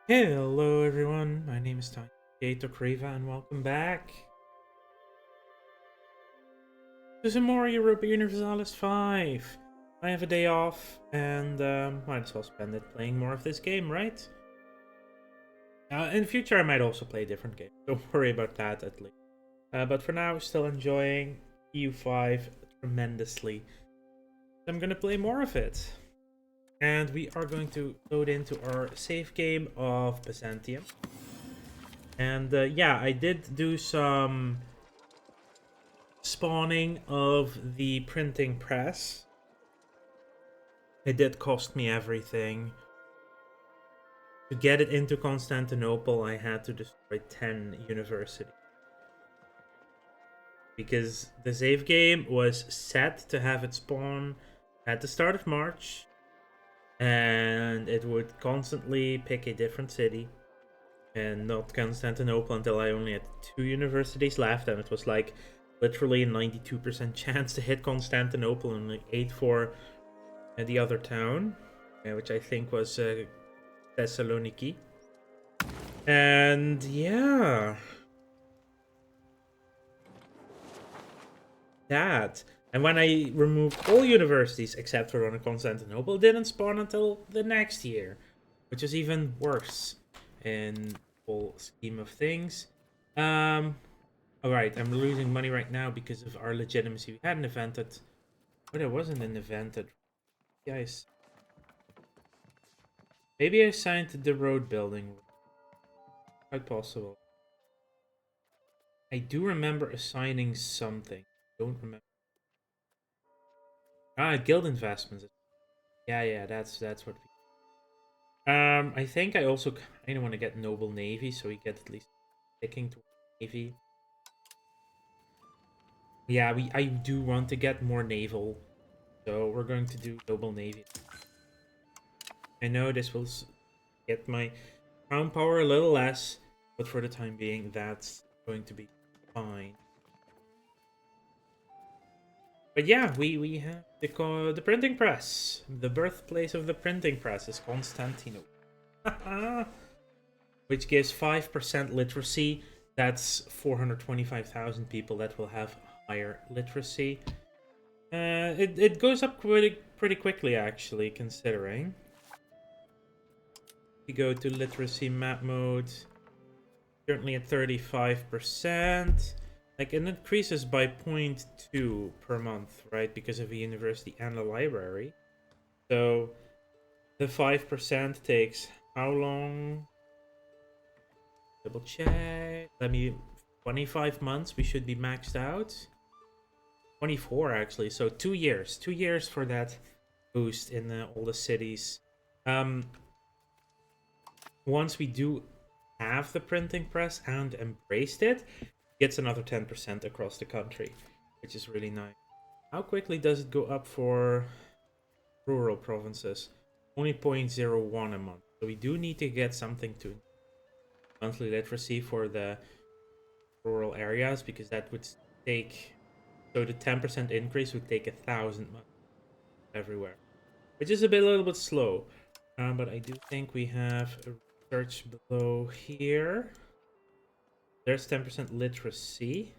Hello everyone, my name is Gator Kriva and welcome back to some more Europa Universalis 5. I have a day off and might as well spend it playing more of this game, right? In the future I might also play different games, don't worry about that at least. But for now, still enjoying EU5 tremendously. I'm gonna play more of it. And we are going to load into our save game of Byzantium. And yeah, I did do some spawning of the printing press. It did cost me everything. To get it into Constantinople, I had to destroy 10 universities. Because the save game was set to have it spawn at the start of March, and it would constantly pick a different city, and not Constantinople until I only had 2 universities left, and it was like literally a 92% chance to hit Constantinople and like 8 for the other town, which I think was Thessaloniki. And yeah, that. And when I removed all universities except for one in Constantinople, it didn't spawn until the next year, which is even worse in the whole scheme of things. Alright, I'm losing money right now because of our legitimacy. We had an event that. But it wasn't an event that. Guys. Maybe I signed the road building. Quite possible. I do remember assigning something. Don't remember. Ah, guild investments. Yeah, that's what we. I think I also kind of want to get noble navy, so we get at least sticking to navy. Yeah, I do want to get more naval, so we're going to do noble navy. I know this will get my crown power a little less, but for the time being, that's going to be fine. But yeah, we have the printing press. The birthplace of the printing press is Constantinople. Which gives 5% literacy. That's 425,000 people that will have higher literacy. It goes up pretty quickly, actually, considering. We go to literacy map mode. Currently at 35%. Like, it increases by 0.2 per month, right? Because of a university and a library. So, the 5% takes how long? Double check. Let me. 25 months, we should be maxed out. 24 actually, so 2 years. 2 years for that boost in all the cities. Once we do have the printing press and embraced it, gets another 10% across the country, which is really nice. How quickly does it go up for rural provinces? Only 0.01 a month. So we do need to get something to monthly literacy for the rural areas, because that would take. So the 10% increase would take 1,000 months everywhere, which is a little bit slow. But I do think we have a research below here. There's 10% literacy.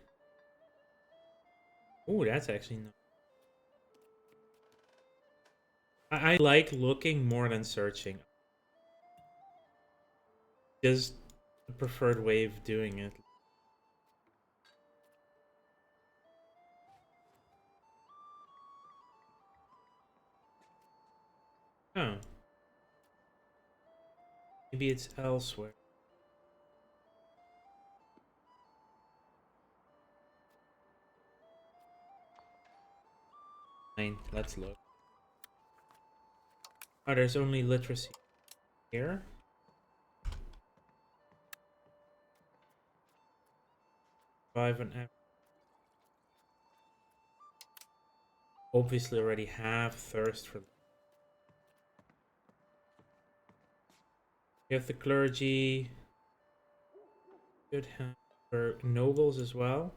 Oh, that's actually not. I like looking more than searching. Just the preferred way of doing it. Oh. Maybe it's elsewhere. Fine, let's look. Oh, there's only literacy here. 5 on average. Obviously already have thirst for. You have the clergy. Should have nobles as well.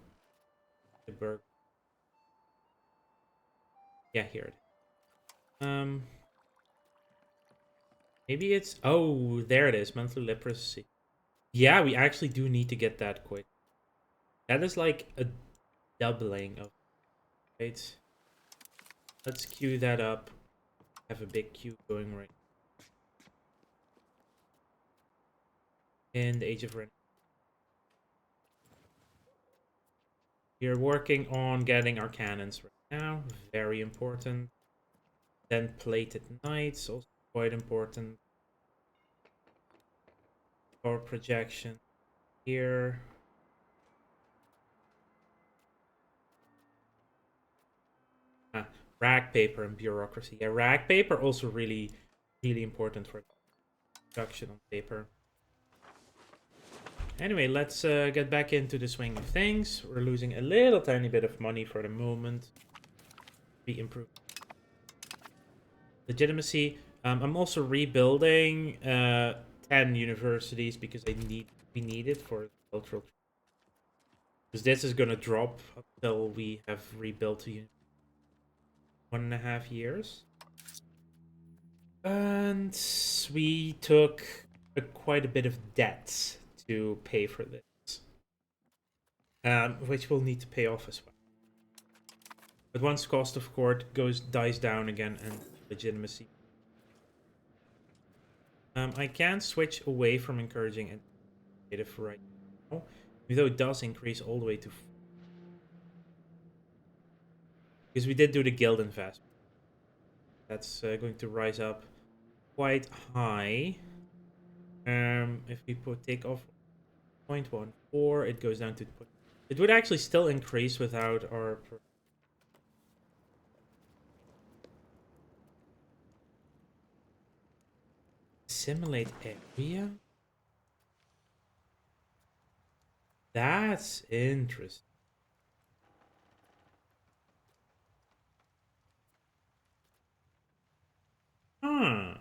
The burg. Yeah, here it is. Maybe it's... Oh, there it is. Monthly literacy. Yeah, we actually do need to get that quick. That is like a doubling of... Right? Let's queue that up. Have a big queue going right in the Age of Renaissance. We're working on getting our cannons right now. Very important. Then plated knights, also quite important. Power projection here. Rag paper and bureaucracy. Yeah, rag paper also really, really important for production on paper. Anyway, let's get back into the swing of things. We're losing a little tiny bit of money for the moment. We improve legitimacy. I'm also rebuilding 10 universities because we need it for cultural. Because this is gonna drop until we have rebuilt 1.5 years. And we took quite a bit of debt to pay for this, which we'll need to pay off as well. But once cost of court dies down again and legitimacy, I can switch away from encouraging initiative right now, even though it does increase all the way to because we did do the guild investment. That's going to rise up quite high. If we take off 0.14, it goes down to... It would actually still increase without our... Assimilate area? That's interesting. Huh.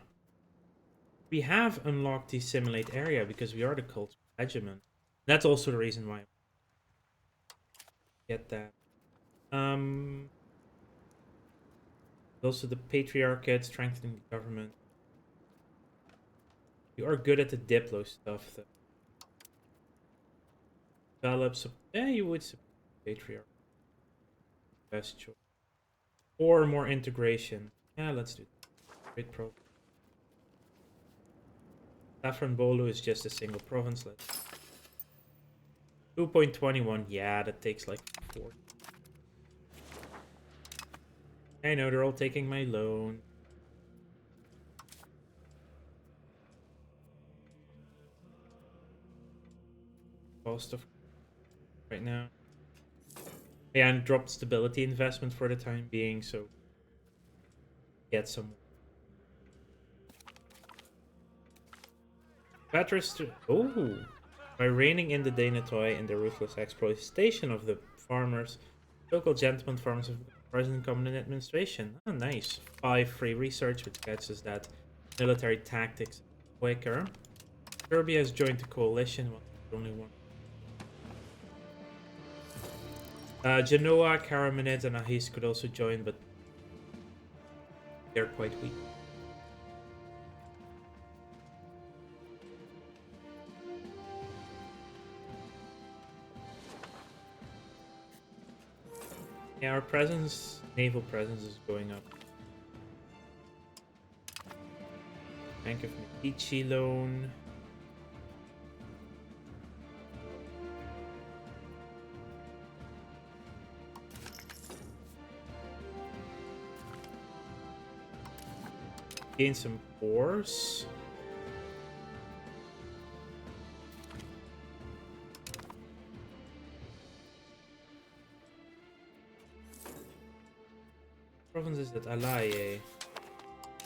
We have unlocked the assimilate area because we are the cultural regiment. That's also the reason why I get that. Also the patriarchate, strengthening the government. You are good at the Diplo stuff though. Develops, yeah, you would support patriarch. Best choice. Or more integration. Yeah, let's do that. Great problem. Saffron Bolu is just a single province. Let's 2.21. Yeah, that takes like 4. I know they're all taking my loan. Cost of right now. Yeah, and dropped stability investment for the time being, so get some. Oh, by reining in the Denatoy and the ruthless exploitation of the farmers, local gentlemen farmers have present common in administration. Oh, nice. 5 free research, which gets us that military tactics quicker. Serbia has joined the coalition. Well, only one. Genoa, Karamanid, and Ahis could also join, but they're quite weak. Yeah, our presence, naval presence, is going up. Bank of Medici loan. Gain some force. Province is that Alaye.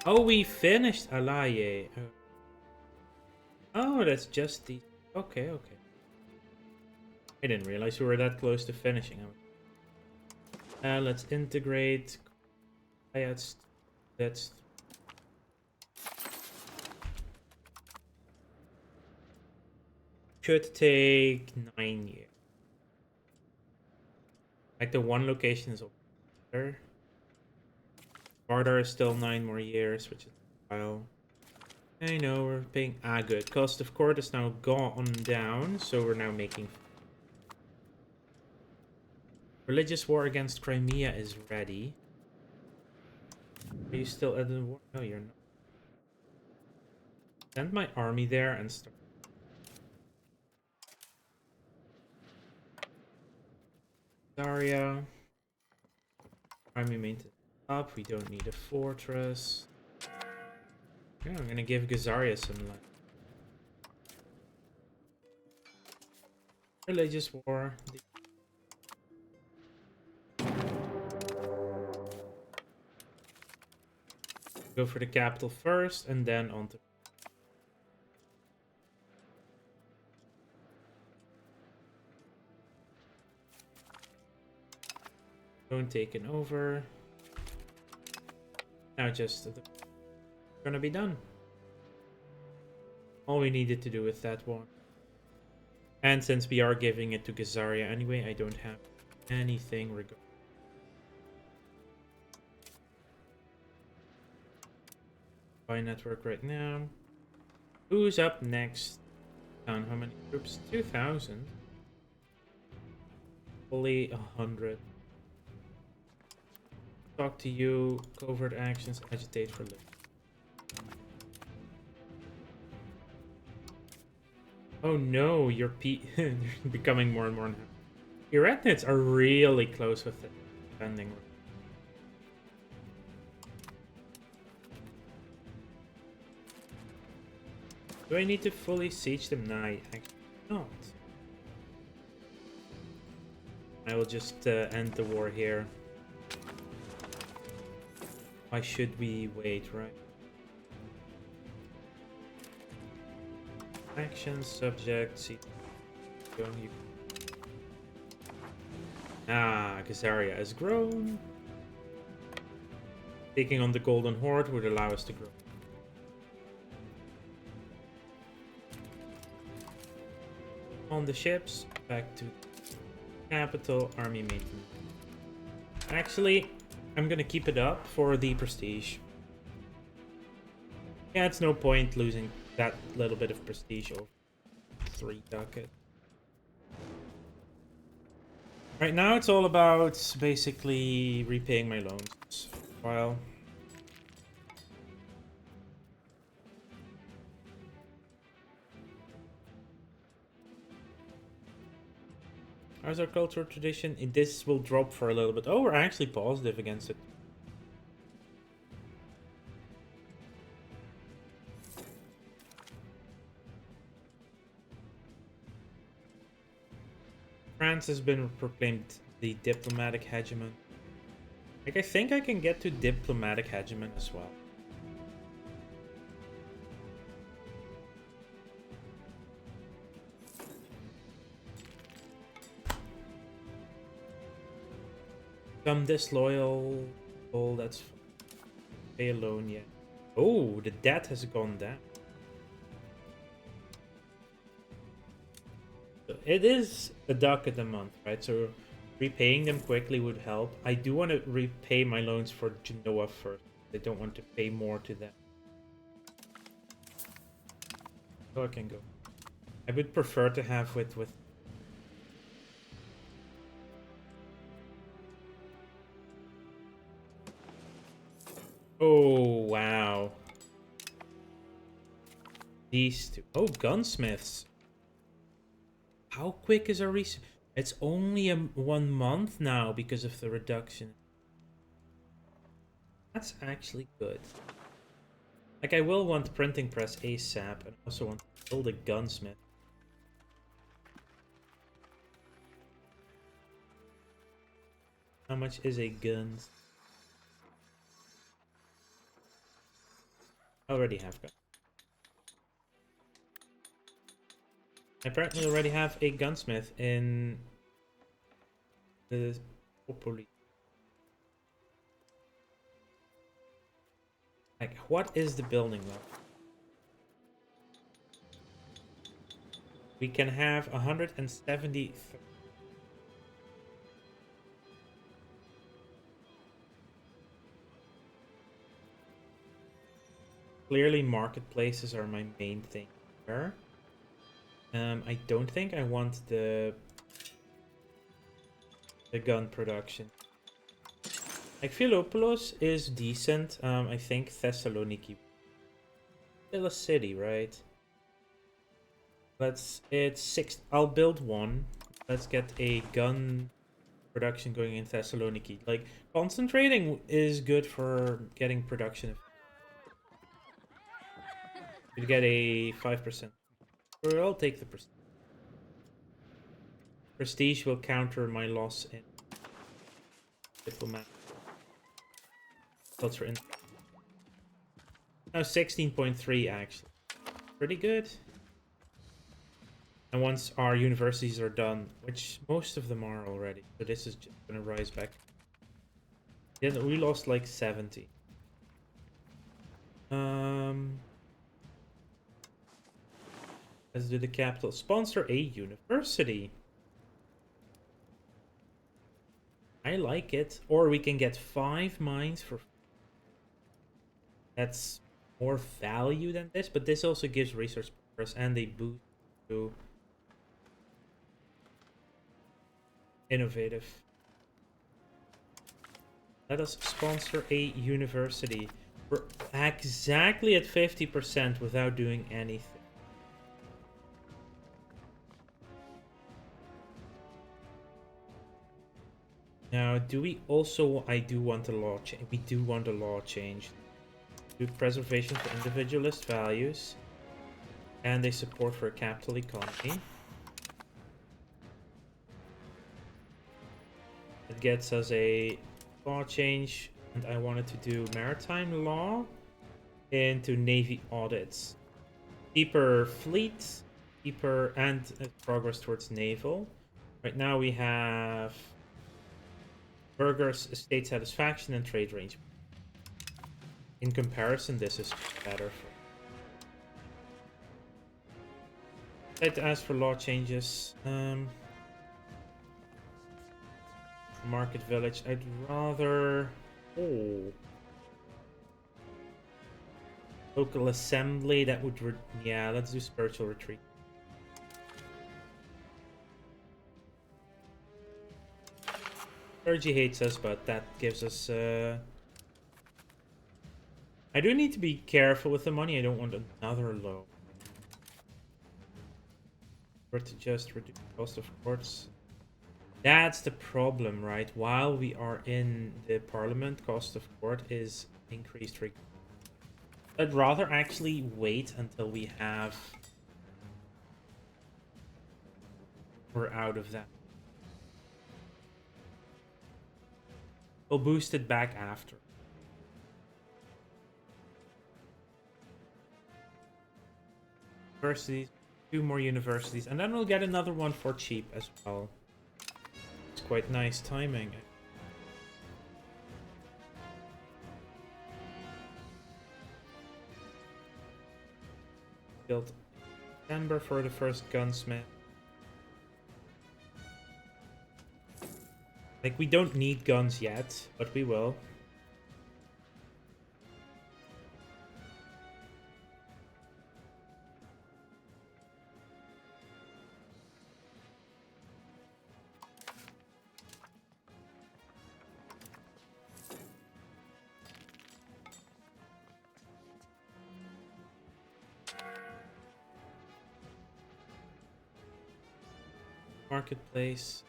Oh, we finished Alaye. Oh, that's just the... Okay, okay. I didn't realize we were that close to finishing. Let's integrate. Let's should take 9 years. Like the one location is over there. Vardar is still 9 more years, which is a while. I know we're paying. Ah, good. Cost of court is now gone down, so we're now making. Religious war against Crimea is ready. Are you still at the war? No, you're not. Send my army there and start. Daria. Army maintenance up. We don't need a fortress. Yeah, I'm gonna give Gazaria some land. Religious war. Go for the capital first, and then on to. Don't taken over. Now just gonna be done. All we needed to do with that one. And since we are giving it to Gazaria anyway, I don't have anything regarding. By network right now. Who's up next? How many troops? 2,000. Fully 100. Talk to you. Covert actions. Agitate for living. Oh no, you're becoming more and more unhappy. Your ethnits are really close with it. Defending. Do I need to fully siege them? No, I actually not. I will just end the war here. Why should we wait, right? Action, subject, see. Ah, Gazaria has grown. Taking on the Golden Horde would allow us to grow. On the ships, back to capital, army maintenance. Actually, I'm gonna keep it up for the prestige. Yeah, it's no point losing that little bit of prestige over 3 ducats. Right now, it's all about basically repaying my loans. While how's our cultural tradition? This will drop for a little bit. Oh, we're actually positive against it. France has been proclaimed the diplomatic hegemon. Like, I think I can get to diplomatic hegemon as well. Become disloyal. Oh, that's pay a loan yet. Oh, the debt has gone down. So it is a ducat a month, right? So repaying them quickly would help. I do want to repay my loans for Genoa first. I don't want to pay more to them. So I can go. I would prefer to have with oh, wow. These two. Oh, gunsmiths. How quick is our research? It's only 1 month now because of the reduction. That's actually good. Like, I will want printing press ASAP and also want to build a gunsmith. How much is a guns? I already have guns. I apparently already have a gunsmith in the Popoli. Like, what is the building level? We can have 170. Clearly, marketplaces are my main thing here. I don't think I want the gun production. Like Philopoulos is decent. I think Thessaloniki still a city, right? It's 6. I'll build one. Let's get a gun production going in Thessaloniki. Like concentrating is good for getting production. You get a 5%. Or I'll take the prestige. Prestige will counter my loss in diplomat. Culture in. Now 16.3 actually. Pretty good. And once our universities are done, which most of them are already, so this is just gonna rise back. Yeah, we lost like 70. Let's do the capital. Sponsor a university. I like it. Or we can get 5 mines for... That's more value than this, but this also gives resource progress and a boost to innovative. Let us sponsor a university. We're exactly at 50% without doing anything. Now, do we also... I do want a law change. We do want a law change. Do preservation for individualist values. And a support for a capital economy. It gets us a law change. And I wanted to do maritime law into navy audits. Deeper fleet. Deeper and progress towards naval. Right now we have... Burgers, state satisfaction, and trade range. In comparison, this is better. I'd like to ask for law changes. Market village. I'd rather... Oh. Local assembly. That would... Yeah, let's do spiritual retreat. Clergy hates us, but that gives us... I do need to be careful with the money. I don't want another loan. Or to just reduce the cost of courts. That's the problem, right? While we are in the parliament, cost of court is increased. I'd rather actually wait until we have... We're out of that. We'll boost it back after. Universities, 2 more universities, and then we'll get another one for cheap as well. It's quite nice timing. Built December for the first gunsmith. Like, we don't need guns yet, but we will. Marketplace.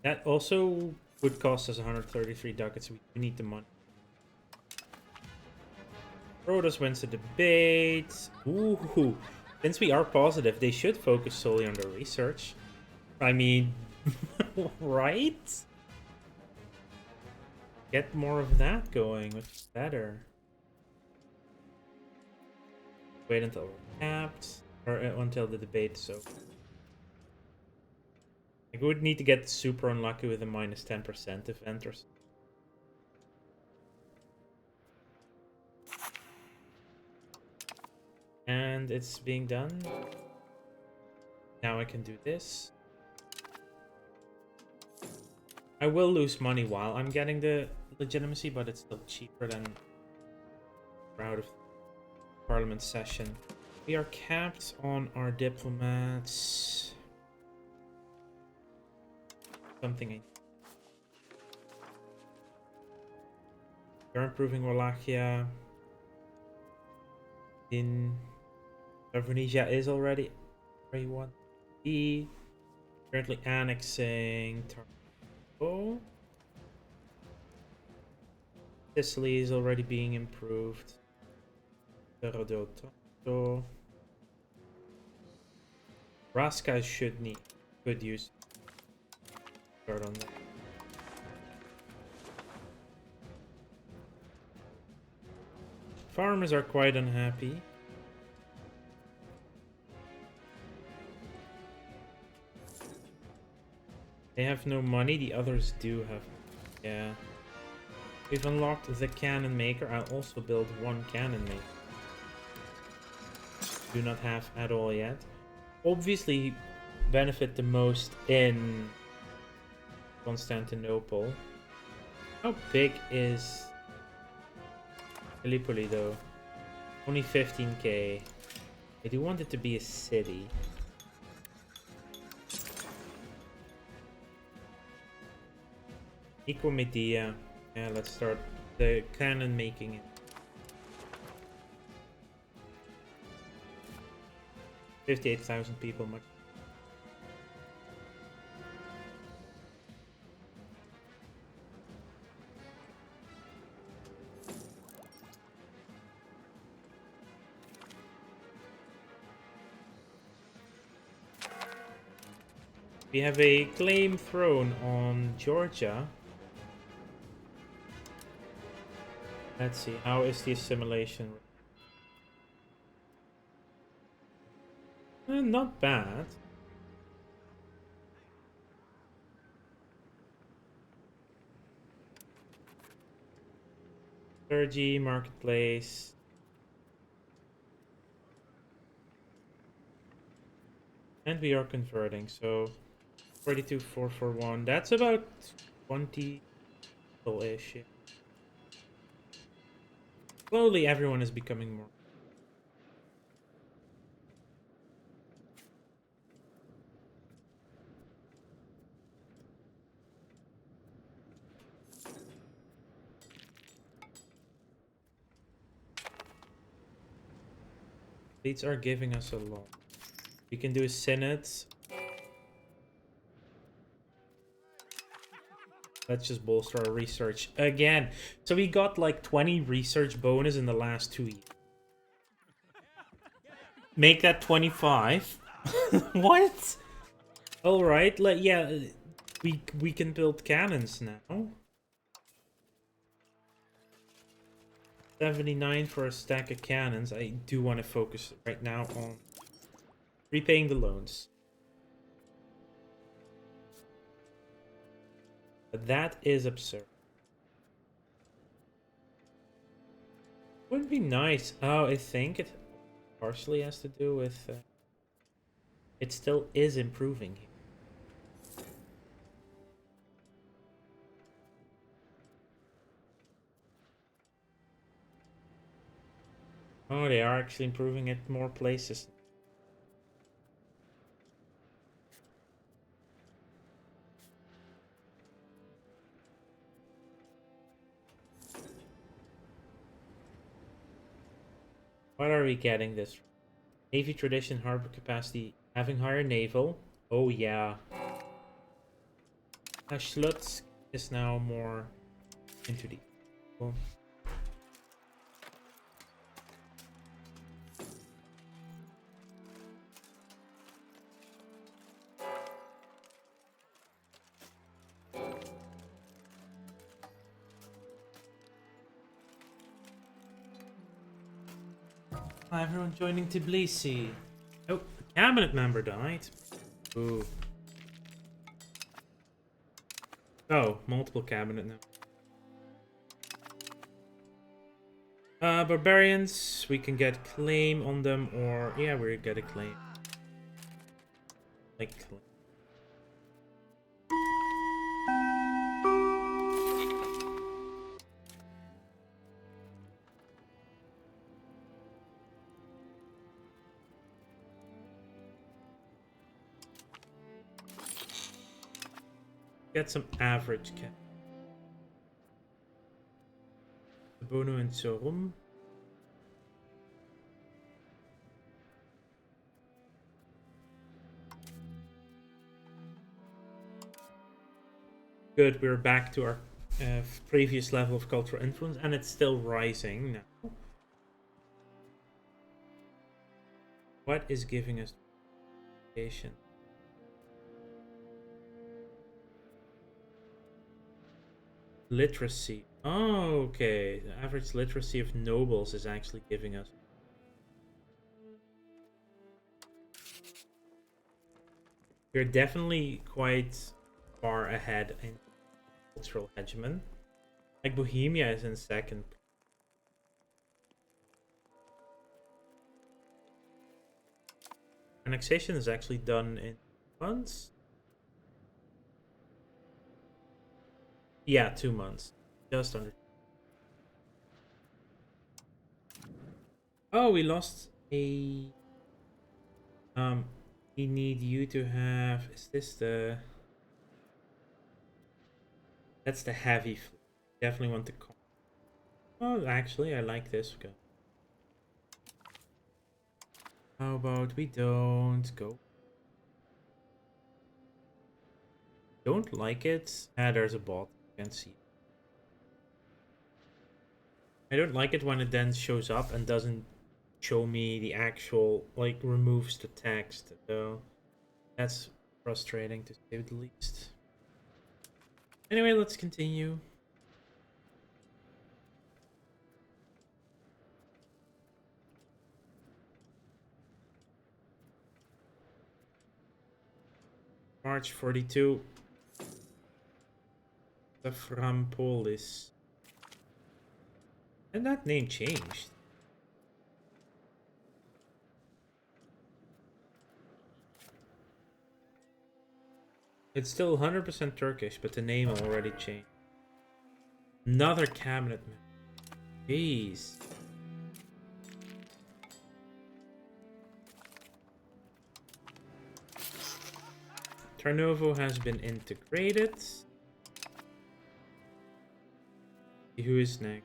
That also would cost us 133 ducats. We need the money. Rhodos wins the debate. Ooh. Since we are positive, they should focus solely on the research. I mean, right? Get more of that going, which is better. Wait until we're capped, or until the debate is over. Like, we would need to get super unlucky with a minus 10% event or something. And it's being done. Now I can do this. I will lose money while I'm getting the legitimacy, but it's still cheaper than out of Parliament session. We are capped on our diplomats. Something. You're improving Wallachia. In Venetia is already where you want to be. Currently annexing Targo. Sicily is already being improved. Raska should need good use. Start on that. Farmers are quite unhappy. They have no money, the others do have. Yeah. We've unlocked the cannon maker. I'll also build one cannon maker. Do not have at all yet. Obviously, benefit the most in Constantinople. How big is Gallipoli though? Only 15k. I do want it to be a city. Ecomedia. Yeah, let's start the cannon making it. 58,000 people much. We have a claim throne on Georgia. Let's see, how is the assimilation? Not bad. Clergy, marketplace. And we are converting, so 42,441. That's about 20-ish. Yeah. Slowly, everyone is becoming more. States are giving us a lot. We can do a synod. Let's just bolster our research again. So we got like 20 research bonus in the last 2 years. Make that 25. What? All right. Yeah, we can build cannons now. 79 for a stack of cannons. I do want to focus right now on repaying the loans. But that is absurd. Wouldn't be nice. Oh, I think it partially has to do with it still is improving. Oh, they are actually improving at more places. What are we getting this from? Navy tradition, harbor capacity, having higher naval. Oh yeah. Schlutz is now more into the... Cool. Hi everyone joining Tbilisi. Oh, a cabinet member died. Ooh. Oh, multiple cabinet now. Barbarians, we can get claim on them, or yeah, we get a claim. Like claim. Get some average cat. Bono and Sorum. Good, we're back to our previous level of cultural influence, and it's still rising now. What is giving us education? Literacy. Oh, okay. The average literacy of nobles is actually giving us. We're definitely quite far ahead in cultural hegemon. Like Bohemia is in second. Annexation is actually done in months. Yeah, 2 months. Just under. Oh, we lost a. We need you to have. Is this the? That's the heavy fleet. Definitely want the. Oh, actually, I like this. Okay. How about we don't go? Don't like it. Ah, there's a bot. You can see. I don't like it when it then shows up and doesn't show me the actual, like, removes the text. So that's frustrating to say the least. Anyway, let's continue. March 42. The Frampolis. And that name changed. It's still 100% Turkish, but the name already changed. Another cabinet member. Jeez. Tarnovo has been integrated. Who is next?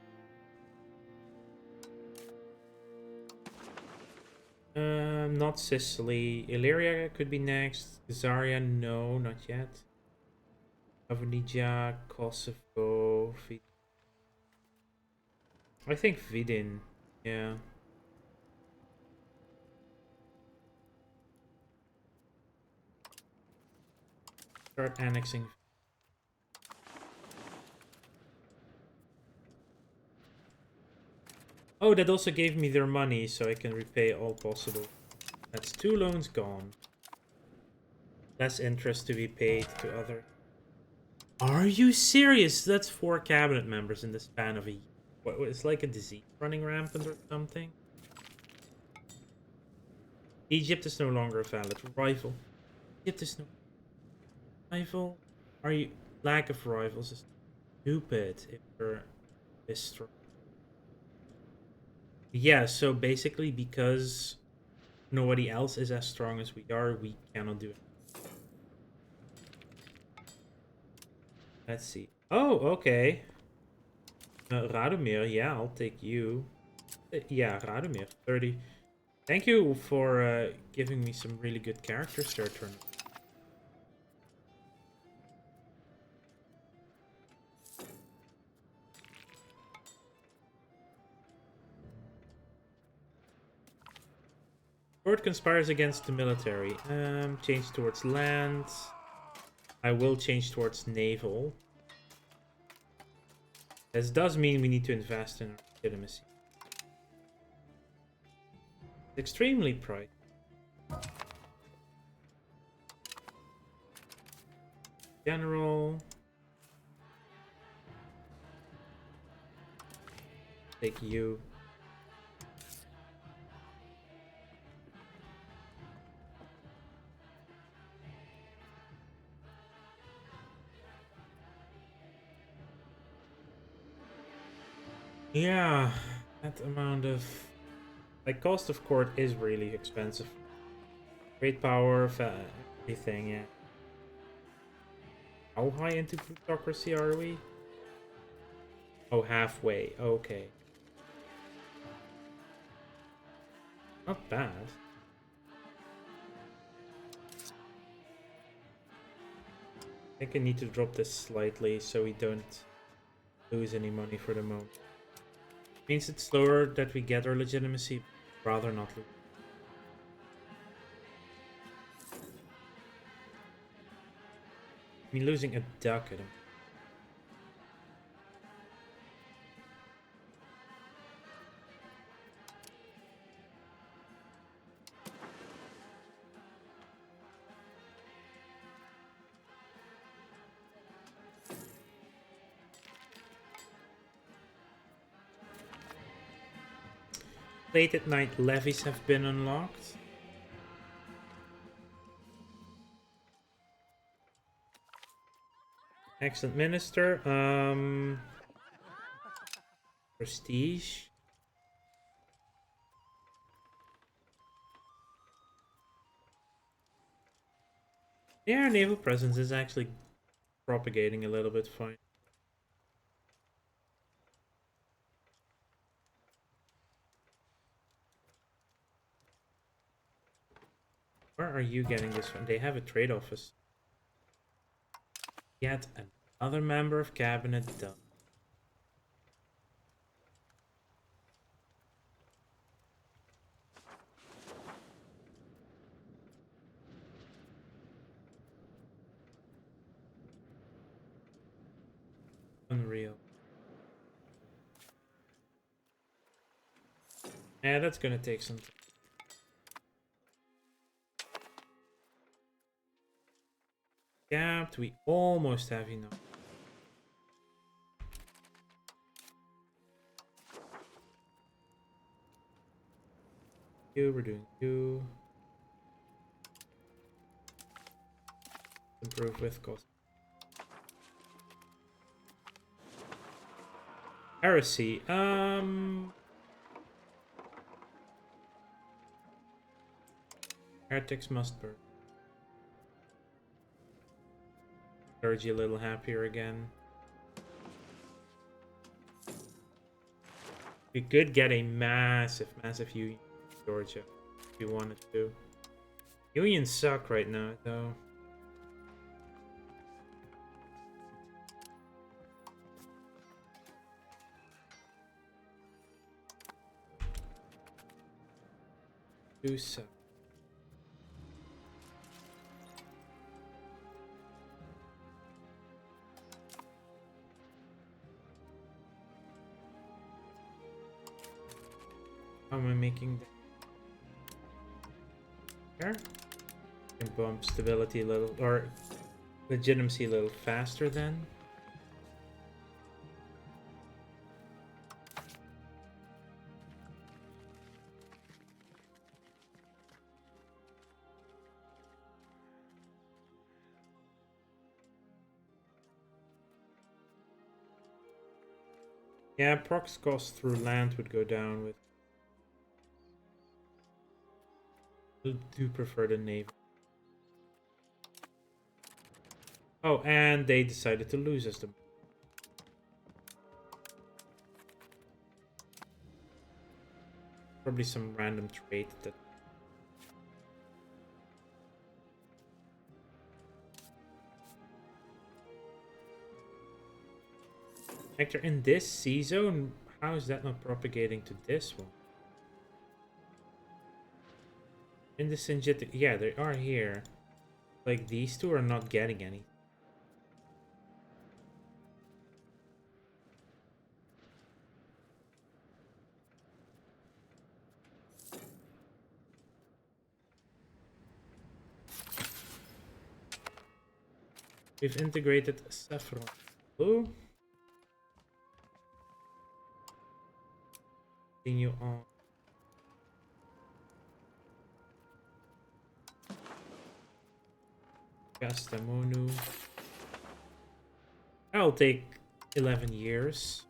Not Sicily. Illyria could be next. Zaria, no, not yet. Avanija, Kosovo. I think Vidin. Yeah. Start annexing. Oh, that also gave me their money, so I can repay all possible. That's 2 loans gone. Less interest to be paid to other. Are you serious? That's 4 cabinet members in the span of a year. What, it's like a disease running rampant or something? Egypt is no longer a valid rival. Egypt is no rival? Are you... Lack of rivals is stupid if you're this strong. Yeah, so basically because nobody else is as strong as we are, we cannot do it. Let's see. Oh, okay. Radomir, yeah, I'll take you. Yeah, Radomir, 30. Thank you for giving me some really good characters there, turn. Court conspires against the military. Change towards land. I will change towards naval. This does mean we need to invest in our legitimacy. It's extremely pricey. General. Take you. Yeah, that amount of... Like, cost of court is really expensive. Great power, everything, yeah. How high into plutocracy are we? Oh, halfway. Okay. Not bad. I think I need to drop this slightly so we don't lose any money for the moment. Means it's slower that we get our legitimacy, rather not lose. I mean, losing a duck at him. Late at night levies have been unlocked. Excellent minister. Prestige. Yeah, our naval presence is actually propagating a little bit fine. Where are you getting this from? They have a trade office. Yet another member of cabinet done. Unreal. Yeah, that's gonna take some time. Gapped, we almost have enough. We're doing you. Improve with cost. Heresy. Heretics must burn. Clergy a little happier again. We could get a massive union in Georgia if we wanted to. Unions suck right now, though. Do suck. How am I making that? There? Can bump stability a little, or legitimacy a little faster then. Yeah, prox costs through land would go down with. I do prefer the navy. Oh, and they decided to lose us. Probably some random trait that. Hector, in this C zone, how is that not propagating to this one? In the Syngetic, yeah, they are here. Like, these two are not getting any. We've integrated saffron blue. Continue on. Kastamonu. I'll take 11 years.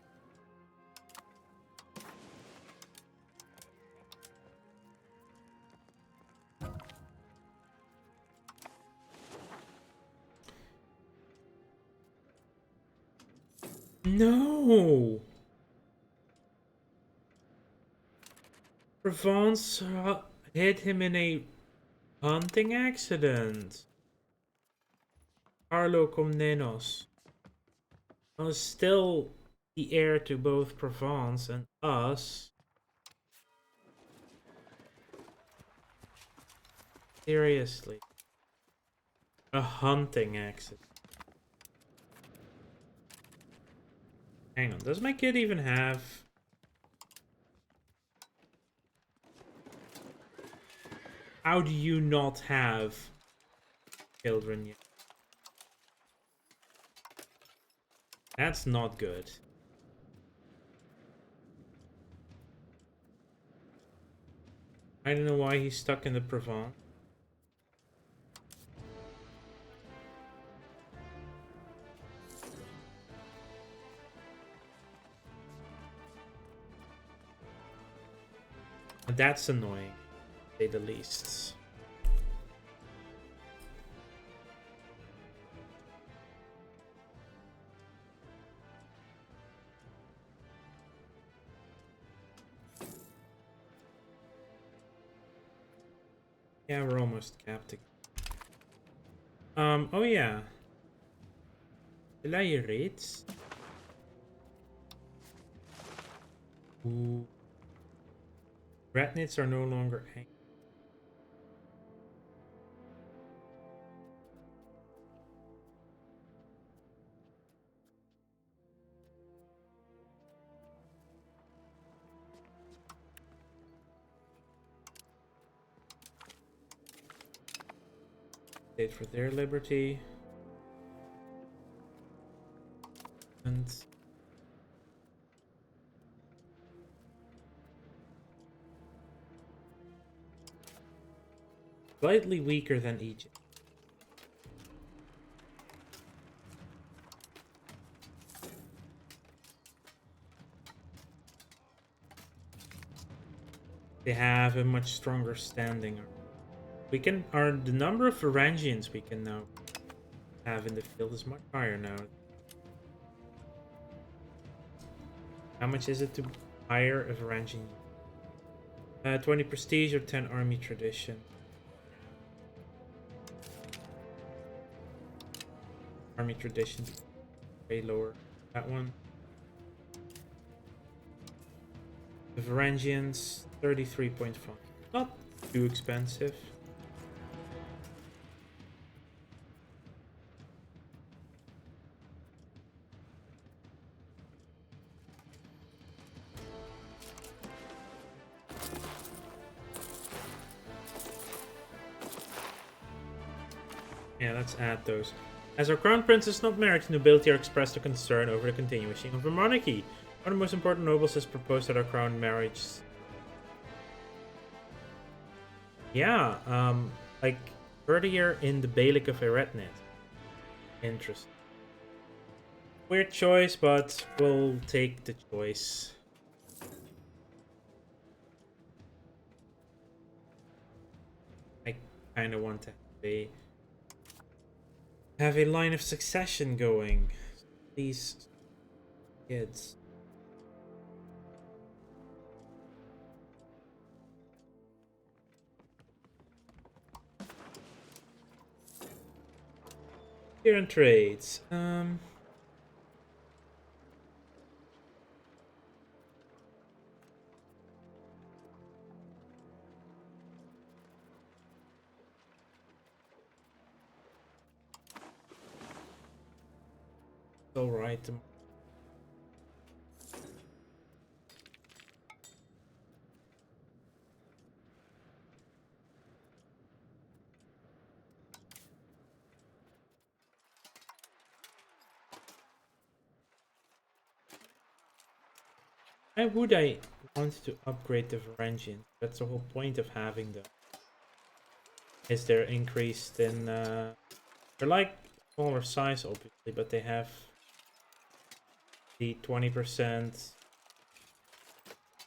No! Provence hit him in a hunting accident. Carlo Comnenos was still the heir to both Provence and us. Seriously. A hunting accident. Hang on, does my kid even have... How do you not have children yet? That's not good. I don't know why he's stuck in the Provence. That's annoying, to say the least. Yeah, we're almost capped again. Oh yeah. Delay rates. Ooh. Rat nits are no longer hanging. Date for their liberty. And slightly weaker than Egypt. They have a much stronger standing. We can the number of Varangians we can now have in the field is much higher now. How much is it to hire a Varangian? 20 prestige or 10 army tradition. Army tradition way lower. That one. The Varangians 33.5. Not too expensive. Yeah, let's add those. As our crown prince is not married, the nobility are expressed a concern over the continuation of the monarchy. One of the most important nobles has proposed that our crown marriage. Yeah, like earlier in the Bailic of Eretnet. Interesting. Weird choice, but we'll take the choice. I kind of want to have a line of succession going. These kids. Here in trades. All right. Why would I want to upgrade the Varangians? That's the whole point of having them. Is they're increased in they're like smaller size obviously, but they have the 20%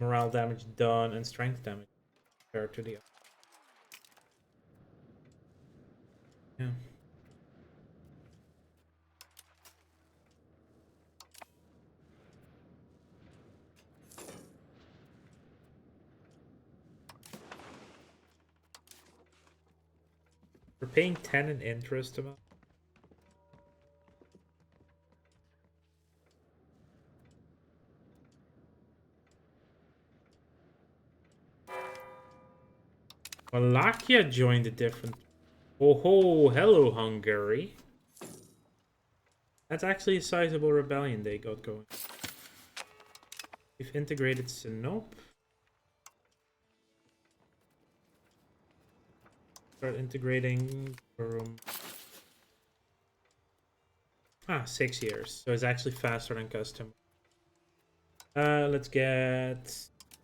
morale damage done and strength damage compared to the other. Yeah. We're paying 10 in interest amount. Wallachia joined a different... Oh ho, hello Hungary. That's actually a sizable rebellion they got going. We've integrated Sinop. Start integrating Rome. 6 years. So it's actually faster than custom. Let's get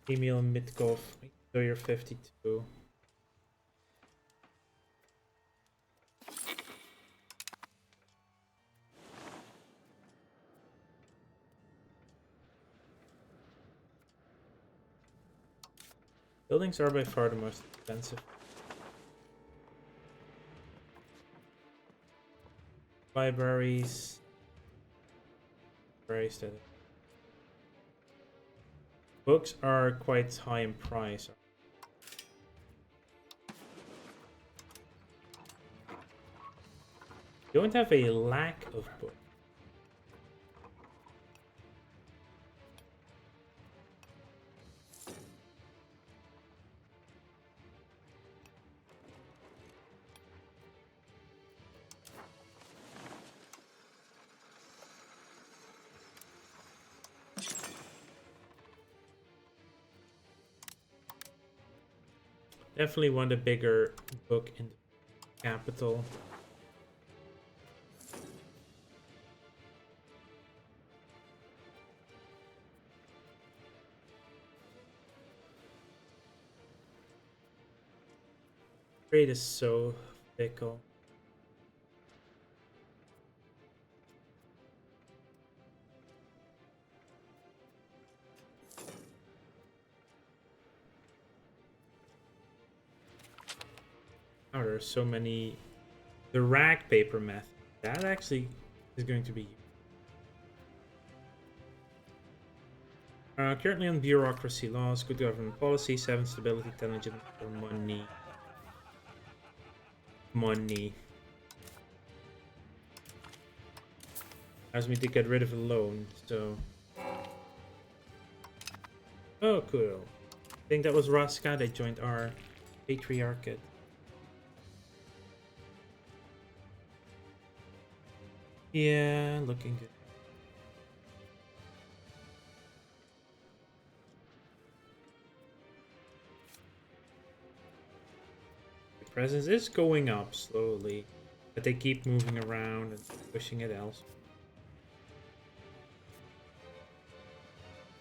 Emil Mitkov. So you're 52. Buildings are by far the most expensive. Libraries. Very steady. Books are quite high in price. You don't have a lack of books. Definitely want a bigger book in the capital. Trade is so fickle. Oh, there are so many. The rack paper method. That actually is going to be. Currently on bureaucracy, laws, good government policy, 7 stability, 10 legitimacy, money. Money. Allows me to get rid of a loan, so. Oh, cool. I think that was Raska that joined our patriarchate. Yeah, looking good. The presence is going up slowly, but they keep moving around and pushing it else.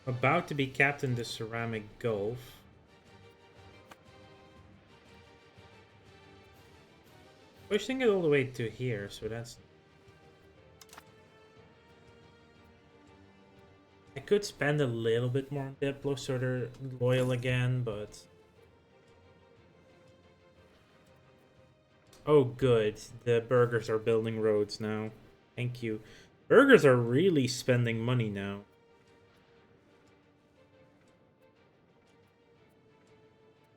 About to be capped in the ceramic gulf. Pushing it all the way to here, so that's... I could spend a little bit more on Diplo so they're loyal again, but... Oh good, the burgers are building roads now. Thank you. Burgers are really spending money now.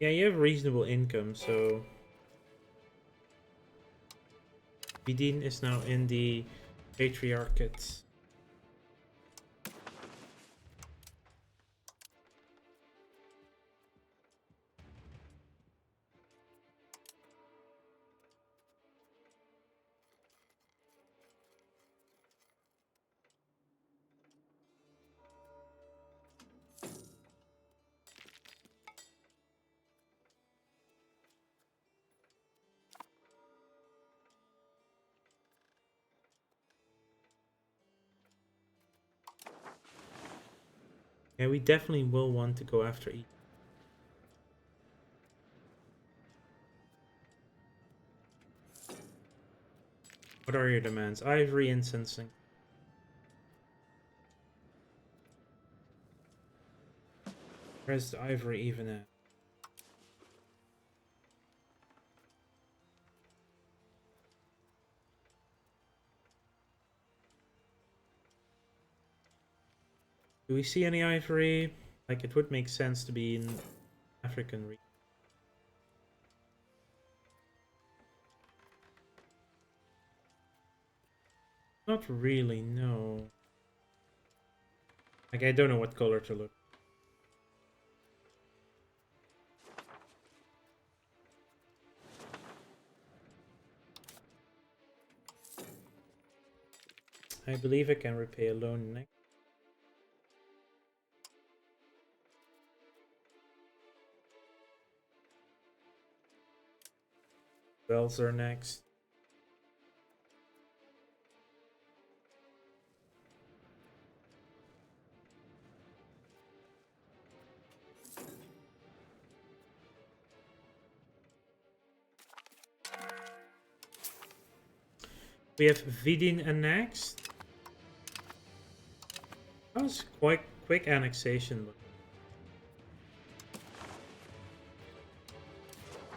Yeah, you have reasonable income, so... Vidin is now in the Patriarchate. Yeah, we definitely will want to go after each. What are your demands? Ivory, incensing. Where's the ivory even at? Do we see any ivory? Like, it would make sense to be in African region. Not really, no. Like, I don't know what color to look. I believe I can repay a loan next. Wells are next. We have Vidin next. That was quite quick annexation.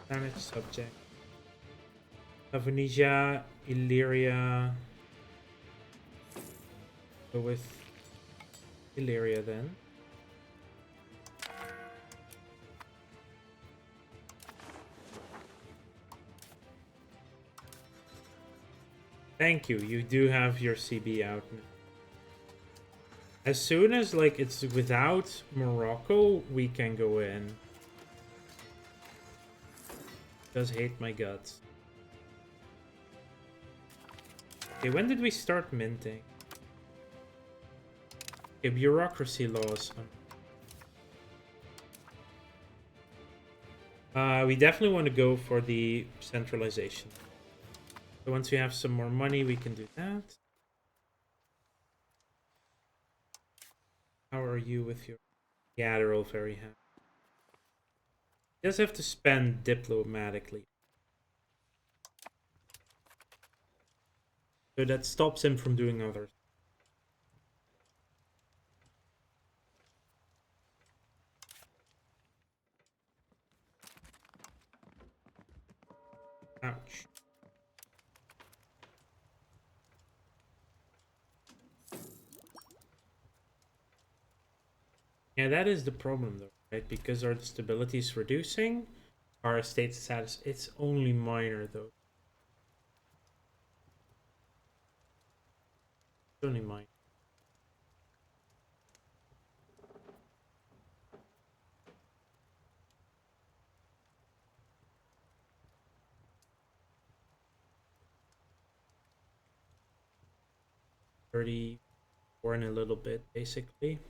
Spanish subject. Avonisia, Illyria. Go with Illyria then. Thank you. You do have your CB out now. As soon as like it's without Morocco, we can go in. Does hate my guts. Okay, when did we start minting? Okay, bureaucracy laws. We definitely want to go for the centralization. So once we have some more money, we can do that. How are you with your... Yeah, they're all very happy. You just have to spend diplomatically. So that stops him from doing others. Ouch. Yeah, that is the problem though, right? Because our stability is reducing, our state status, it's only minor though. It's only minor. $34 in a little bit, basically.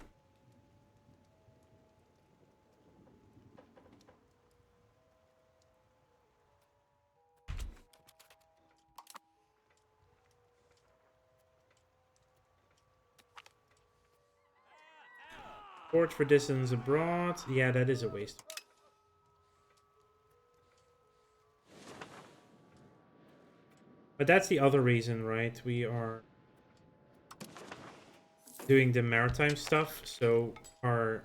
Support for distance abroad. Yeah, that is a waste. But that's the other reason, right? We are doing the maritime stuff, so our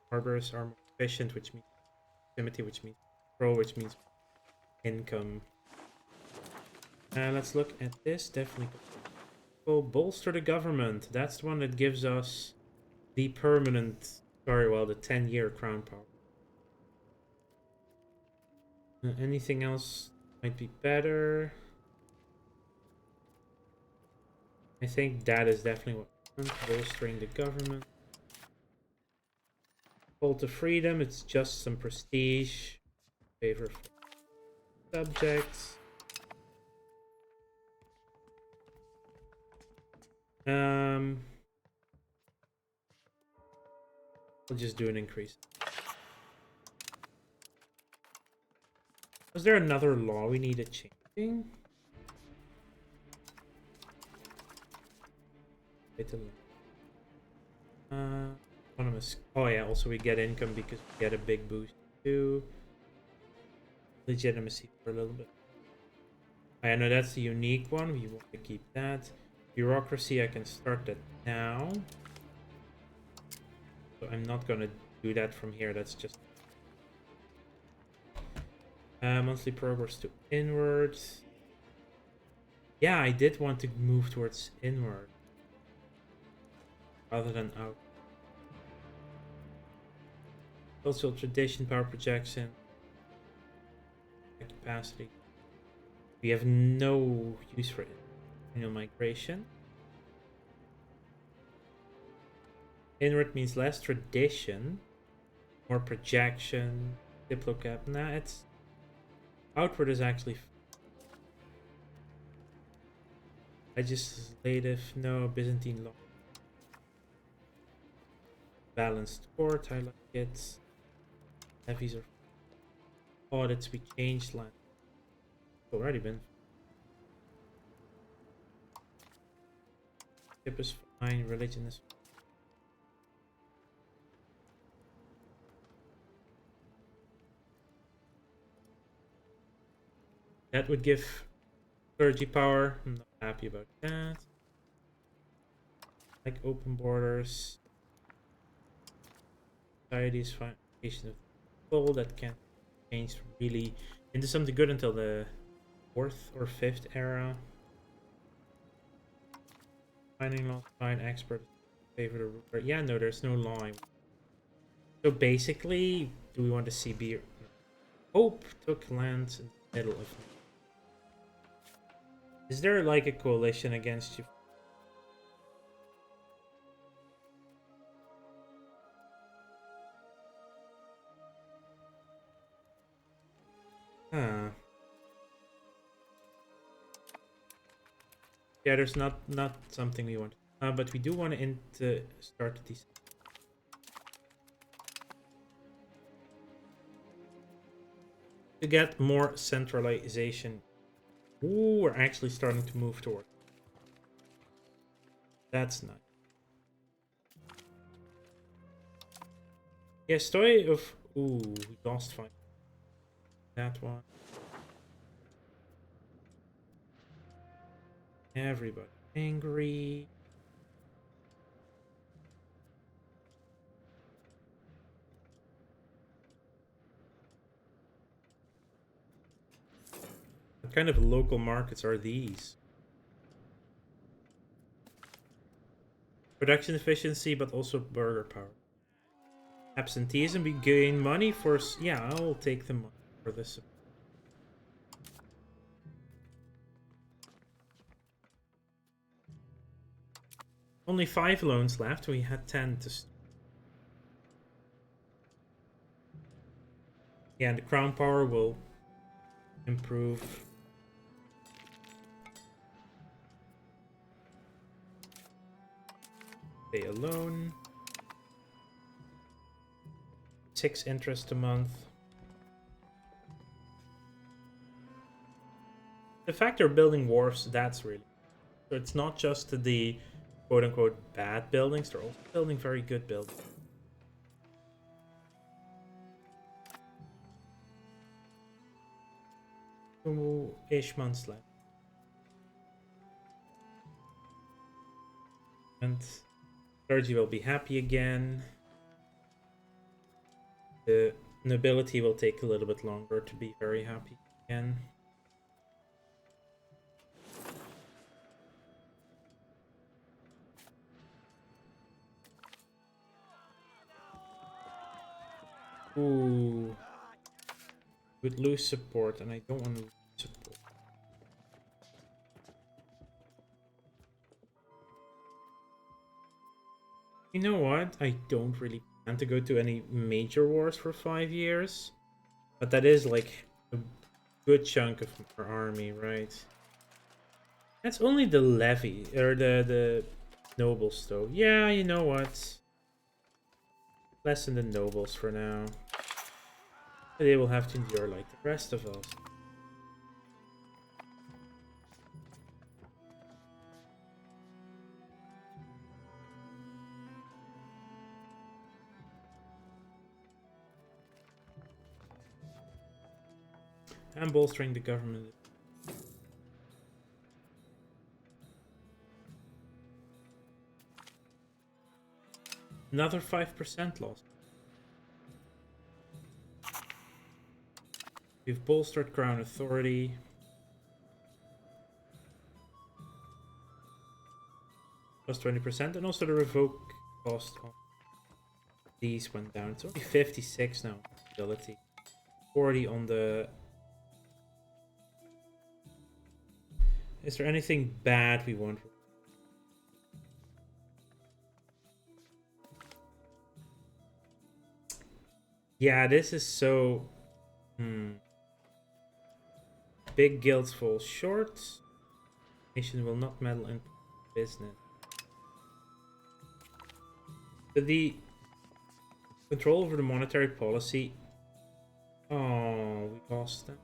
harbors are more efficient, which means proximity, which means control, which means income. Let's look at this. Definitely. Well, bolster the government. That's the one that gives us the permanent, sorry, well, the 10-year crown power. Anything else might be better. I think that is definitely what we want, bolstering the government. Call to freedom, it's just some prestige. Favor for subjects. We'll just do an increase. Was there another law we needed changing? Autonomous. Oh yeah, also we get income because we get a big boost too. Legitimacy for a little bit. I know that's the unique one. We want to keep that. Bureaucracy, I can start that now. So I'm not gonna do that from here. That's just monthly progress to inwards. Yeah, I did want to move towards inward rather than out. Cultural tradition, power projection, capacity. We have no use for it. Annual migration. Inward means less tradition, more projection, diplocap. Nah, it's outward is actually legislative. No, Byzantine law. Balanced court. I like it. Levies are audits. We changed land. It's already been. Ship is fine. Religion is fine. That would give clergy power. I'm not happy about that. Like open borders. Society's foundation of full that can change really into something good until the 4th or 5th era. Finding law, fine expert favor the ruler. Yeah, no, there's no law. So basically, do we want to see beer? Hope took lands in the middle of. Is there like a coalition against you? Huh. Yeah, there's not something we want. But we do want to start these. To get more centralization. Ooh, we're actually starting to move toward. That's nice. Yeah, story of. Ooh, we lost 5. That one. Everybody angry. What kind of local markets are these? Production efficiency, but also burger power. Absenteeism, we gain money for. Yeah, I will take the money for this. Only 5 loans left. We had 10 to. Yeah, and the crown power will improve. Pay a loan. 6 interest a month. The fact they're building wharfs, that's really. So it's not just the quote-unquote bad buildings, they're also building very good buildings. 2-ish months left. And clergy will be happy again. The nobility will take a little bit longer to be very happy again. Ooh. Would lose support, and I don't want to lose support. You know what? I don't really plan to go to any major wars for 5 years. But that is like a good chunk of our army, right? That's only the levy, or the nobles though. Yeah, you know what? Less than the nobles for now. They will have to endure like the rest of us. I'm bolstering the government. Another 5% loss. We've bolstered Crown Authority. Plus 20%, and also the revoke cost on these went down. It's only 56 now. Ability. 40 on the. Is there anything bad we want? Yeah, this is so... Big guilds fall short. Nation will not meddle in business. But the control over the monetary policy... Oh, we lost them.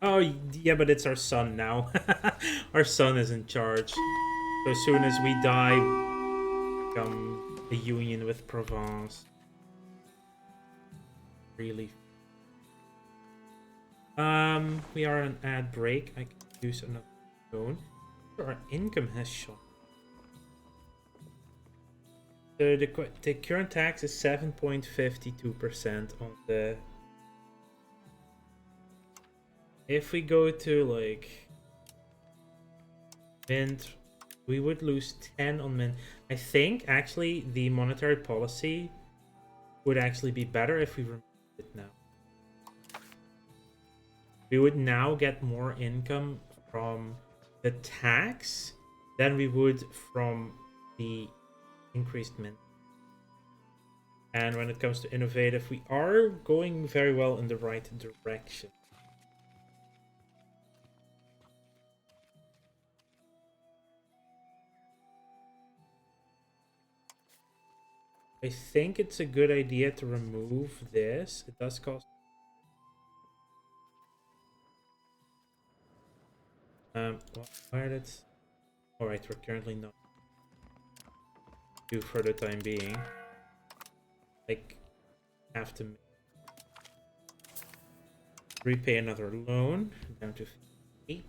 Oh, yeah, but it's our son now. Our son is in charge. So as soon as we die, we become a union with Provence. Really. We are on an ad break. I can use another phone. Our income has shot. So the current tax is 7.52% on the... If we go to like mint, we would lose 10 on mint. I think actually the monetary policy would actually be better if we removed it now. We would now get more income from the tax than we would from the increased mint. And when it comes to innovative, we are going very well in the right direction. I think it's a good idea to remove this. It does cost... why did... Alright, we're currently not due for the time being. Like, have to repay another loan. Down to 8.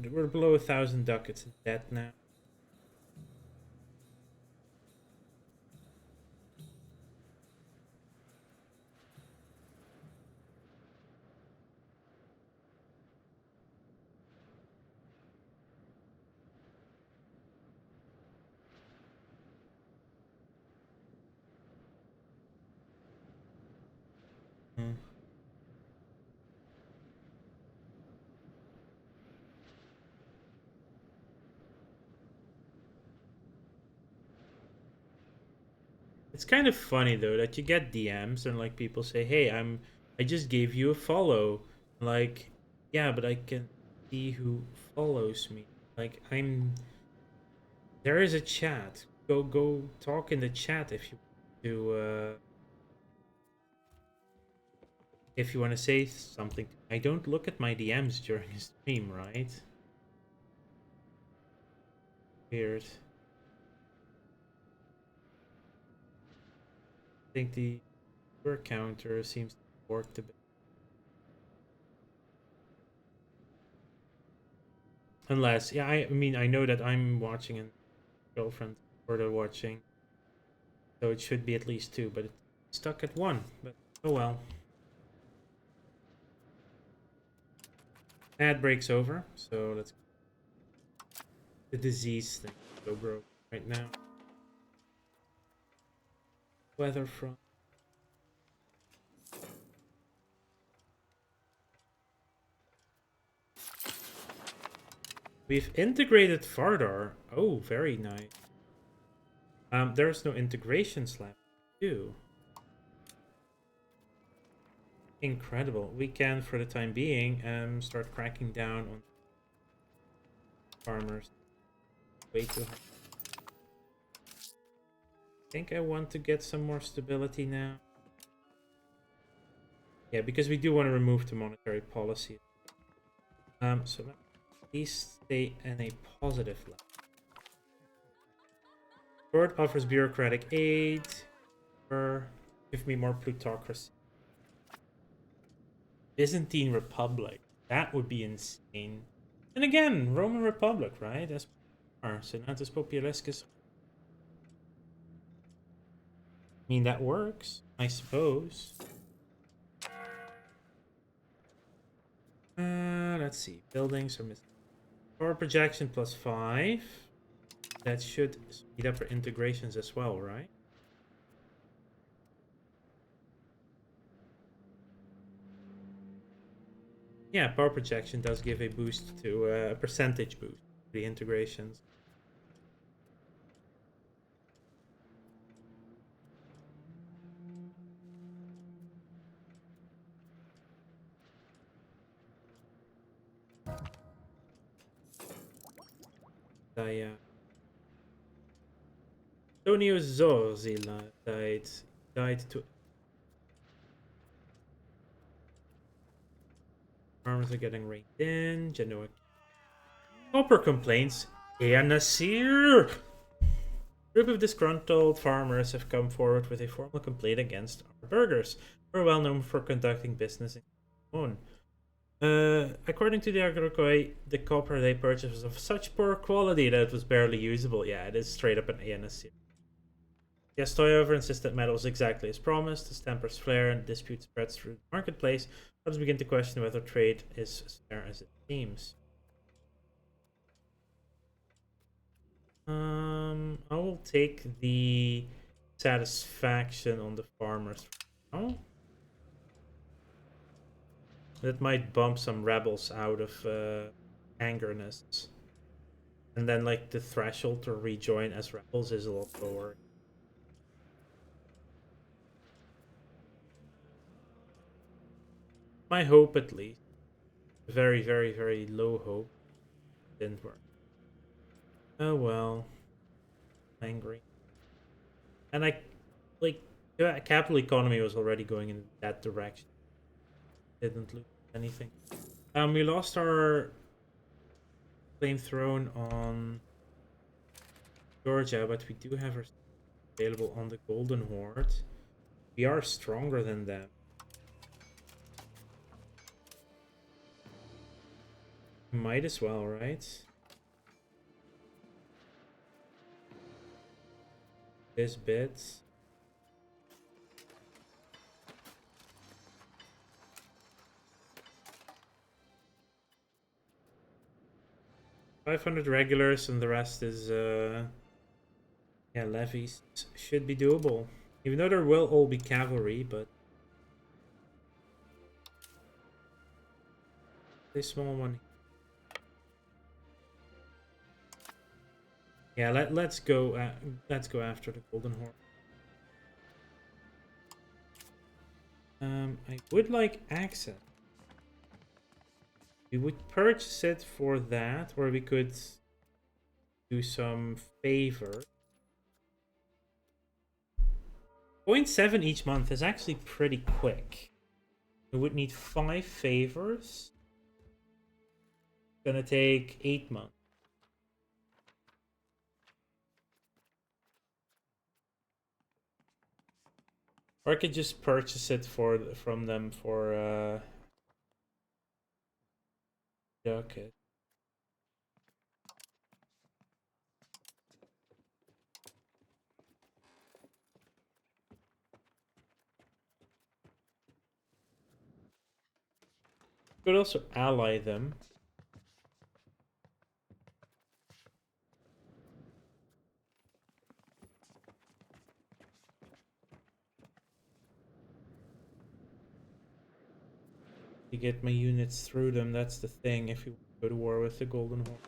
We're below 1,000 ducats in debt now. It's kind of funny though that you get DMs and like people say, "Hey, I just gave you a follow." Like, yeah, but I can see who follows me. Like, there is a chat. Go talk in the chat if you want to say something. I don't look at my DMs during a stream, right? Weird. I think the word counter seems to work a bit. Unless, yeah, I mean, I know that I'm watching and girlfriend order watching, so it should be at least 2, but it's stuck at 1. But oh well. Ad breaks over, so let's the disease thing go broke right now. Weather front. We've integrated Fardar. Oh, very nice. There's no integration slab too. Incredible. We can, for the time being, start cracking down on farmers. Way too hard. I think I want to get some more stability now. Yeah, because we do want to remove the monetary policy. So let least stay in a positive level. Court offers bureaucratic aid. Or give me more plutocracy. Byzantine Republic. That would be insane. And again, Roman Republic, right? That's Senatus Populescus. I mean, that works, I suppose. Let's see. Buildings are missing. Power projection +5. That should speed up our integrations as well, right? Yeah, power projection does give a boost to a percentage boost to the integrations. Antonio Zorzila died to farmers are getting reined in. Genoa Copper complaints. Ya Nasir! Group of disgruntled farmers have come forward with a formal complaint against our burghers, who are well known for conducting business in Cameroon. According to the Agrokoi, the copper they purchased was of such poor quality that it was barely usable. Yeah, it is straight up an ANSC. Yes, Toyover insists that metal is exactly as promised. As tempers flare and dispute spreads through the marketplace, others begin to question whether trade is as fair as it seems. I will take the satisfaction on the farmers now. That might bump some rebels out of angerness. And then like the threshold to rejoin as rebels is a lot lower. My hope at least. Very, very, very low hope. Didn't work. Oh well. Angry. And I like capital economy was already going in that direction. Didn't lose anything. We lost our claim throne on Georgia, but we do have our available on the Golden Horde. We are stronger than them. Might as well, right? This bit. $500 regulars and the rest is yeah, levies. Should be doable. Even though there will all be cavalry, but a small one. Yeah, let's go after the Golden Horde. I would like access. We would purchase it for that, or we could do some favor. 0.7 each month is actually pretty quick. We would need 5 favors. It's gonna take 8 months. Or I could just purchase it from them for okay. Could also ally them. To get my units through them, that's the thing if you go to war with the Golden Horde.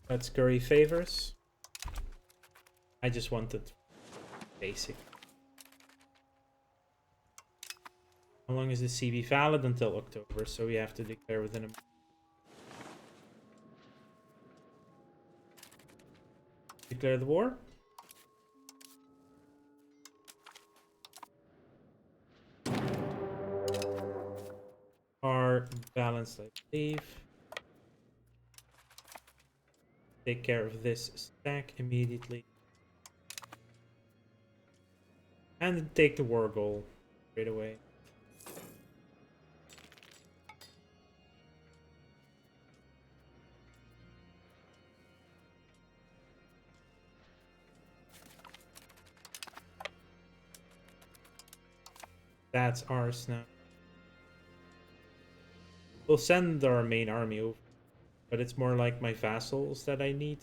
Let's curry favors. I just wanted basic. How long is the CB valid? Until October, so we have to declare within a month. Declare the war. Are balanced, I believe. Take care of this stack immediately. And take the war goal straight away. That's ours now. We'll send our main army over, but it's more like my vassals that I need.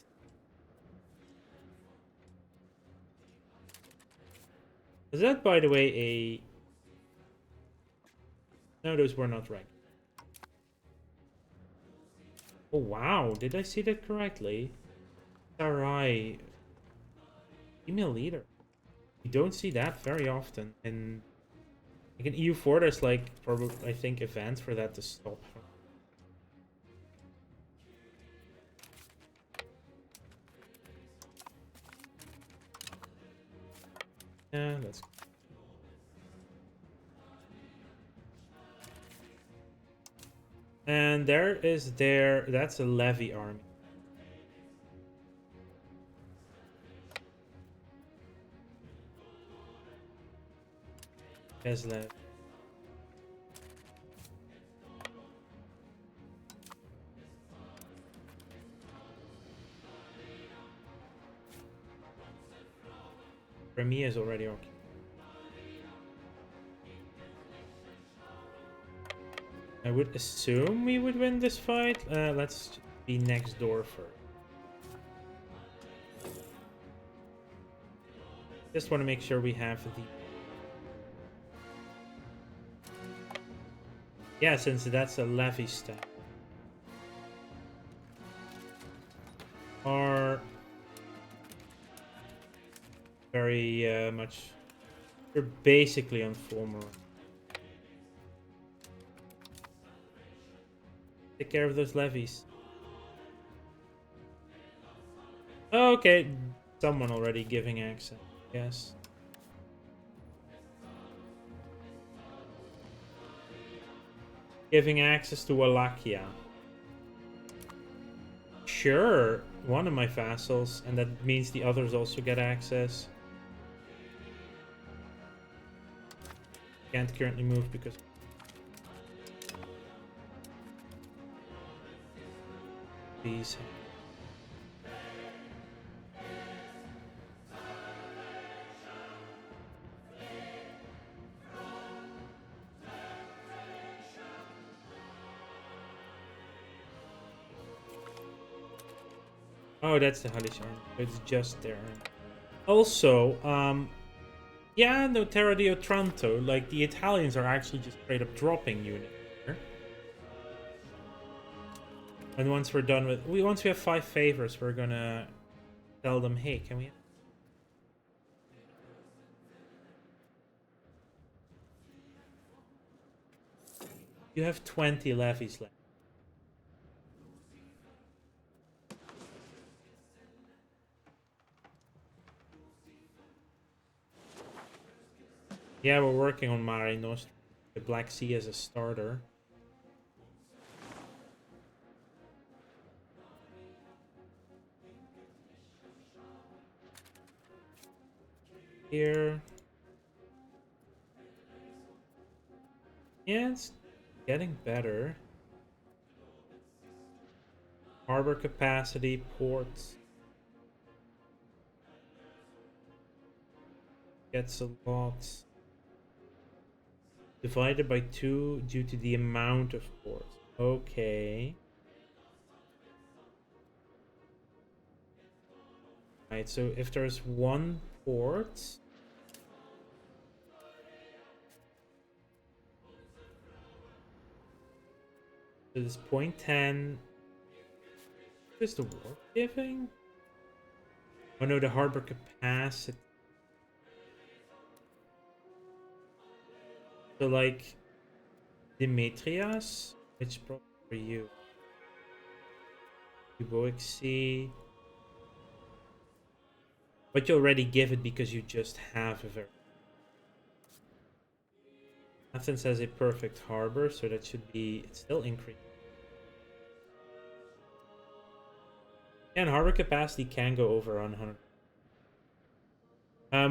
Is that, by the way, a... No, those were not ranked. Oh, wow. Did I see that correctly? Sarai. Female leader. You don't see that very often. And like in EU4, there's like, probably, I think, events for that to stop. Yeah, that's... And that's a levy army. Has levy. Crimea is already occupied. I would assume we would win this fight. Let's be next door first. Just want to make sure we have the... Yeah, since that's a levy step. Are very much... They're basically on full morale. Take care of those levies. Okay, someone already giving access. Yes. Giving access to Wallachia. Sure, one of my vassals, and that means the others also get access. Can't currently move because... These... Oh, that's the Halish army. It's just there. Also, yeah, no, Terra di Otranto. Like, the Italians are actually just straight up dropping units here. And once we're done with... Once we have 5 favors, we're gonna tell them, hey, can we... You have 20 levies left. Yeah, we're working on Mare Nostrum, the Black Sea as a starter. Here. Yeah, it's getting better. Harbor capacity, ports. Gets a lot. Divided by 2 due to the amount of ports. Okay. Right, so if there's 1 port... So this 0.10... Is the war giving? Oh no, the harbor capacity. So like Demetrius, which problem for you? Euboic Sea. But you already give it because you just have a very... Athens has a perfect harbor, so that should be still increased. And harbor capacity can go over 100.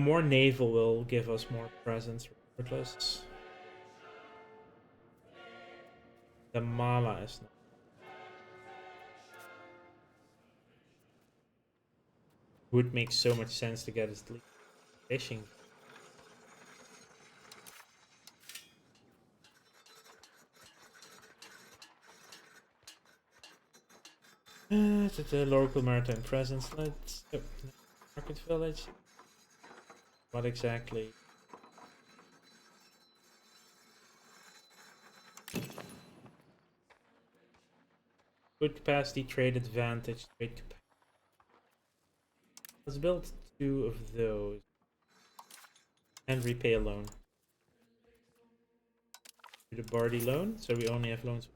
More naval will give us more presence regardless. The Mala is not. Would make so much sense to get his fishing. The local maritime presence. Let's market village. What exactly? Good capacity, trade advantage, trade capacity. Let's build 2 of those and repay a loan. Do the Bardi loan, so we only have loans.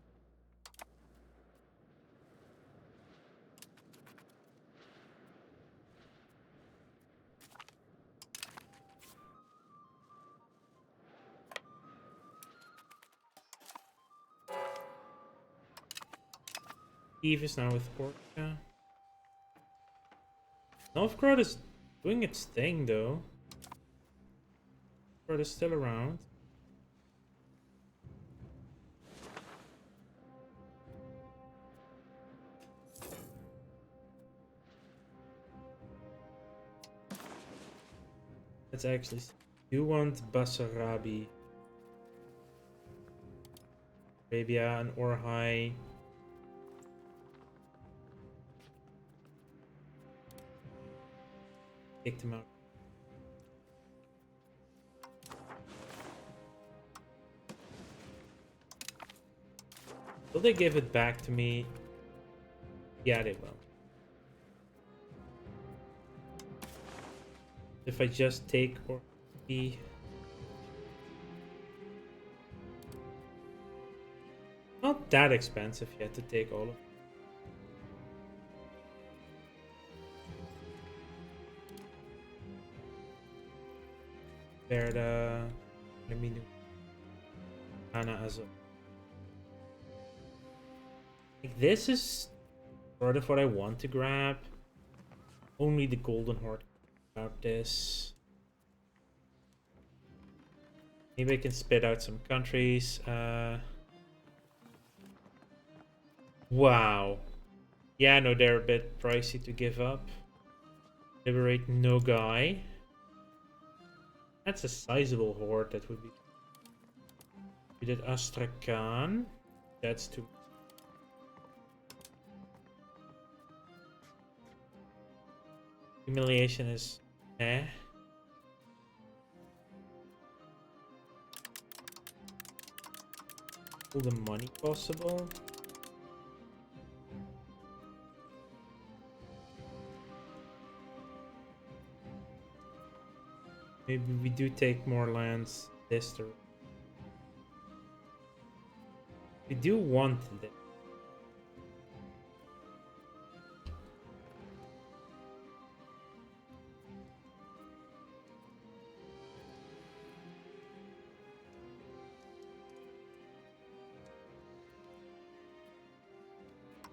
Eve is now with Orca. Novgorod is doing its thing though. Novgorod is still around. Let's actually see. You want Basarabi, Arabia, and Orhai. Take them out. Will they give it back to me? Yeah, they will. If I just take Orhai. Not that expensive yet to take all of them. Verda. Let me do Anna as well. Like, this is sort of what I want to grab. Only the Golden Horde about this. Maybe I can spit out some countries. Wow. Yeah, no, they're a bit pricey to give up. Liberate Nogai. That's a sizable horde. That would be. We did Astrakhan. That's too. Humiliation is all the money possible. Maybe we do take more lands this turn. We do want this.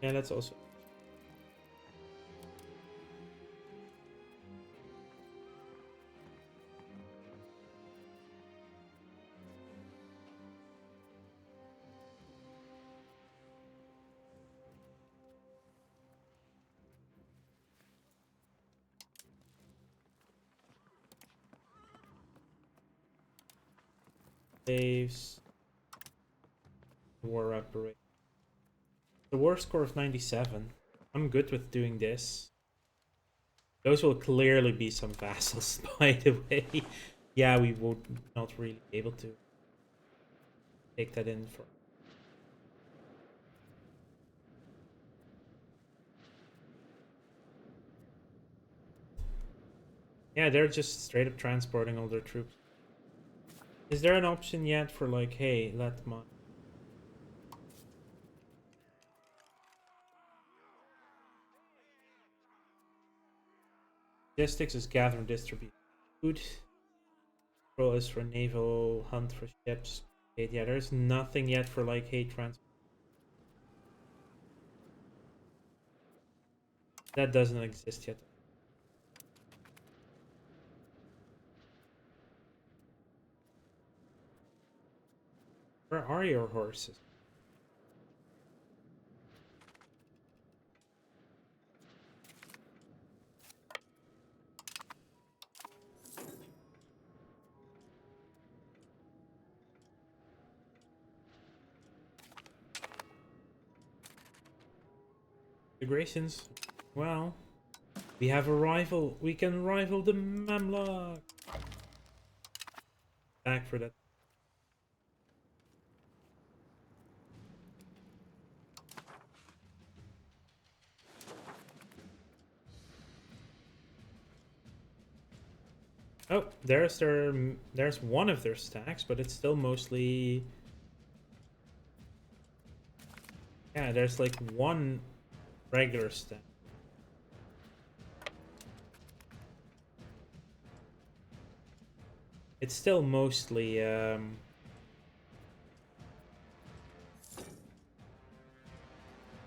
Yeah, that's also. Saves. War reparation. The war score of 97. I'm good with doing this. Those will clearly be some vassals, by the way. Yeah, we would not really be able to take that in for. Yeah, they're just straight up transporting all their troops. Is there an option yet for like, hey, let my. Logistics is gather and distribute food. Control is for naval, hunt for ships. Yeah, there's nothing yet for like, hey, transport. That doesn't exist yet. Where are your horses? Integrations. Well, we have a rival. We can rival the Mamluk. Back for that. Oh, there's one of their stacks, but it's still mostly. Yeah, there's like one regular stack. It's still mostly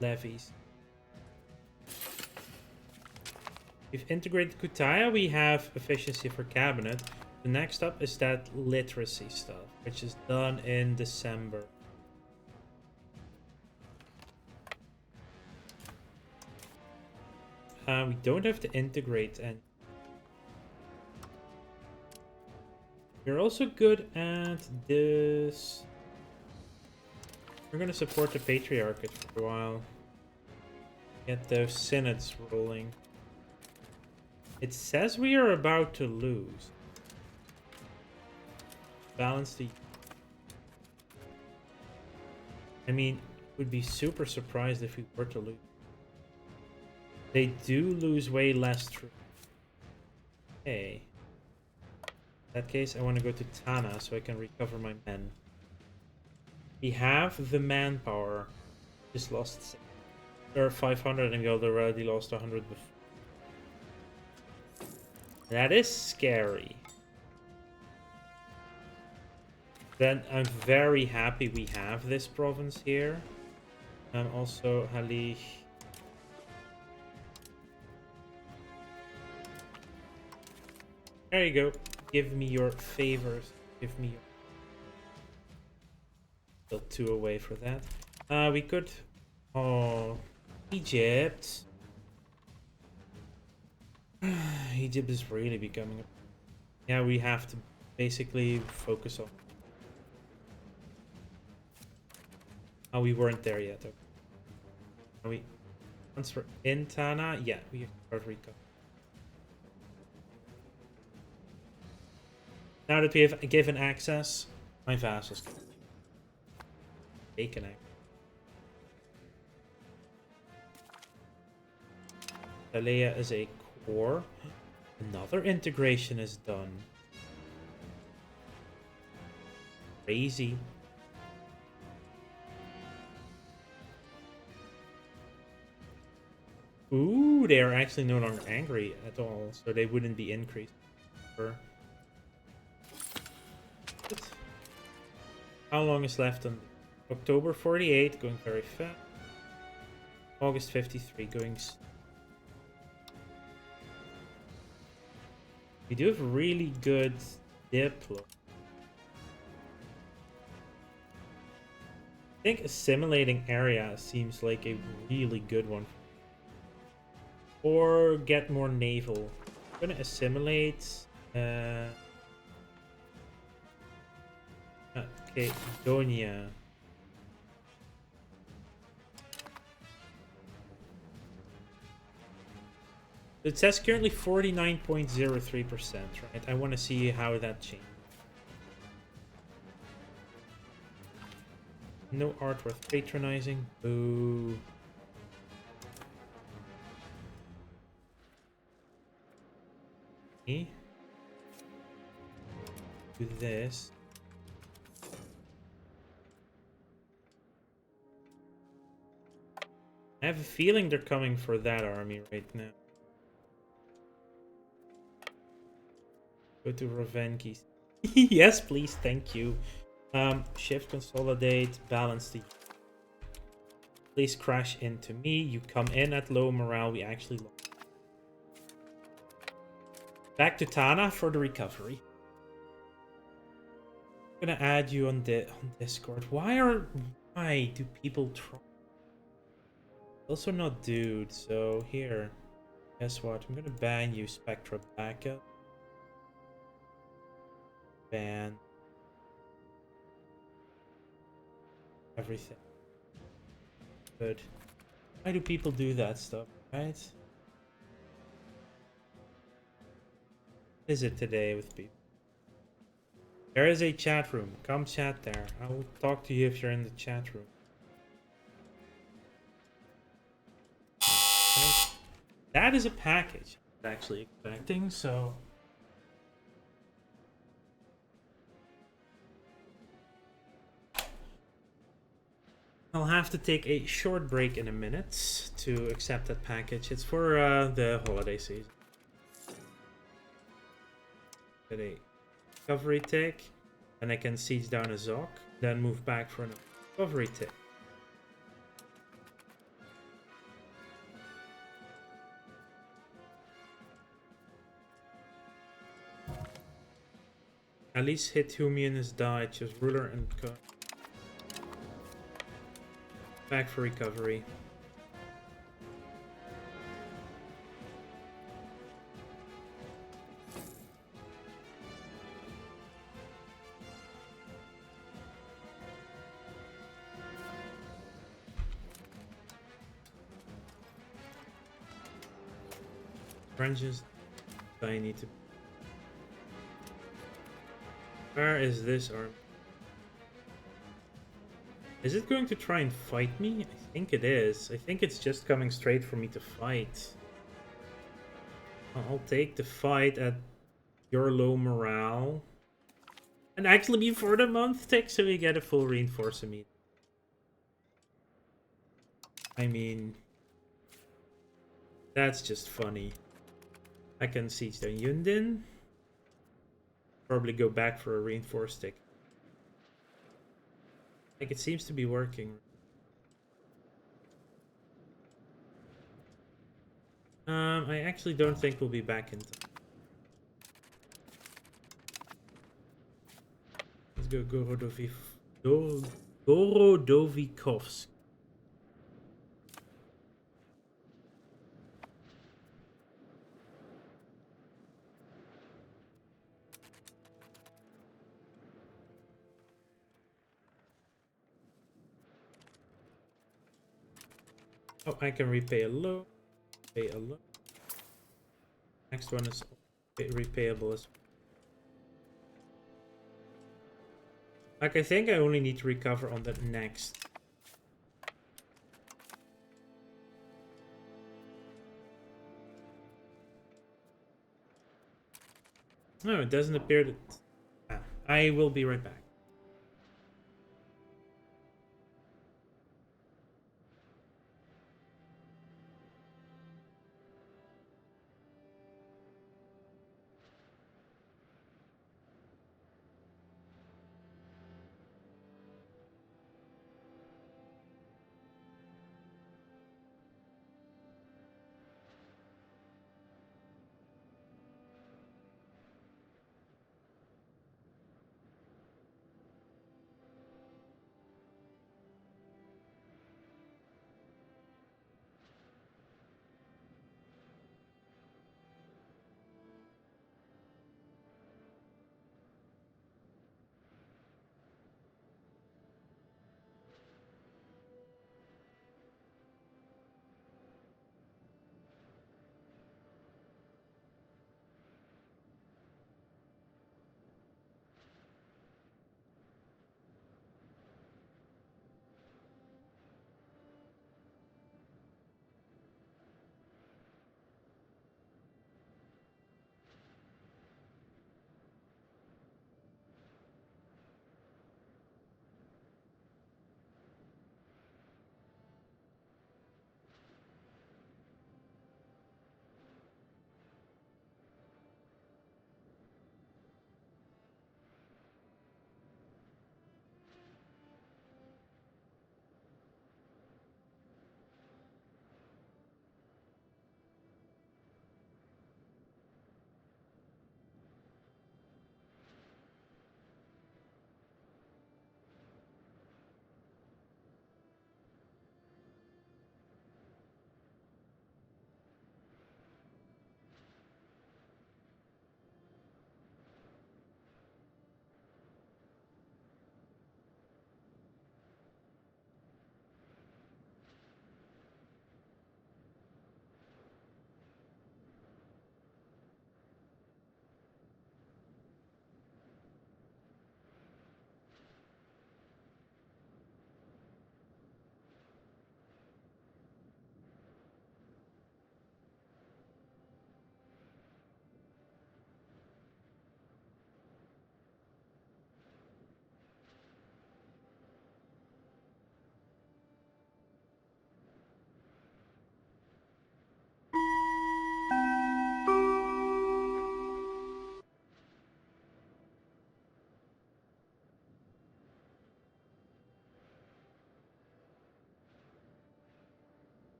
levies. We've integrated Kutaya, we have efficiency for cabinet. The next up is that literacy stuff, which is done in December. We don't have to integrate, and we're also good at this. We're gonna support the patriarchate for a while. Get those synods rolling. It says we are about to lose. Balance the... I mean, would be super surprised if we were to lose. They do lose way less troops. Okay. In that case, I want to go to Tana so I can recover my men. We have the manpower. Just lost 6. There are 500 and we already lost 100 before. That is scary. Then I'm very happy we have this province here. Also Halych. There you go. Give me your favors. Give me your... Still 2 away for that. We could... Oh... Egypt. Egypt is really becoming... Yeah, we have to basically focus on... Oh, we weren't there yet. Okay. Are we... Once we're in Tana, yeah, we start recon. Now that we have given access, my vassals can take an access. Alea is a core. Another integration is done. Crazy. Ooh, they are actually no longer angry at all, so they wouldn't be increased. How long is left on October 48, going very fast. August 53, going... We do have really good diplo. I think assimilating area seems like a really good one. Or get more naval. I'm gonna assimilate. Okay, Donia. It says currently 49.03%, right? I want to see how that changes. No art worth patronizing. Boo. Do this. I have a feeling they're coming for that army right now. Go to Ravenki. Yes, please, thank you. Shift, consolidate, balance the... Please crash into me. You come in at low morale. We actually lost. Back to Tana for the recovery. I'm gonna add you on Discord. Why do people try? Also not dude, so here. Guess what? I'm gonna ban you, Spectra backup. Ban. Everything. Good. Why do people do that stuff, right? Is it today with people? There is a chat room. Come chat there. I will talk to you if you're in the chat room. Okay. That is a package I'm actually expecting, so... I'll have to take a short break in a minute to accept that package. It's for the holiday season. Get a recovery tick, and I can siege down a Zoc, then move back for another recovery tick. At least hit Humian has died, choose ruler and go. Back for recovery. Branches. I need to. Where is this arm? Is it going to try and fight me? I think it is. I think it's just coming straight for me to fight. I'll take the fight at your low morale. And actually before the month tick, so we get a full reinforce immediately. I mean... That's just funny. I can siege down Yundin. Probably go back for a reinforce tick. Like, it seems to be working. I actually don't think we'll be back in time. Let's go Gorodovikovsk. Oh, I can repay a loan. Pay a loan. Next one is repayable as well. Like, I think I only need to recover on the next. No, it doesn't appear that... Ah, I will be right back.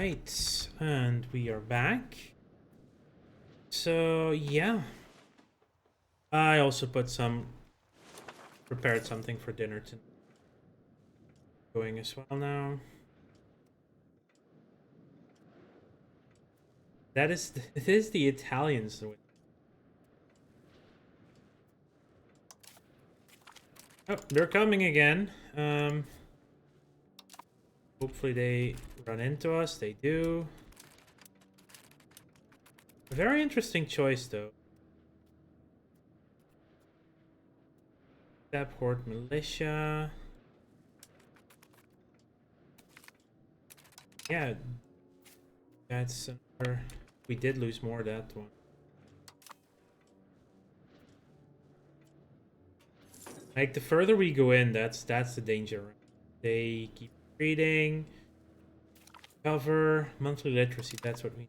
Right, and we are back. So yeah, I also prepared something for dinner tonight. Going as well now. It is the Italians. Oh, they're coming again. Hopefully they run into us. They do. A very interesting choice, though. Horde militia. Yeah, that's another. We did lose more that one. Like the further we go in, that's the danger. They keep reading. Cover monthly literacy. That's what we need.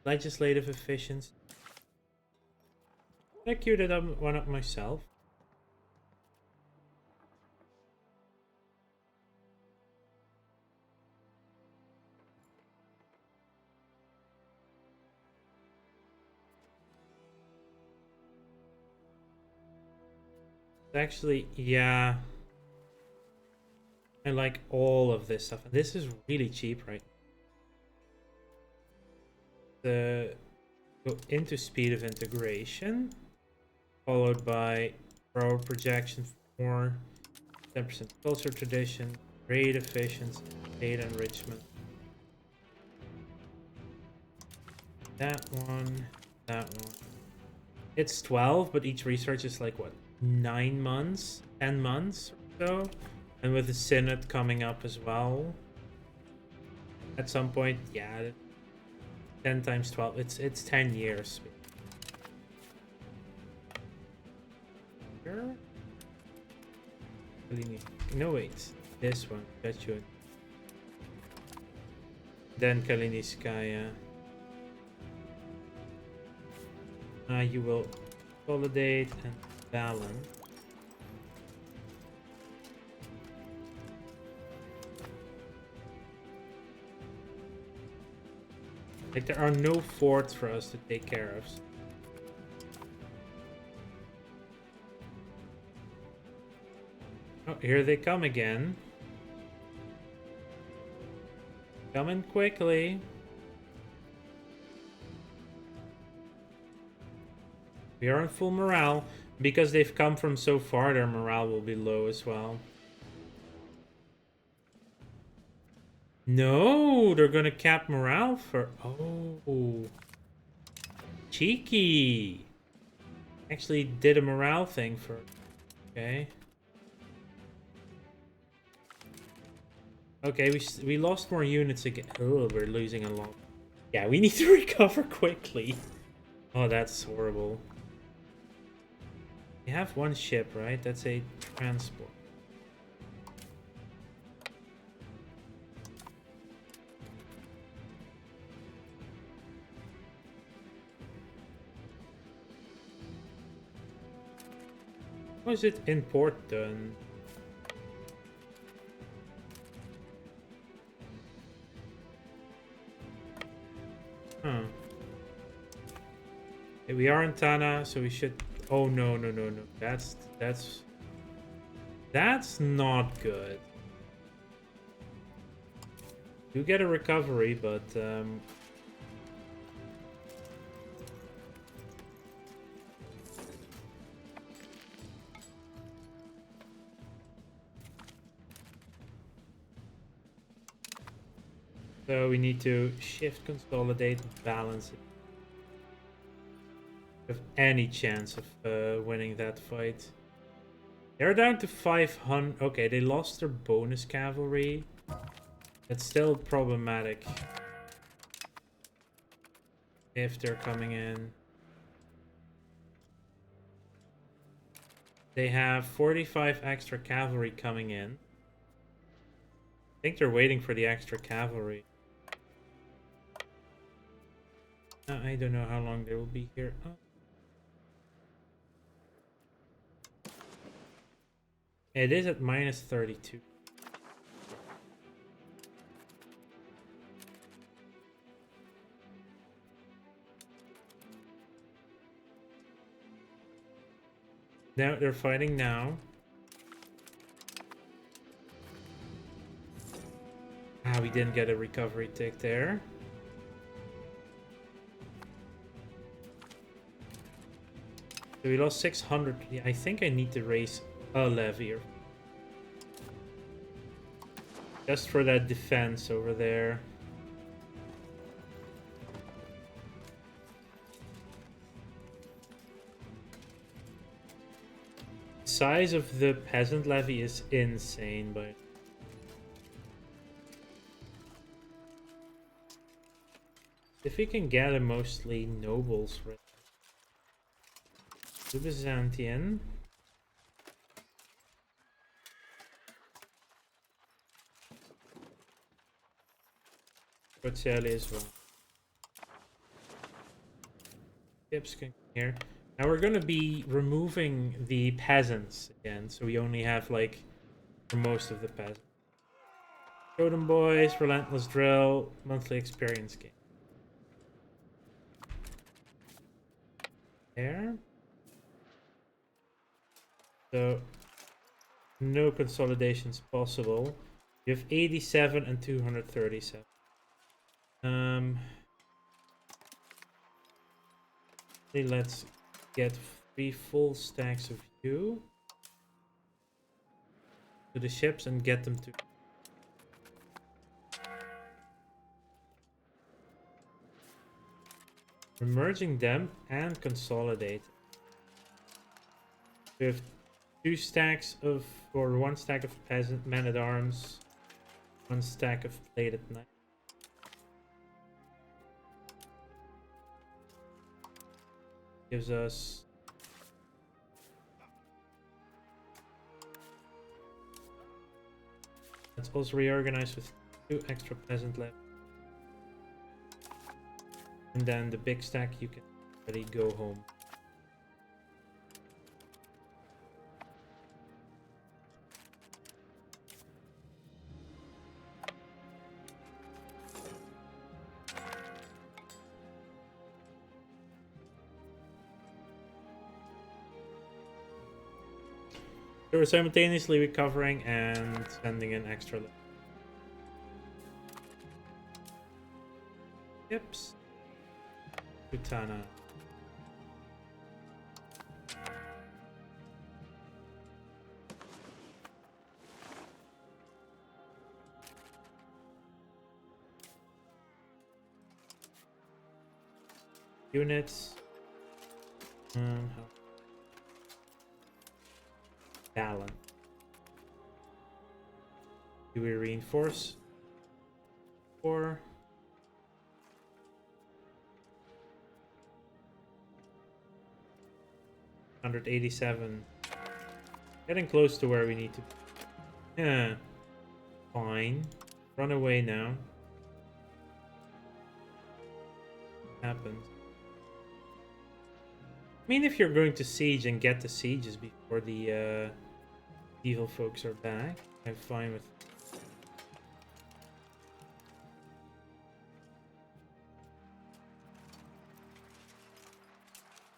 Legislative efficiency. I queued it up one up myself. Actually, yeah. I like all of this stuff. This is really cheap, right? The go into speed of integration, followed by power projection for 10% culture tradition, trade efficiency, data enrichment. That one, that one. It's 12, but each research is like what, 9 months, 10 months or so, and with the synod coming up as well. At some point, yeah, 10 times 12, it's 10 years. Sure. No, wait, this one, got you. Then Kaliniskaya. You will consolidate and balance. Like there are no forts for us to take care of. Oh, here they come again. Coming quickly. We are on full morale. Because they've come from so far, their morale will be low as well. No, they're gonna cap morale for... Oh. Cheeky. Actually did a morale thing for... Okay. Okay, we lost more units again. Oh, we're losing a lot. Yeah, we need to recover quickly. Oh, that's horrible. We have one ship, right? That's a transport. Was it in port then? Huh. Okay, we are in Tana, so we should... Oh, no. That's not good. You get a recovery, but... So we need to shift, consolidate, balance it. Have any chance of winning that fight. They're down to 500. Okay, they lost their bonus cavalry. That's still problematic. If they're coming in. They have 45 extra cavalry coming in. I think they're waiting for the extra cavalry. I don't know how long they will be here. Oh. It is at minus 32. Now they're fighting now. Ah, we didn't get a recovery tick there. So we lost 600. Yeah, I think I need to raise a levy. Just for that defense over there. The size of the peasant levy is insane, but if we can get a mostly nobles right to Byzantine. Vercelli as well. Tips can here. Now we're gonna be removing the peasants again, so we only have like for most of the peasants. Totem boys, relentless drill, monthly experience game. There. So no consolidations possible. You have 87 and 237. Let's get 3 full stacks of you to the ships and get them to. We're merging them and consolidate. We have 2 stacks of, or 1 stack of peasant men at arms, 1 stack of plated knights. Gives us let's also reorganize with 2 extra peasant left. And then the big stack you can already go home. So we're simultaneously recovering and sending an extra ships. Putana. Units. Balance. Do we reinforce? 4. $187. Getting close to where we need to be. Yeah. Fine. Run away now. Happens. I mean, if you're going to siege and get the sieges before the evil folks are back, I'm fine with.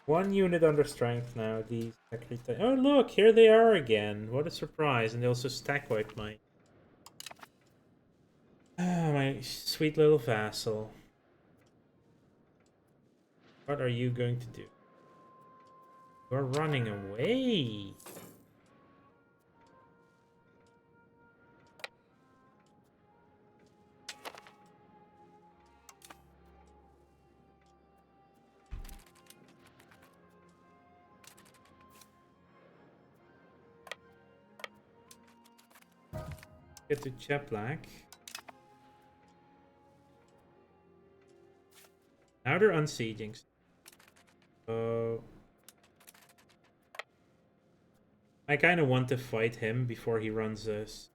One unit under strength now. These oh look, here they are again. What a surprise! And they also stack wiped my my sweet little vassal. What are you going to do? You're running away. Get to Cheplac. Now they're unsieging. So I kind of want to fight him before he runs us.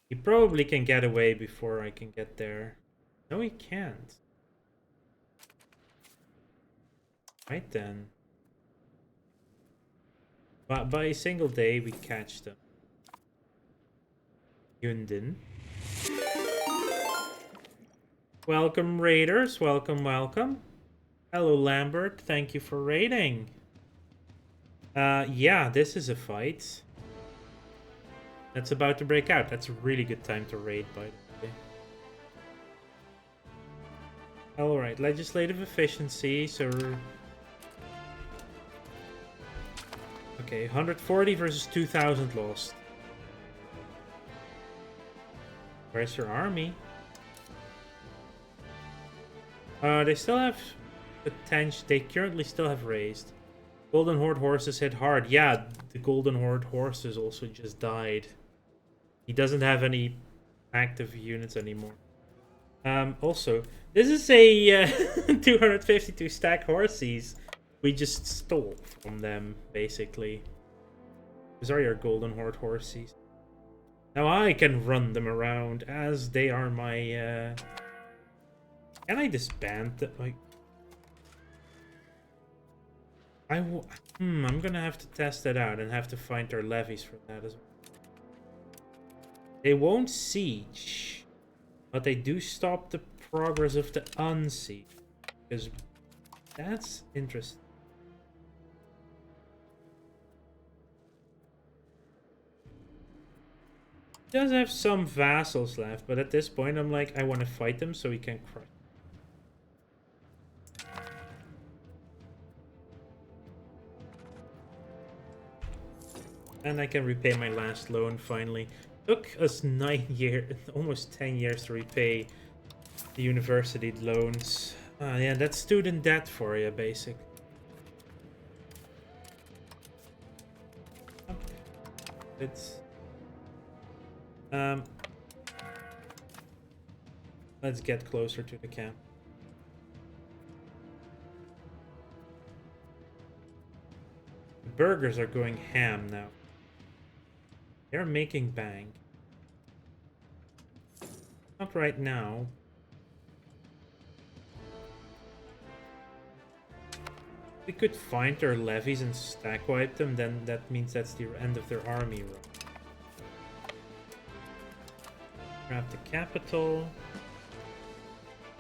He probably can get away before I can get there. No, he can't. Right then. But by a single day, we catch them. Yundin. Welcome, raiders. Welcome, welcome. Hello, Lambert. Thank you for raiding. Yeah, this is a fight. That's about to break out. That's a really good time to raid, by the way. Alright, legislative efficiency, so... Okay, 140 versus 2,000 lost. Where's your army? They still have potential. They currently still have raised. Golden Horde horses hit hard. Yeah, the Golden Horde horses also just died. He doesn't have any active units anymore. Also, this is a 252 stack horses we just stole from them, basically. These are your Golden Horde horses. Now I can run them around as they are my... Can I disband them? Like... I'm gonna have to test that out and have to find their levies for that as well. They won't siege, but they do stop the progress of the unsiege. Because that's interesting. He does have some vassals left, but at this point I'm like, I want to fight them so he can crush. And I can repay my last loan finally. Took us 9 years, almost 10 years to repay the university loans. Yeah, that's student debt for you, basically. It's... Let's get closer to the camp. The burgers are going ham now. They're making bank. Not right now. We could find their levies and stack wipe them, then that means that's the end of their army run. Grab the capital.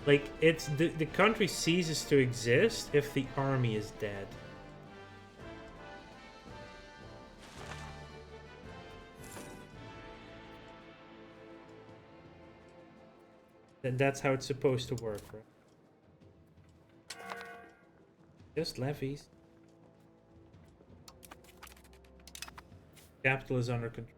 Like, it's the country ceases to exist if the army is dead. That's how it's supposed to work, right? Just levies. Capital is under control.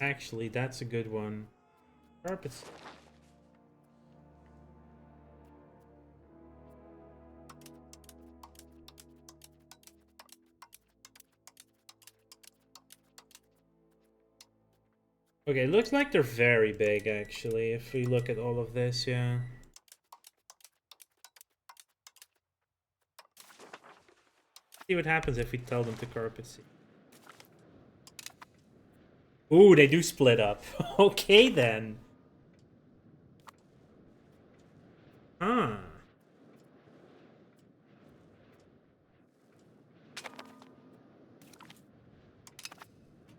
Actually, that's a good one. Carpets. Okay, looks like they're very big, actually, if we look at all of this, yeah. See what happens if we tell them to carpet seed. Ooh, they do split up. Okay, then. Huh.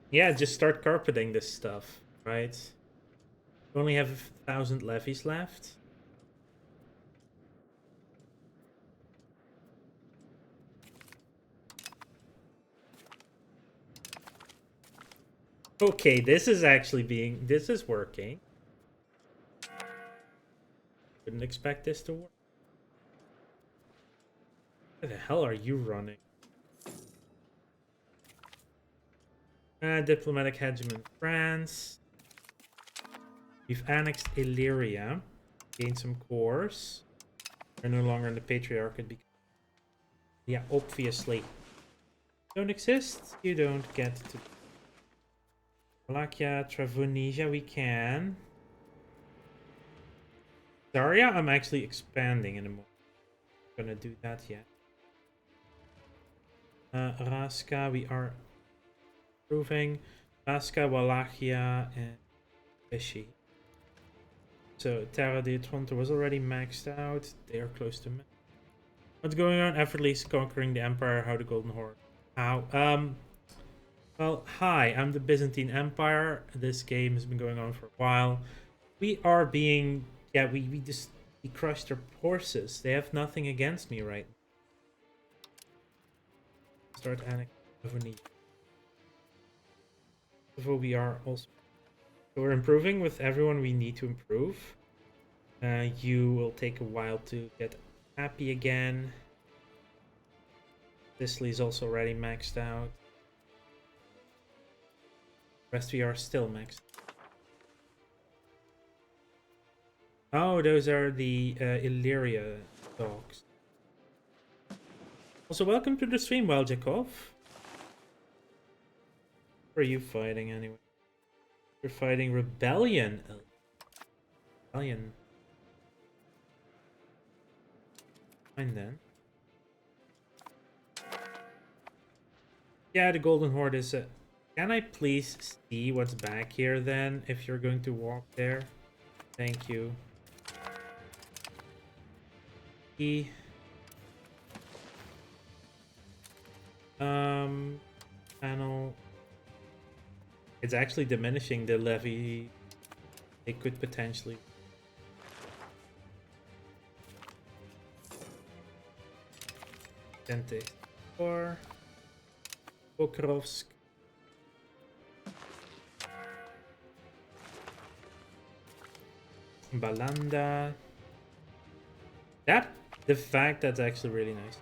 Yeah, just start carpeting this stuff, right? We only have 1,000 levies left. Okay, this is actually this is working. Didn't expect this to work. Where the hell are you running? Diplomatic hegemon France. We've annexed Illyria. Gained some cores. We're no longer in the Patriarchate because... Yeah, obviously. Don't exist, you don't get to... Wallachia, Travunesia, we can. Daria, I'm actually expanding in a moment. I'm gonna do that yet. Raska, we are improving. Pasca, Wallachia, and Vichy. So Terra de Tronto was already maxed out. They are close to max. What's going on? Effortlessly conquering the Empire. How the Golden Horde? How? Well, hi. I'm the Byzantine Empire. This game has been going on for a while. We are being, yeah. We crushed their horses. They have nothing against me right now. Start annexing Avonija. So we are also. So we're improving with everyone we need to improve. You will take a while to get happy again. Sicily's also already maxed out. Rest we are still maxed. Oh, those are the Illyria dogs. Also, welcome to the stream, Weljakov. Who are you fighting anyway? You're fighting Rebellion. Rebellion. Fine then. Yeah, the Golden Horde is a... Can I please see what's back here then, if you're going to walk there? Thank you. E. Panel. It's actually diminishing the levy. They could potentially... Tente. 4. Pokrovsk. Balanda. The fact that's actually really nice.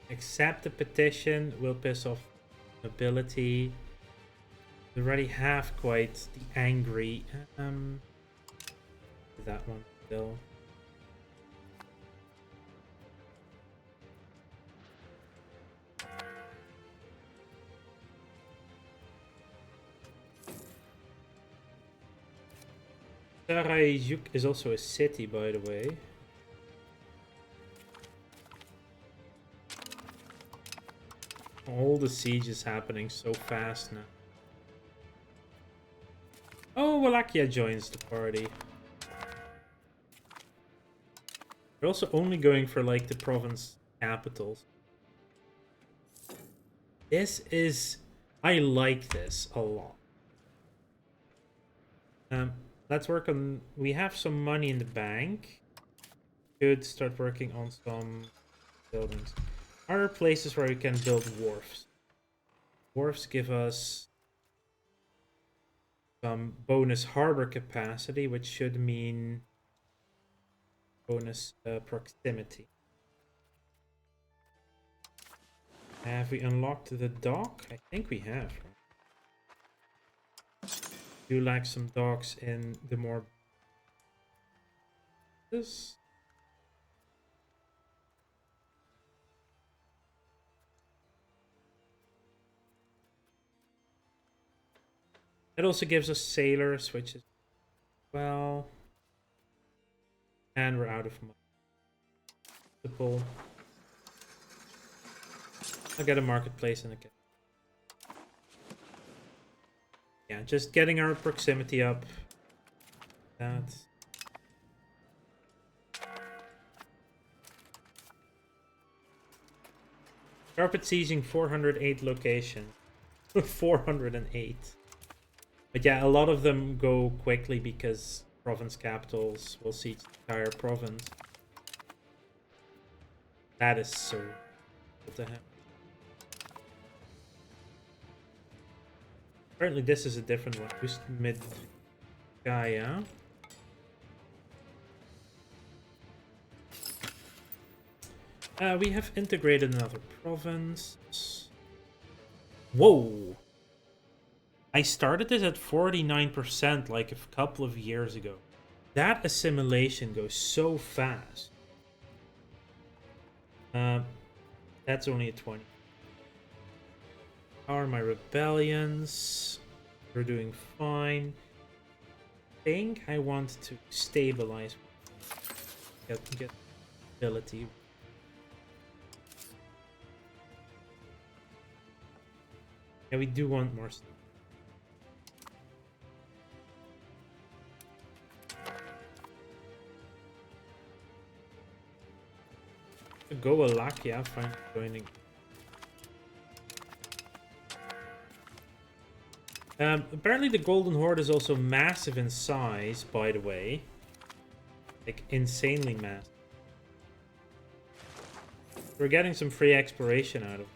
Accept the petition will piss off nobility. We already have quite the angry. That one still. Sarajuk is also a city, by the way. All the sieges happening so fast now. Oh, Wallachia joins the party. They're also only going for like the province capitals. This is... I like this a lot. Let's work on... We have some money in the bank. Could start working on some buildings. Are there places where we can build wharfs? Wharfs give us some bonus harbor capacity, which should mean bonus proximity. Have we unlocked the dock? I think we have. Do lack some docks in the more... This... It also gives us sailors, which is... Well... And we're out of money. Simple. I'll get a marketplace in a kit. Yeah, just getting our proximity up. That. Carpet sieging 408 locations. 408. But yeah, a lot of them go quickly because province capitals will siege the entire province. That is so cool to have. Apparently this is a different one. Just mid Gaia. We have integrated another province. Whoa! I started this at 49% like a couple of years ago. That assimilation goes so fast. That's only a 20. How are my rebellions? We're doing fine. I think I want to stabilize. Get ability. Yeah, we do want more stuff. Go a luck, yeah, fine, joining. Apparently the Golden Horde is also massive in size, by the way. Like, insanely massive. We're getting some free exploration out of it.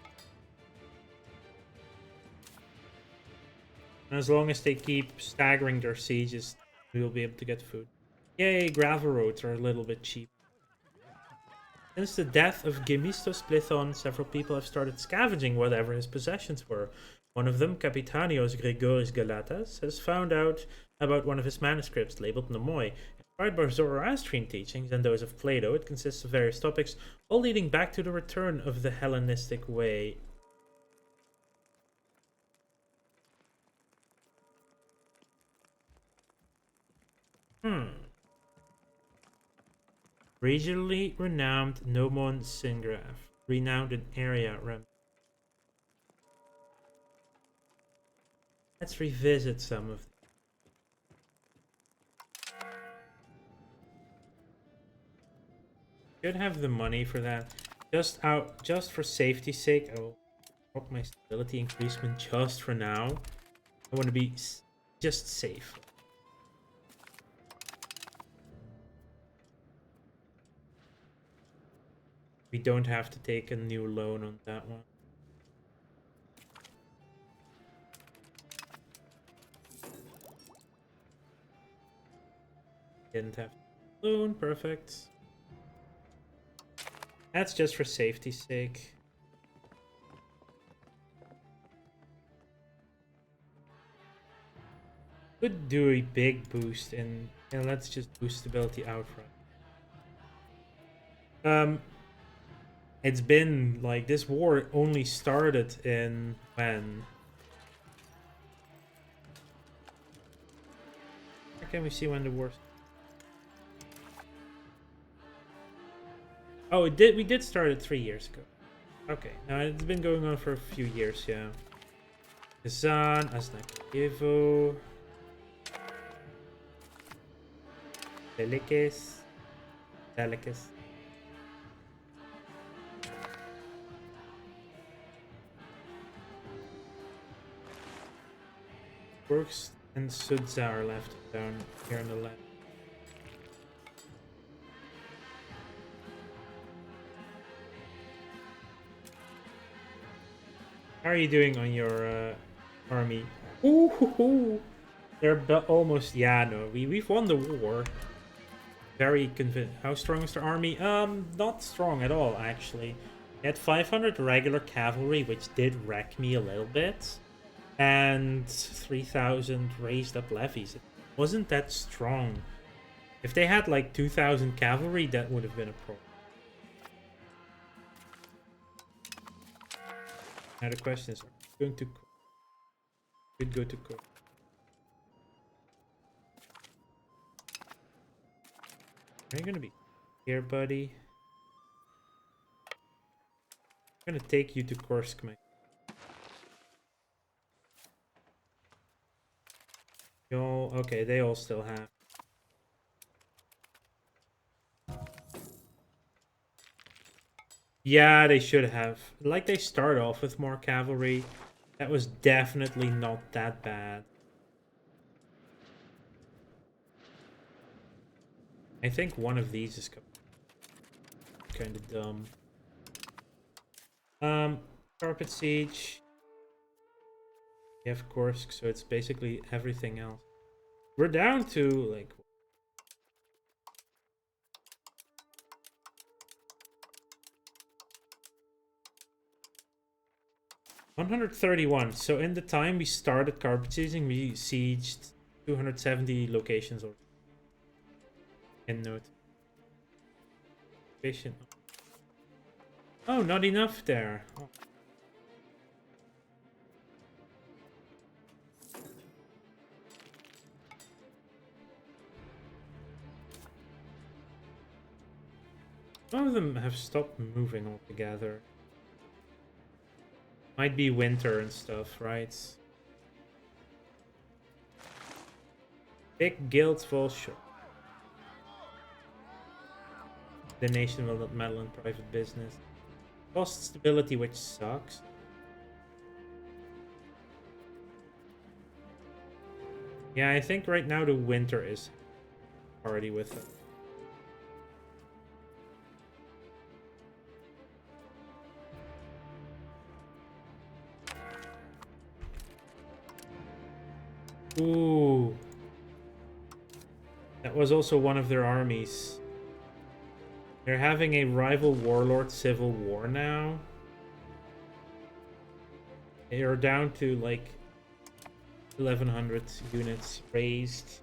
And as long as they keep staggering their sieges, we'll be able to get food. Yay, gravel roads are a little bit cheap. Since the death of Gemistos Plethon, several people have started scavenging whatever his possessions were. One of them, Capitanios Gregoris Galatas, has found out about one of his manuscripts labeled Nomoi. Inspired by Zoroastrian teachings and those of Plato, it consists of various topics, all leading back to the return of the Hellenistic way. Regionally renowned Nomon Singraph. Renowned in area. Let's revisit some of them. Should have the money for that. Just for safety's sake, I will drop my stability increasement just for now. I want to be just safe. We don't have to take a new loan on that one. Didn't have to loan, perfect. That's just for safety's sake. Could do a big boost and let's just boost stability outright. It's been like this war only started in when? Where can we see when the war? Oh, it did. We did start it 3 years ago. Okay, now it's been going on for a few years, yeah. Kazan, Aznakevo, Delikis, Delikis. Works and Sudza are left down here on the left. How are you doing on your army? Ooh, they're almost. Yeah, no, we've won the war. Very convinced. How strong is their army? Not strong at all, actually. They had 500 regular cavalry, which did wreck me a little bit, and 3,000 raised up levies. It wasn't that strong. If they had like 2,000 cavalry, that would have been a problem. Now the question is, are you going to cook? Could go to cook. Are you gonna be here, buddy? I'm gonna take you to Kursk, mate. Y'all, okay, they all still have. Yeah, they should have. Like, they start off with more cavalry. That was definitely not that bad. I think one of these is kind of dumb. Carpet Siege. You have Kursk, so it's basically everything else. We're down to, like... $131. So in the time we started carpet sieging, we sieged 270 locations or end note. Patient. Oh, not enough there. Oh. Some of them have stopped moving altogether. Might be winter and stuff, right? Big guilds fall short. The nation will not meddle in private business. Cost stability, which sucks. Yeah, I think right now the winter is already with it. Ooh. That was also one of their armies. They're having a rival warlord civil war now. They are down to like 1100 units raised.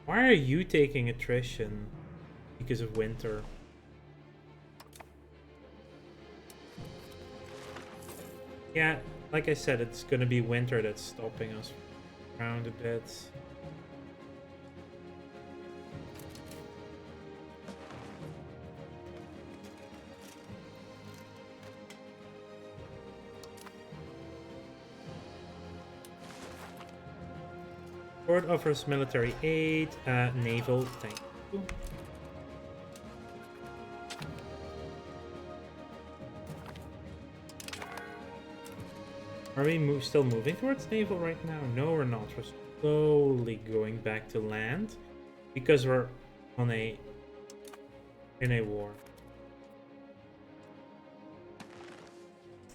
Why are you taking attrition because of winter? Yeah, like I said, it's gonna be winter that's stopping us around a bit. Court offers military aid, naval, thank you. Are we still moving towards naval right now? No, we're not. We're slowly going back to land because we're on in a war.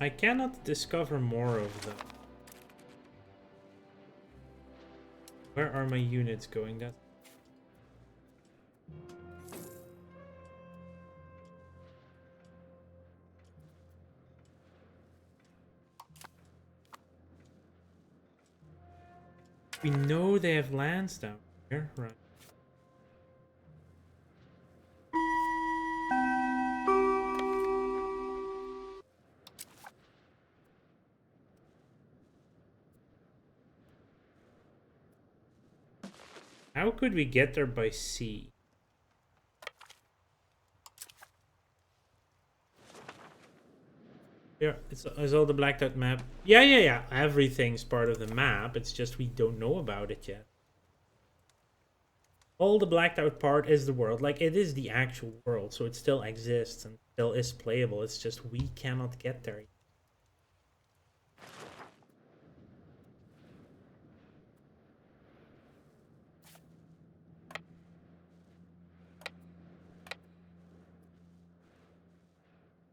I cannot discover more of them. Where are my units going? That we know they have lands down here, right? How could we get there by sea? Yeah, it's all the blacked out map. Yeah. Everything's part of the map. It's just we don't know about it yet. All the blacked out part is the world. Like, it is the actual world, so it still exists and still is playable. It's just we cannot get there yet.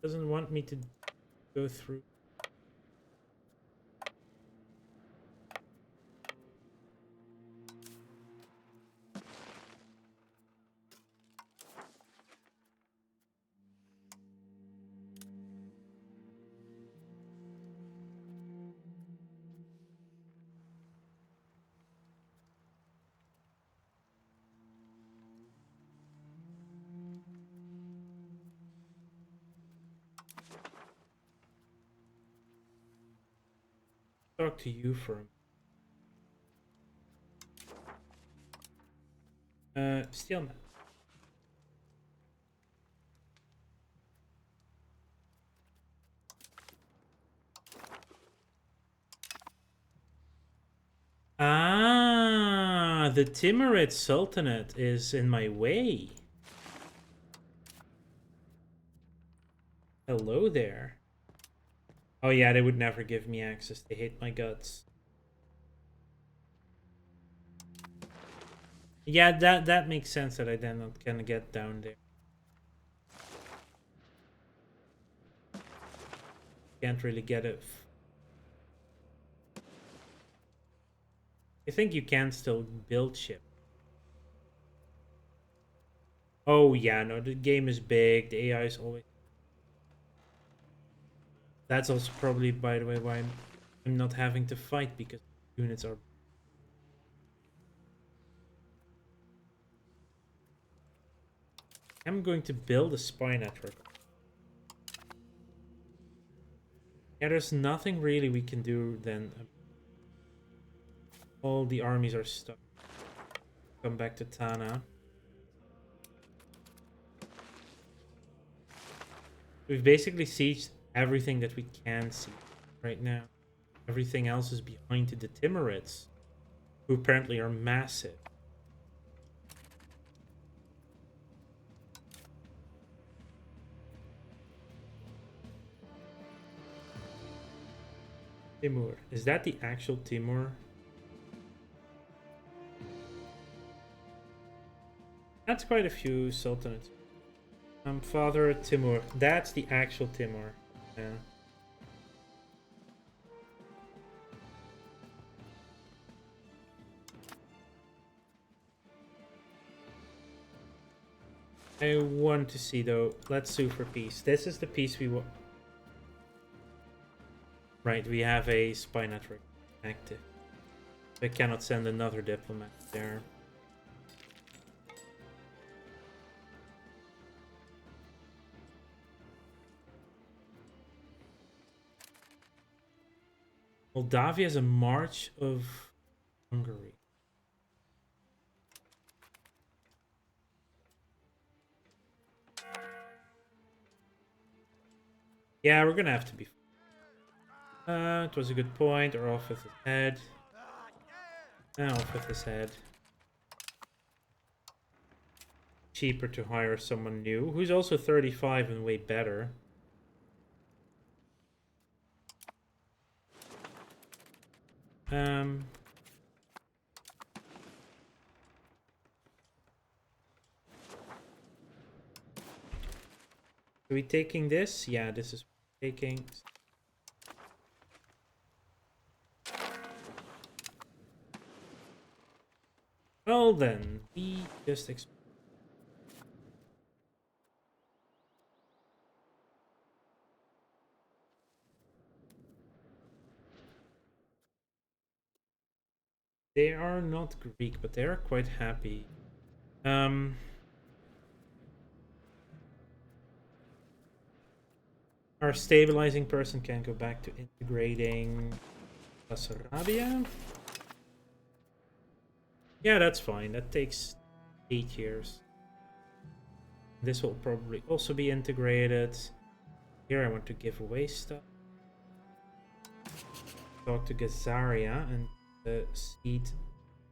Doesn't want me to go through. Talk to you for a minute. Steelman. Ah, the Timurid Sultanate is in my way. Hello there. Oh yeah, they would never give me access. They hate my guts. Yeah, that makes sense that I then not gonna get down there. Can't really get it. I think you can still build ship. Oh yeah, no, the game is big. The AI is always. That's also probably, by the way, why I'm not having to fight because units are. I'm going to build a spy network. Yeah, there's nothing really we can do then. All the armies are stuck. Come back to Tana. We've basically sieged everything that we can see right now. Everything else is behind the Timurids, who apparently are massive. Timur. Is that the actual Timur? That's quite a few sultanates. Father Timur. That's the actual Timur. Yeah. I want to see though. Let's sue for peace. This is the peace we want. Right, we have a spy network active. I cannot send another diplomat there. Moldavia is a march of Hungary. Yeah, we're gonna have to be. It was a good point. Or off with his head. Off with his head. Cheaper to hire someone new, who's also 35 and way better. Are we taking this? Yeah, this is taking. Well then, we just they are not Greek, but they are quite happy. Our stabilizing person can go back to integrating Bessarabia. Yeah, that's fine. That takes 8 years. This will probably also be integrated. Here I want to give away stuff. Talk to Gazaria and the Seed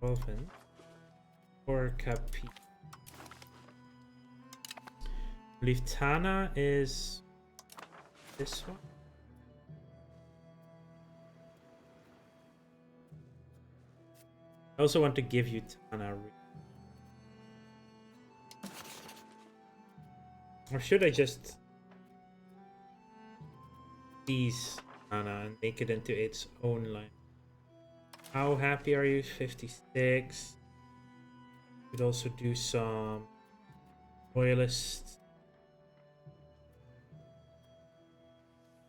Province. Or Capi. Liftana is this one. I also want to give you Tana. Or should I just seize Tana and make it into its own line? How happy are you? 56. Could also do some royalists.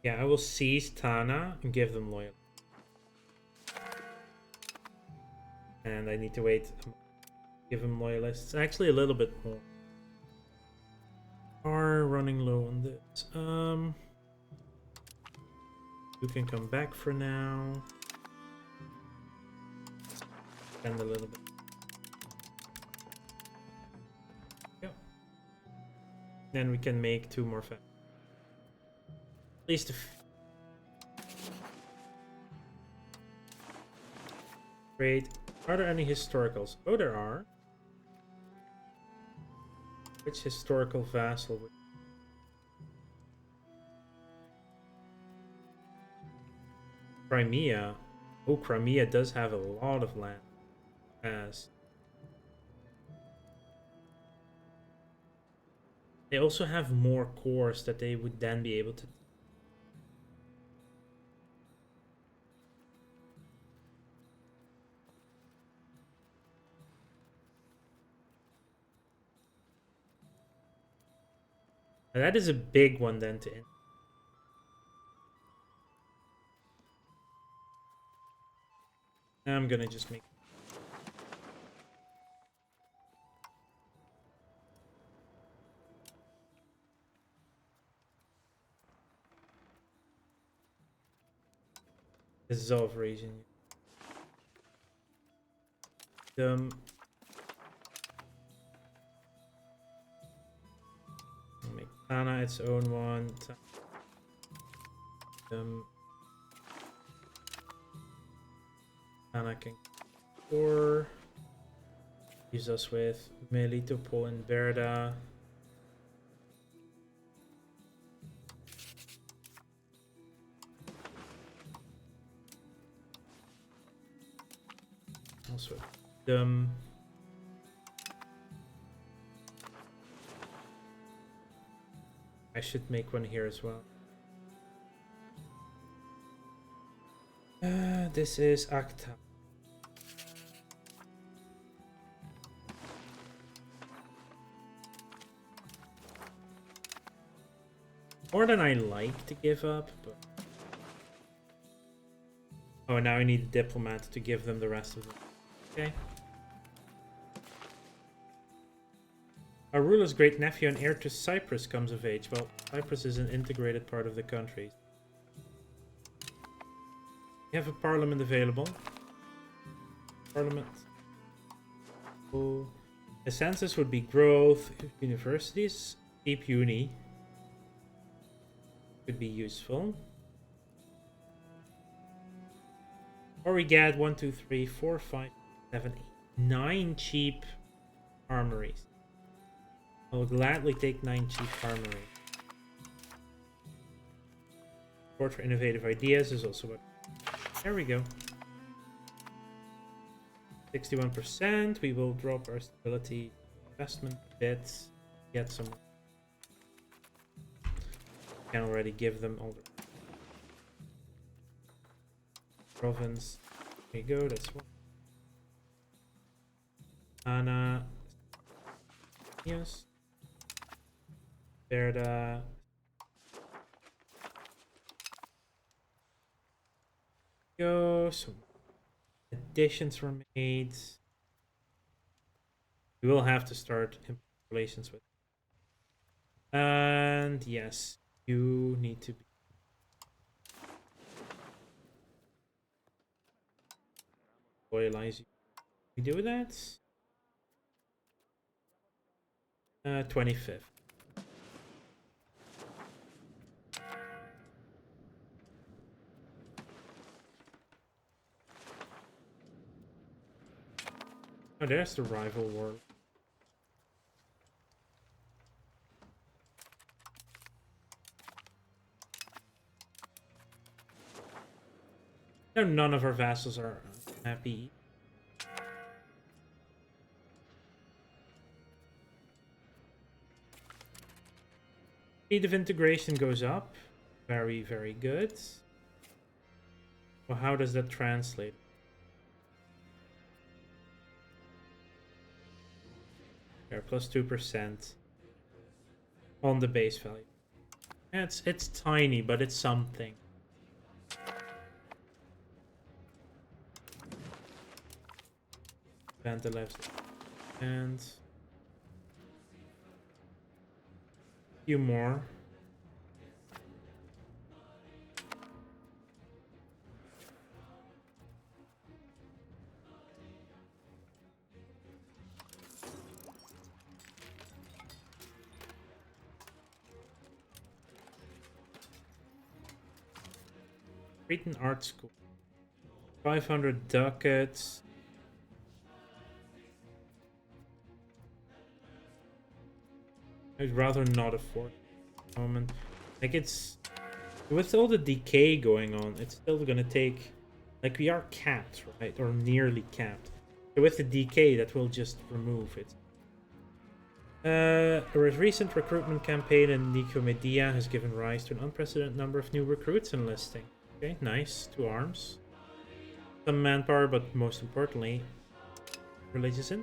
Yeah, I will seize Tana and give them loyalty. And I need to wait. Give them loyalists. Actually, a little bit more. Are running low on this. You can come back for now. Spend a little bit. Yep. Then we can make 2 more facts. At least Great. Are there any historicals? Oh, there are. Which historical vassal would... Crimea. Oh, Crimea does have a lot of land. As they also have more cores that they would then be able to. Now that is a big one then to end. I'm gonna just make. Azov region. Make Tana its own one. Tana can core. Leaves us with Melitopol and Berda. Also I should make one here as well. This is Akta. More than I like to give up, but... Oh, now I need a diplomat to give them the rest of them. Okay. Our ruler's great nephew and heir to Cyprus comes of age. Well, Cyprus is an integrated part of the country. We have a parliament available. Parliament. Oh. The census would be growth. Universities. Cheap uni. Could be useful. Or we get 1, 2, 3, 4, 5, 7, 8, 9 cheap armories. I will gladly take 9 cheap armories. Support for innovative ideas is also what. There we go. 61%. We will drop our stability investment a bit. Get some. Can already give them all the province. There you go. That's one. Anna. Yes. Berda. Go. Some additions were made. We will have to start relations with. And yes, you need to be. Loyalize you. We do that. 25th. Oh, there's the rival war. No, none of our vassals are happy. Speed of integration goes up. Very, very good. Well, how does that translate? There, plus 2% on the base value. Yeah, it's tiny, but it's something. And the left and a few more. Cretan Art School. 500 ducats. I'd rather not afford at the moment. Like, it's... With all the decay going on, it's still gonna take... Like, we are capped, right? Or nearly capped. So with the decay, that will just remove it. A recent recruitment campaign in Nicomedia has given rise to an unprecedented number of new recruits enlisting. Okay, nice. 2 arms. Some manpower, but most importantly, religious in.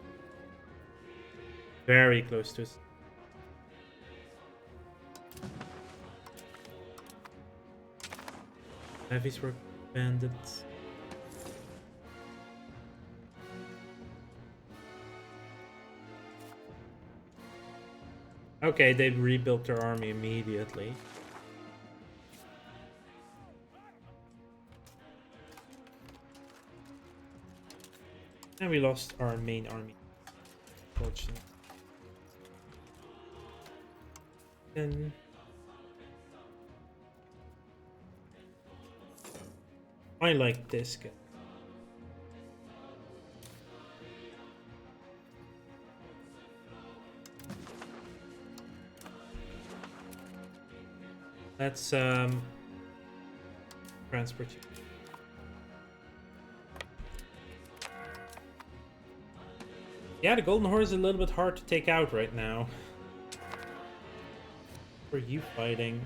Very close to it. Levies were bandits. Okay, they rebuilt their army immediately. And we lost our main army, fortunately. Then I like this guy. Let's transport you. Yeah, the Golden Horse is a little bit hard to take out right now. Who are you fighting?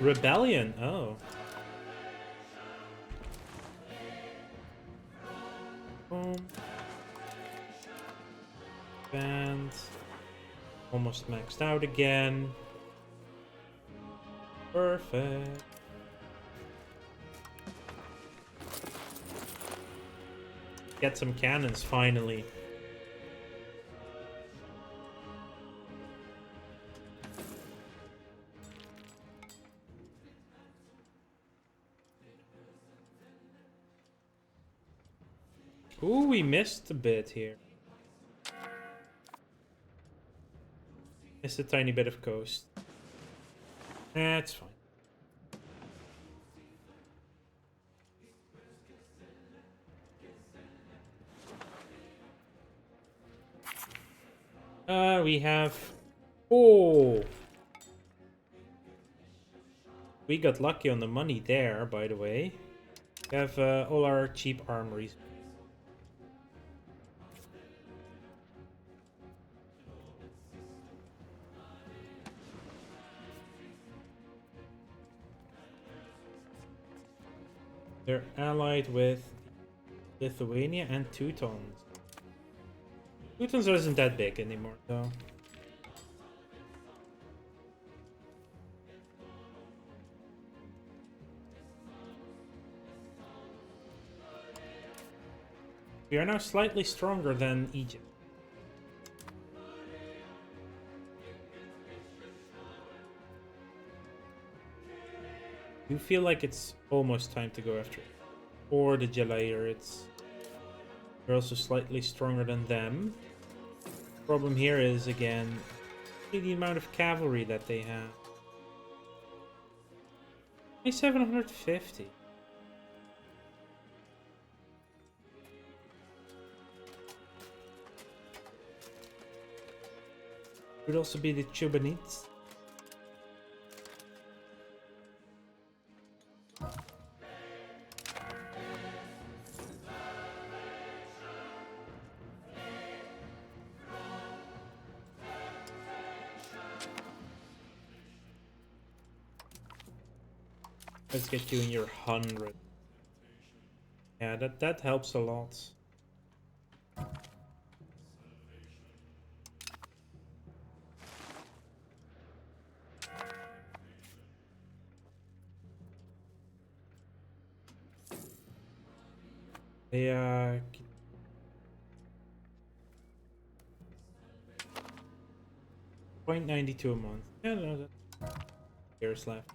Rebellion. Oh. Boom. Band. Almost maxed out again. Perfect. Get some cannons finally. Ooh, we missed a bit here. Missed a tiny bit of coast. That's fine. We have... Oh! We got lucky on the money there, by the way. We have all our cheap armories. They're allied with Lithuania and Teutons. Teutons isn't that big anymore, though. We are now slightly stronger than Egypt. You feel like it's almost time to go after it. Or the Jalair, we're also slightly stronger than them. Problem here is, again, the amount of cavalry that they have. Only 750. Could also be the Chubanites. Let's get you in your 100. Yeah, that helps a lot. Yeah. 0.92 a month. Yeah, no, that's years left.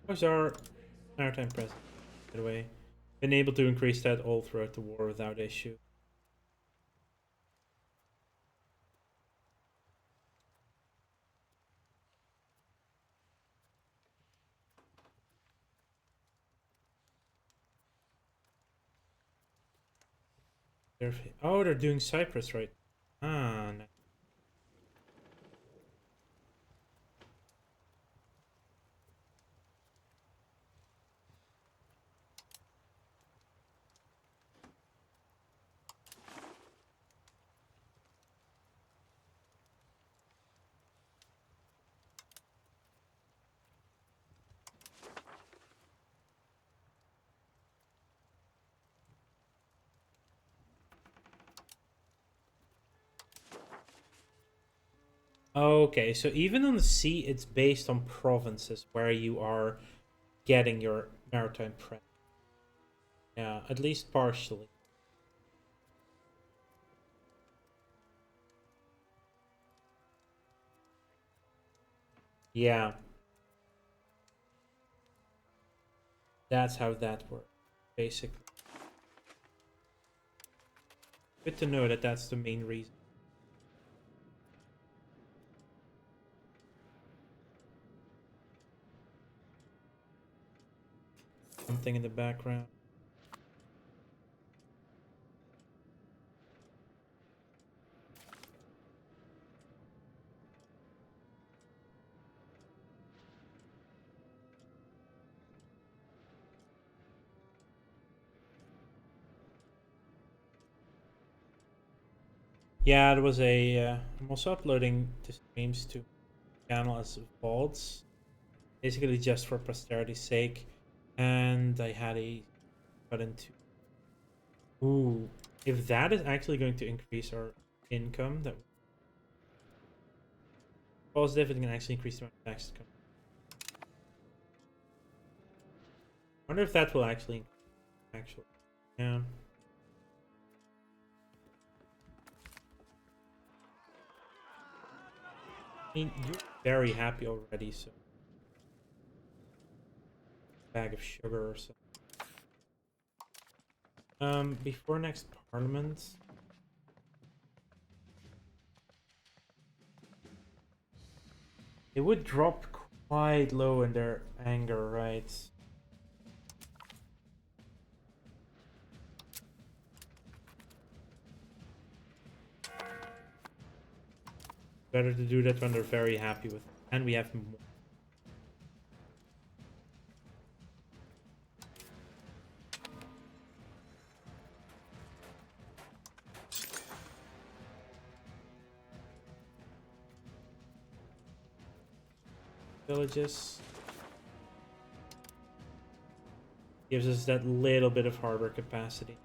How's our maritime presence, by the way? Been able to increase that all throughout the war without issue. Oh, they're doing Cyprus, right? Ah, nice. Okay, so even on the sea, it's based on provinces where you are getting your maritime presence. Yeah, at least partially. Yeah. That's how that works, basically. Good to know that that's the main reason. Something in the background. Yeah, there was a. I'm also uploading the streams to channel as VODs, basically just for posterity's sake. And I had a button to. Ooh, if that is actually going to increase our income, that positive, it can actually increase the amount of tax income. I wonder if that will actually, yeah. I mean, you're very happy already, so bag of sugar or something. Before next parliament, it would drop quite low in their anger, right? Better to do that when they're very happy with it. And we have more. Villages. Gives us that little bit of harbor capacity.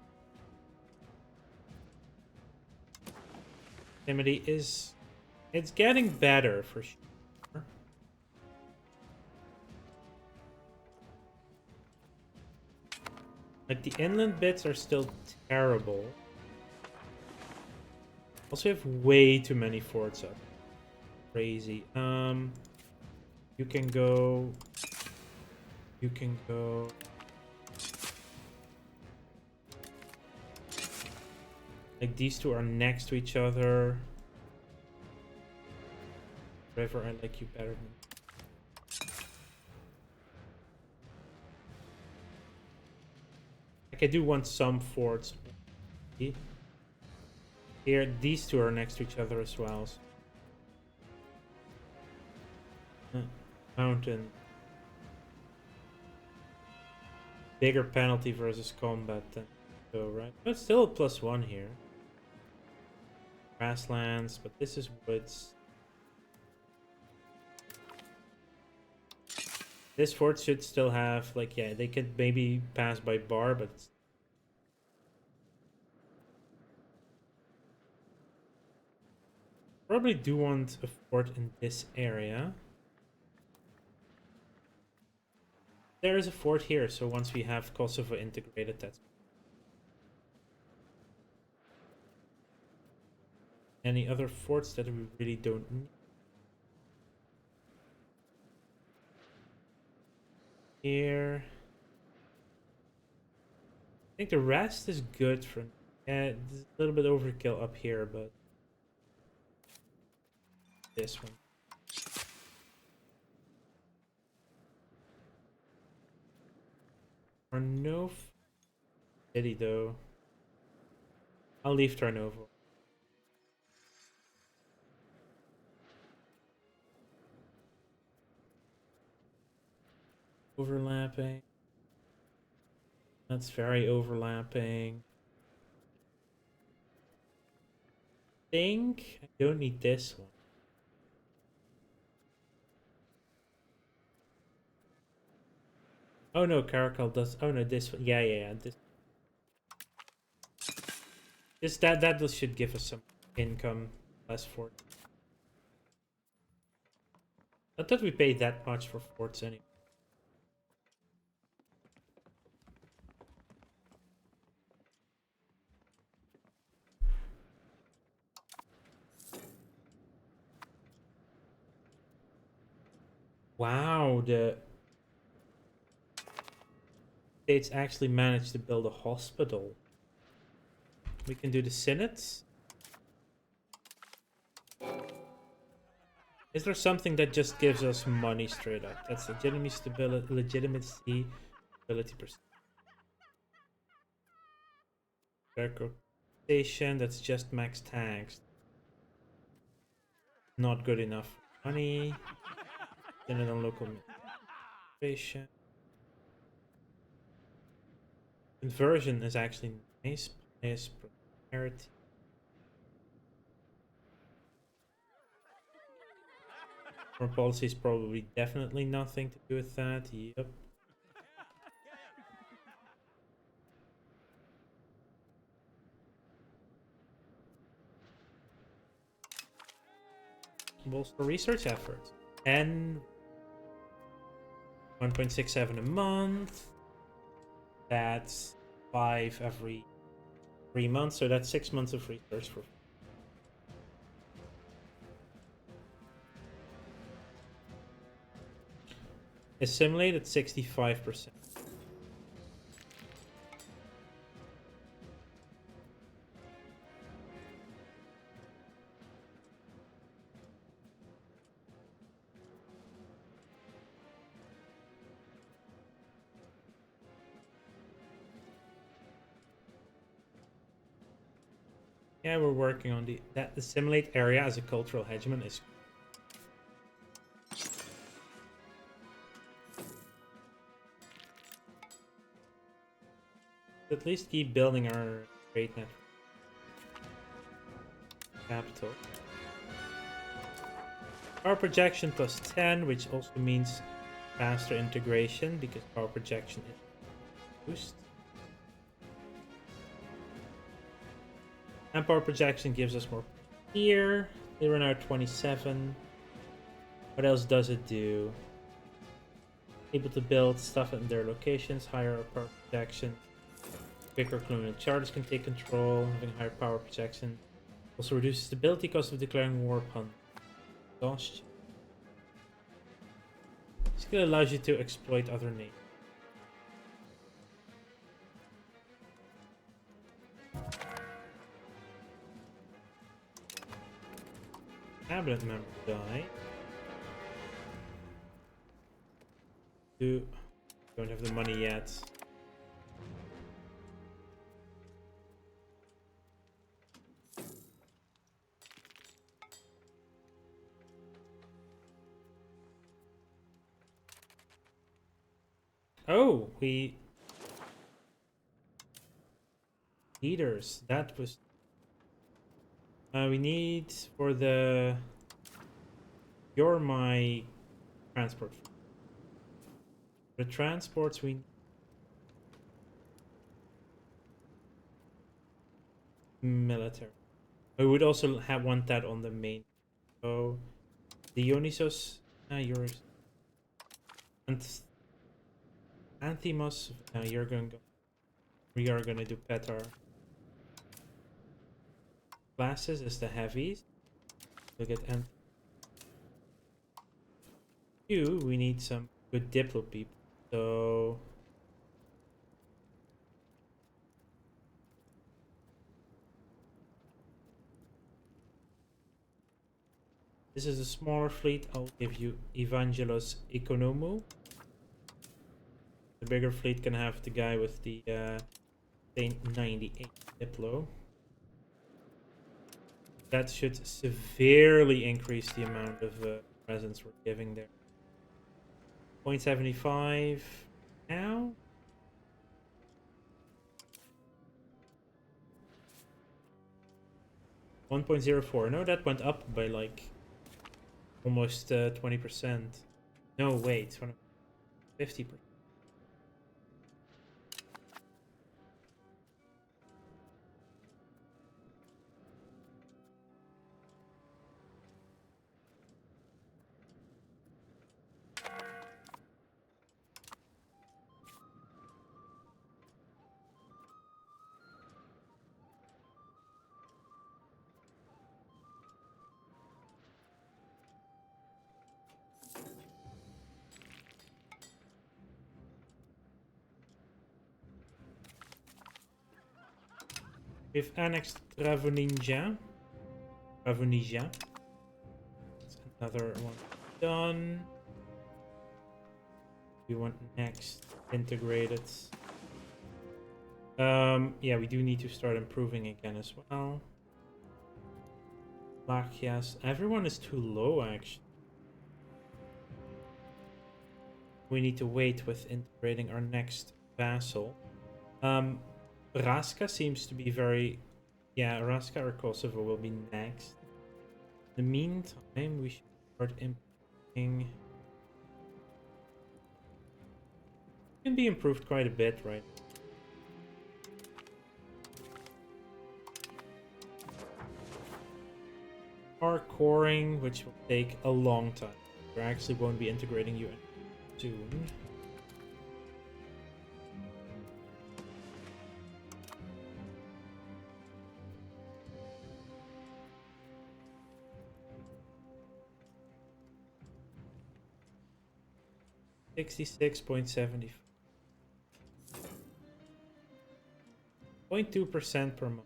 Proximity is... It's getting better for sure. Like the inland bits are still terrible. Also, we have way too many forts up. Crazy. You can go. You can go. Like these two are next to each other. River, I like you better than. Like I do want some forts. Here, these two are next to each other as well. So. Mountain. Bigger penalty versus combat than so, right? But it's still a +1 here. Grasslands, but this is woods. This fort should still have, like, yeah, they could maybe pass by bar, but probably do want a fort in this area. There is a fort here, so once we have Kosovo integrated, that's... Any other forts that we really don't need? Here. I think the rest is good for... Yeah, there's a little bit overkill up here, but... This one. Tarnov City, though. I'll leave Tarnovo. Overlapping. That's very overlapping. Think I don't need this one. Oh no, Caracal does. Oh no, this one. Yeah. This that should give us some income. Less fort. Not that we pay that much for forts anyway. Wow, states actually managed to build a hospital. We can do the synods. Is there something that just gives us money straight up? That's legitimacy, stability percent. Station, that's just max tax. Not good enough for money. Synod on local administration. Conversion is actually nice. Pious prosperity. Foreign policy is probably definitely nothing to do with that. Yep. Bolster research efforts. And 1.67 a month. That's 5 every 3 months. So that's 6 months of research for. Assimilate at 65%. Yeah, we're working on that assimilate area as a cultural hegemon is. At least keep building our trade network. Capital. Power projection plus 10, which also means faster integration because power projection is boost. And power projection gives us more here. They were now 27. What else does it do? Able to build stuff in their locations, higher power projection. Quicker colonial charters can take control, having higher power projection. Also reduces stability cost of declaring war upon exhaustion. This skill allows you to exploit other nations. Cabinet member die. Don't have the money yet. Oh, leaders. That was. We need for the. You're my transport. The transports we. Military. We would also want that on the main. So, Dionysos. Yours. And Anthemos. You're going to. We are going to do Petar. Classes is the heavies. We'll get you. We need some good Diplo people. So. This is a smaller fleet. I'll give you Evangelos Economou. The bigger fleet can have the guy with the 98 Diplo. That should severely increase the amount of presence we're giving there. 0.75 now. $1.04. No, that went up by like almost 20%. No, wait, 50%. We've annexed Ravunija. Ravunija. That's another one done. We want next integrated. Yeah, we do need to start improving again as well. Lachias. Everyone is too low, actually. We need to wait with integrating our next vassal. Raska seems to be very... Yeah, Raska or Kosovo will be next. In the meantime, we should start improving... Can be improved quite a bit, right? Coring, which will take a long time. We actually won't be integrating you soon. $66.70. 0.2% per month.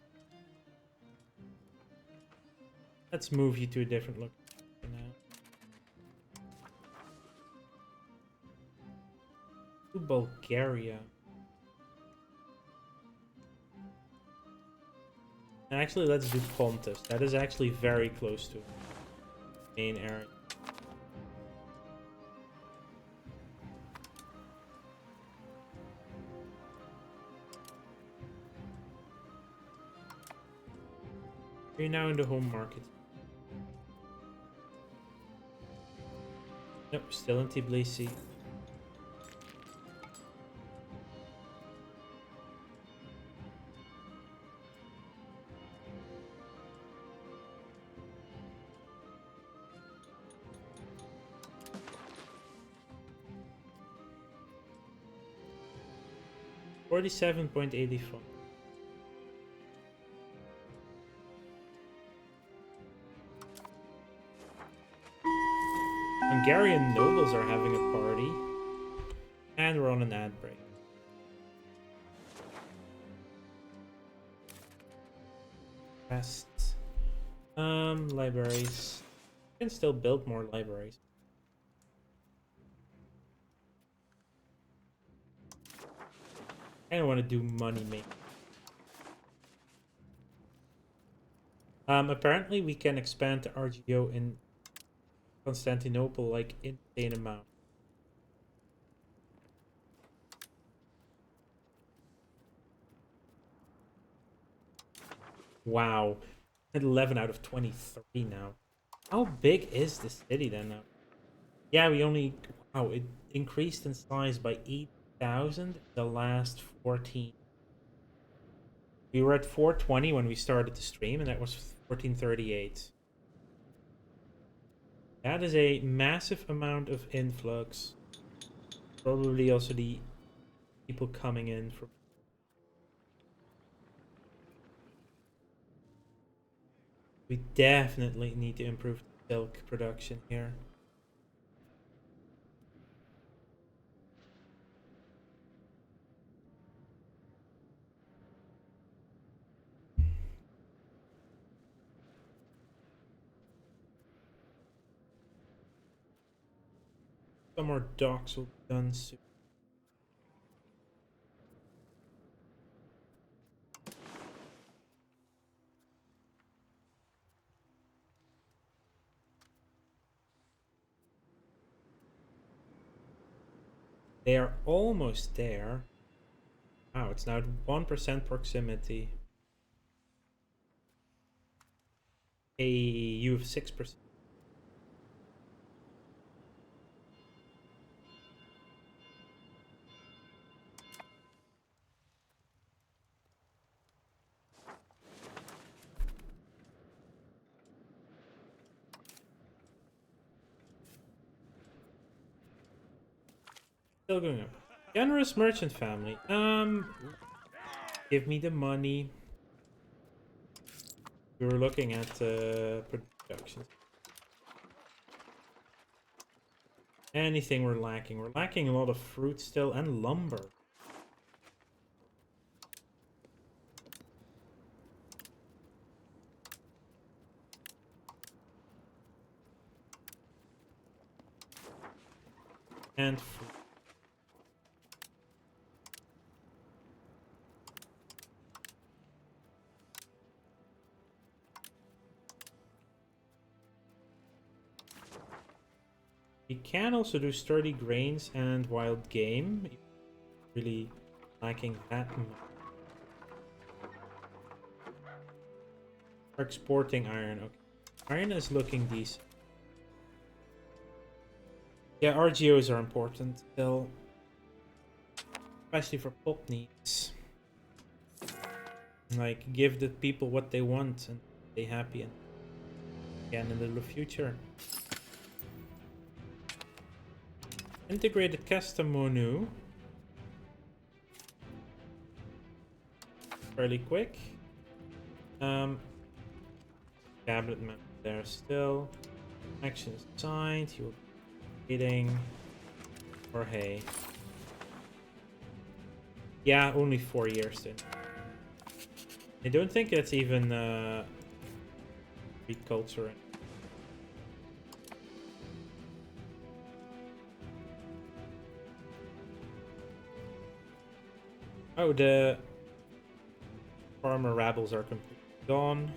Let's move you to a different location now. To Bulgaria. And actually, let's do Pontus. That is actually very close to the main area. We're now in the home market. Nope, still in Tbilisi. $47.84. Hungarian nobles are having a party. And we're on an ad break. Rest. Libraries. You can still build more libraries. I don't want to do money making. Apparently we can expand the RGO in Constantinople like insane amount. Wow. At 11 out of 23 now. How big is the city then now? Yeah, we only... Wow, it increased in size by 8,000 the last 14. We were at 420 when we started the stream, and that was 1438. That is a massive amount of influx. Probably also the people coming in from... We definitely need to improve the silk production here. Some more docks will be done soon. They are almost there. Wow, it's now at 1% proximity. Hey, you have 6%. Still going up. Generous merchant family. Give me the money. We were looking at production. Anything we're lacking? We're lacking a lot of fruit still and lumber. and free. You can also do sturdy grains and wild game. Really lacking that much. We're exporting iron. Okay. Iron is looking decent. Yeah, RGOs are important still. Especially for pulp needs. Like, give the people what they want and stay happy and again in the future. Integrated Kastamonu. Fairly quick. Cabinet member there still. Actions signed. You will be eating. Or hey. Yeah, only 4 years then. I don't think it's even Greek culture. Oh, the farmer rabbles are completely gone.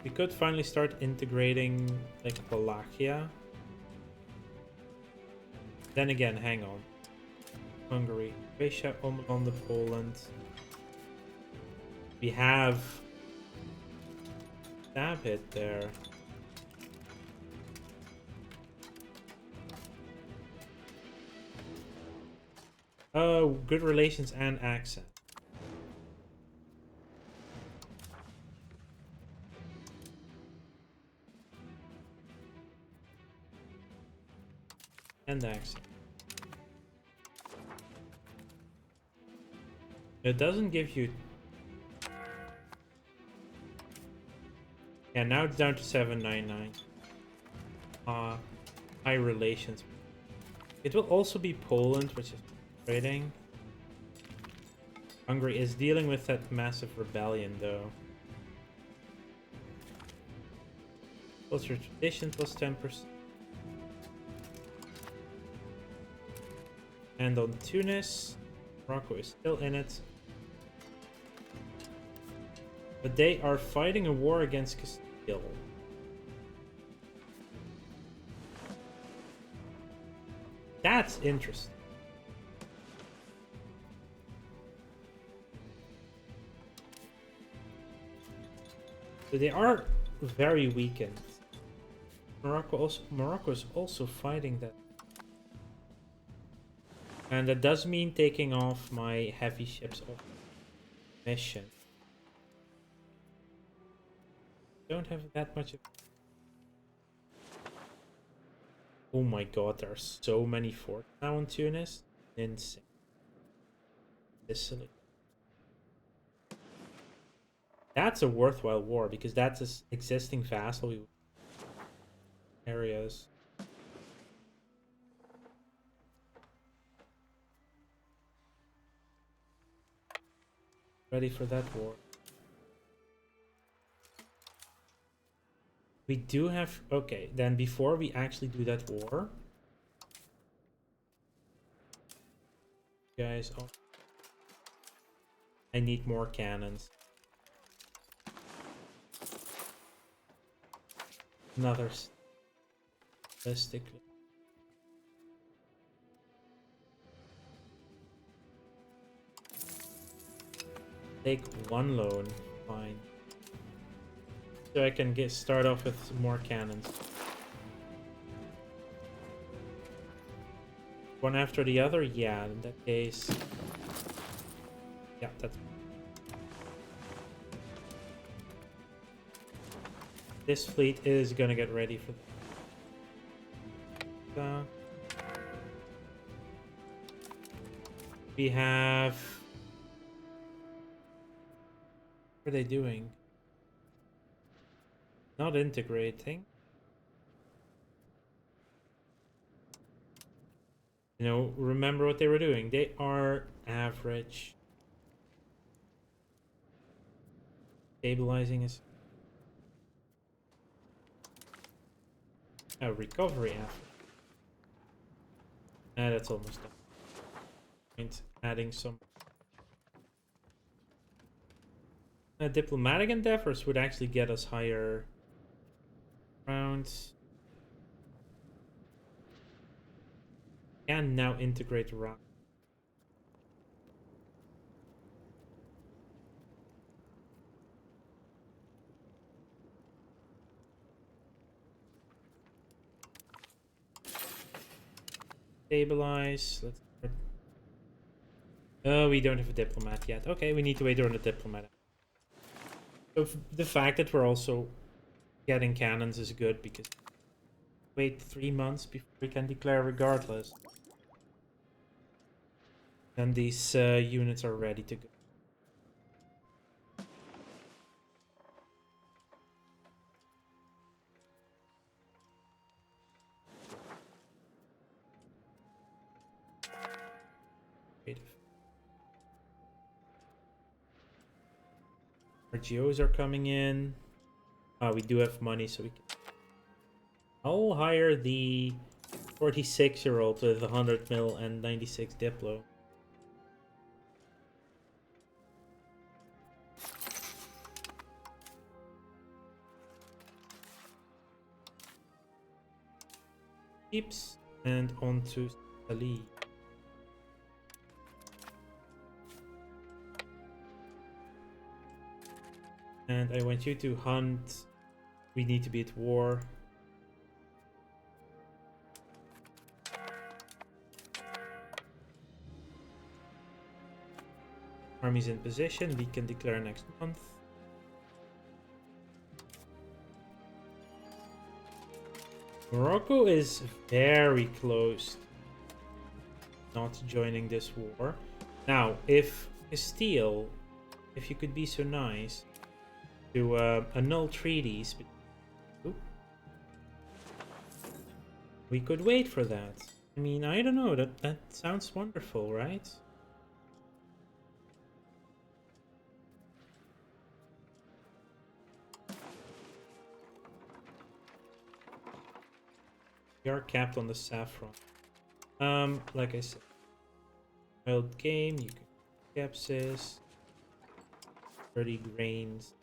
We could finally start integrating like Wallachia. Then again, hang on. Hungary, Croatia, on the Poland. We have stab hit there. Oh, good relations and accent. And accent. It doesn't give you... Yeah, now it's down to 799. High relations. It will also be Poland, which is trading. Hungary is dealing with that massive rebellion, though. Culture tradition plus 10%. And on Tunis, Morocco is still in it. But they are fighting a war against Castile. That's interesting. So they are very weakened. Morocco is also fighting that. And that does mean taking off my heavy ships off mission. Don't have that much of... Oh my god, there are so many forts now in Tunis. Insane. Sicily. That's a worthwhile war because that's an existing vassal areas. Ready for that war. We do have... Okay, then before we actually do that war... Guys, oh, I need more cannons. Another... Statistically. Take one loan, fine. So I can start off with some more cannons. One after the other? Yeah, in that case. Yeah, that's... This fleet is gonna get ready for that. We have... What are they doing? Not integrating. You know, remember what they were doing. They are average. Stabilizing is a recovery effort. That's almost done. And adding some diplomatic endeavors would actually get us higher rounds. And now integrate around. Stabilize. Let's start. Oh, we don't have a diplomat yet. Okay, we need to wait on a diplomat. So the fact that we're also getting cannons is good because wait 3 months before we can declare regardless. And these units are ready to go. Our geos are coming in. We do have money, so we can. I'll hire the 46-year-old with 100 mil and 96 Diplo. Keeps and on to Ali. And I want you to hunt. We need to be at war. Army's in position. We can declare next month. Morocco is very close to not joining this war. Now, if Castile, if you could be so nice to annul treaties, we could wait for that. I mean, I don't know. That sounds wonderful, right? We are capped on the saffron. Like I said, wild game. You can capsis, 30 grains.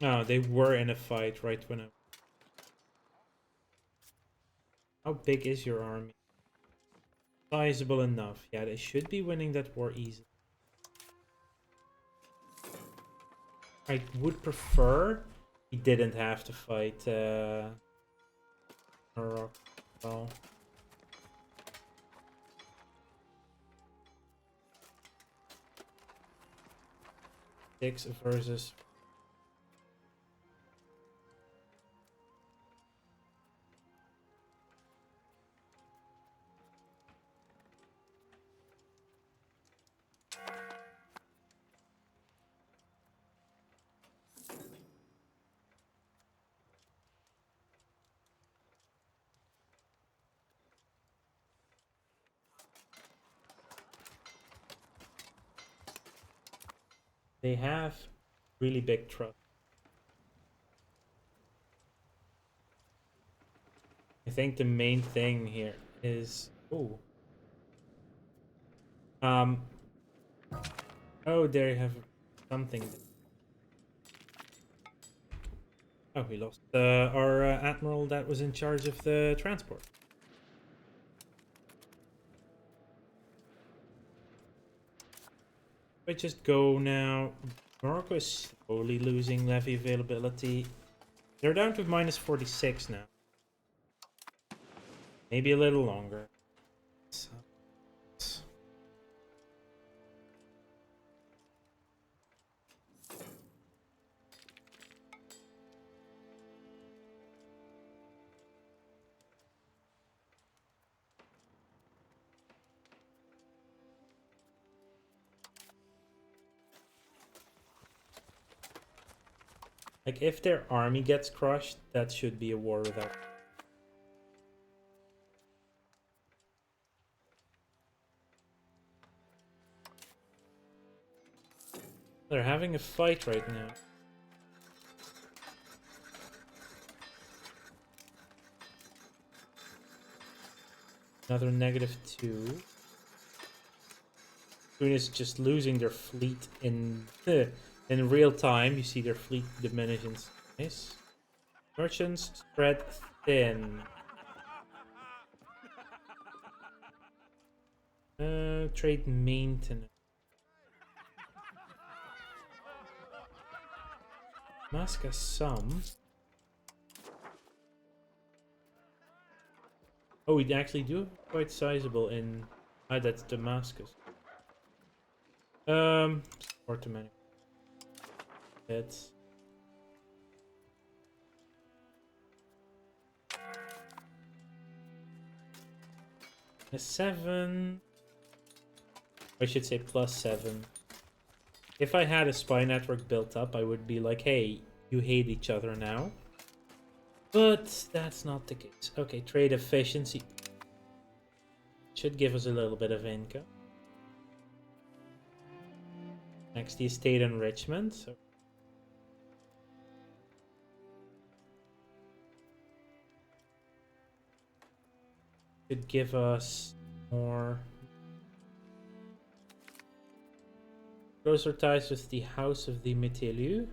Oh, they were in a fight right when I... How big is your army? Sizable enough. Yeah, they should be winning that war easily. I would prefer he didn't have to fight Morocco. Well, 6 versus... They have really big trust. I think the main thing here is... Oh. Oh, there you have something. Oh, we lost our admiral that was in charge of the transport. I just go now. Morocco is slowly losing levy availability. They're down to minus 46 now. Maybe a little longer. Like, if their army gets crushed, that should be a war without... They're having a fight right now. Another -2. Tunis just losing their fleet in real time. You see their fleet diminish in size. Merchants spread thin. Trade maintenance. Damascus some. Oh, we actually do quite sizable in... Ah, that's Damascus. Support too many. That's... a 7. I should say +7. If I had a spy network built up, I would be like, hey, you hate each other now. But that's not the case. Okay, trade efficiency. Should give us a little bit of income. Next, the estate enrichment. So could give us more closer ties with the House of the Metelu.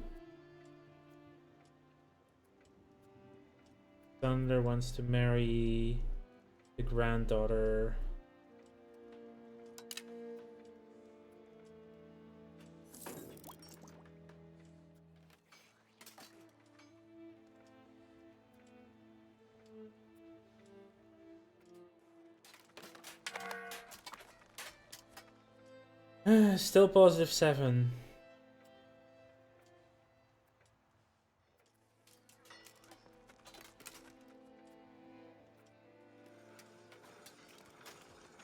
Thunder wants to marry the granddaughter. Still +7.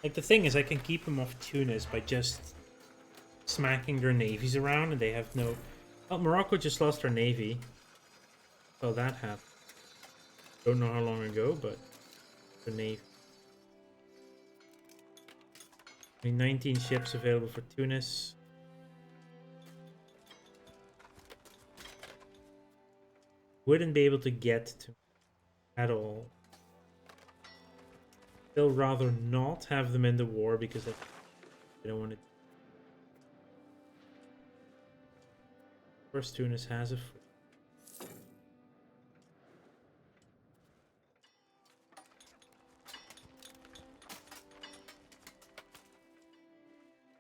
Like, the thing is, I can keep them off Tunis by just smacking their navies around, and they have no... Oh, Morocco just lost their navy. Well, that happened. Don't know how long ago, but the navy. 19 ships available for Tunis. Wouldn't be able to get to at all. Still rather not have them in the war because I don't want to. First, Tunis has a fleet.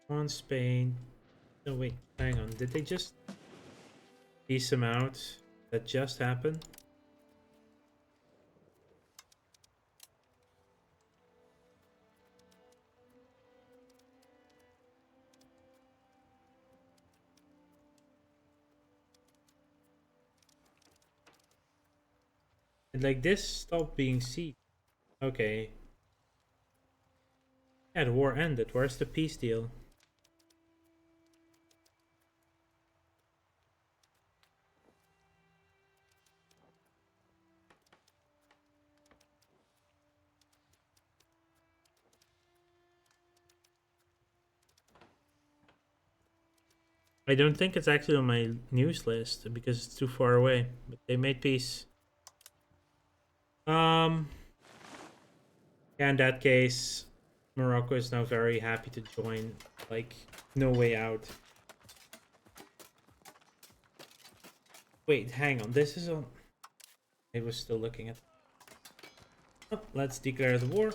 On Spain. No, wait, hang on. Did they just peace them out? That just happened? And like this stopped being siege. Okay. Yeah, the war ended. Where's the peace deal? I don't think it's actually on my news list because it's too far away. But they made peace. Yeah, in that case, Morocco is now very happy to join. Like, no way out. Wait, hang on. This is on... I was still looking at... Oh, let's declare the war.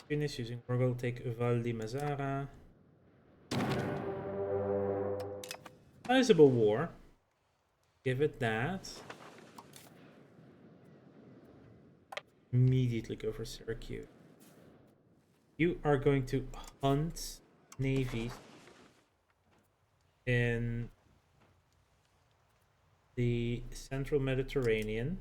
Finish using Morgul, take Val di Mazara. Sizable war. Give it that. Immediately go for Syracuse. You are going to hunt navies in the central Mediterranean.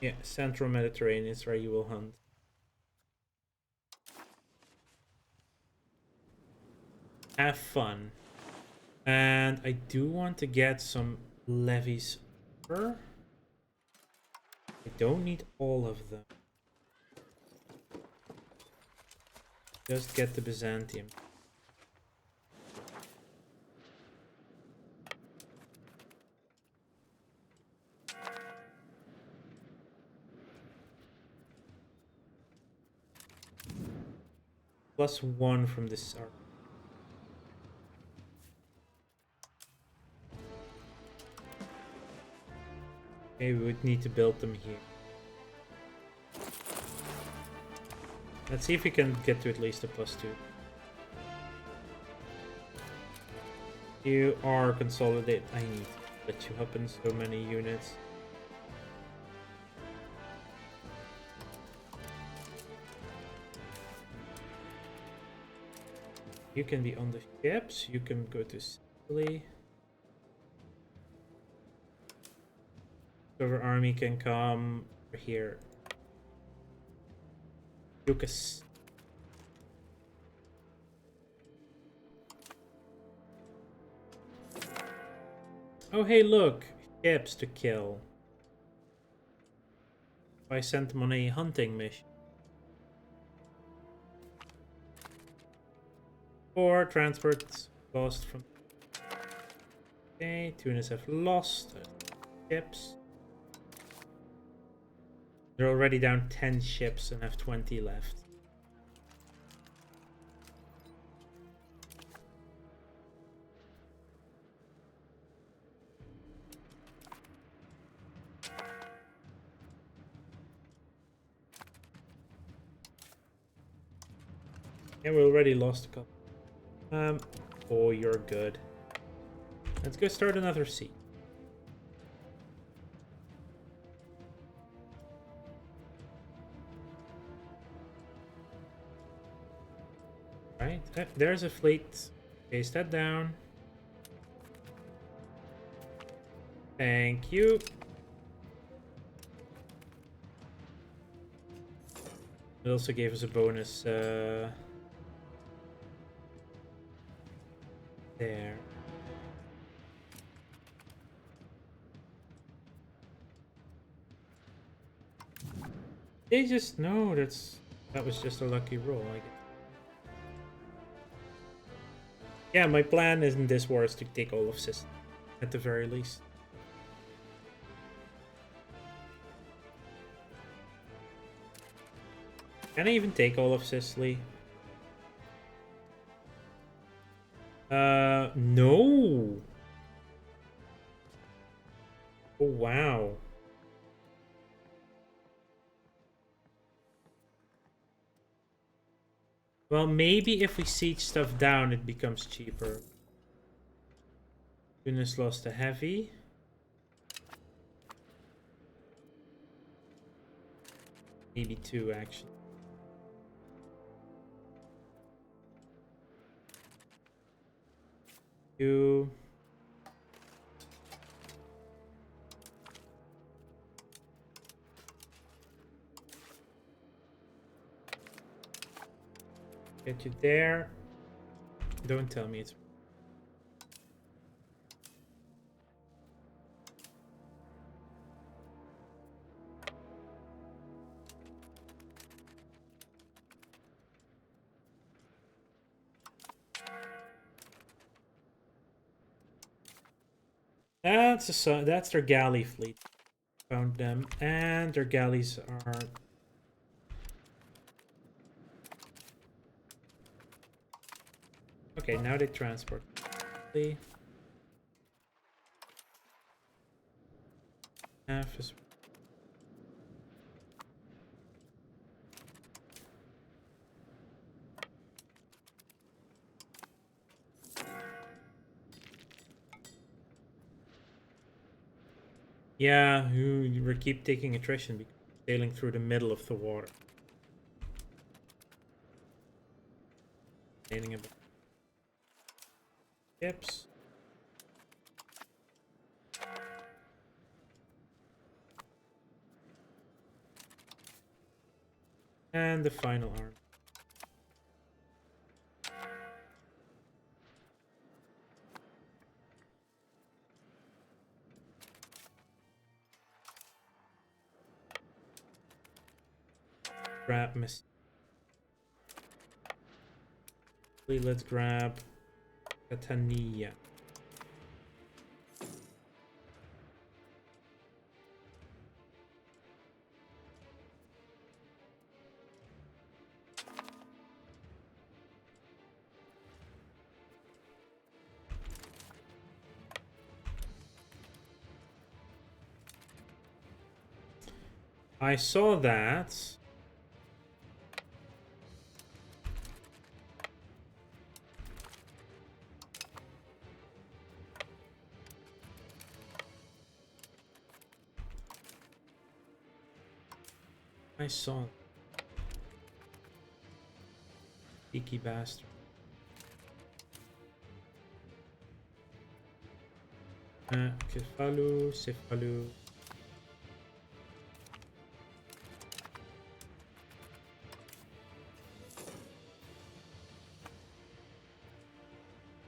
Yeah, Central Mediterranean is where you will hunt. Have fun. And I do want to get some levies over. I don't need all of them. Just get the Byzantium. +1 from this arc. Okay, we would need to build them here. Let's see if we can get to at least a +2. You are consolidate. I need to split you up in so many units. You can be on the ships. You can go to Sicily. Silver Army can come over here. Lucas. Oh, hey, look. Ships to kill. I sent them on a hunting mission. 4 transports lost from... Okay, Tunis have lost ships. They're already down 10 ships and have 20 left. Yeah, we already lost a couple. Oh, you're good. Let's go start another siege. Right, there's a fleet. Chase that down. Thank you. It also gave us a bonus there. They just know that was just a lucky roll, I guess. Yeah, my plan in this war is to take all of Sicily, at the very least. Can I even take all of Sicily? No! Oh, wow. Well, maybe if we siege stuff down, it becomes cheaper. Tunis lost a heavy. Maybe 2, actually. Two. Get you there. Don't tell me it's... That's their galley fleet. Found them, and their galleys are... Okay, now they transport. Half is... Yeah, we keep taking attrition because we're sailing through the middle of the water. Sailing about ships. And the final arm. Grab Miss. Let's grab Catania. I saw that. I saw. Cheeky bastard. Cefalu.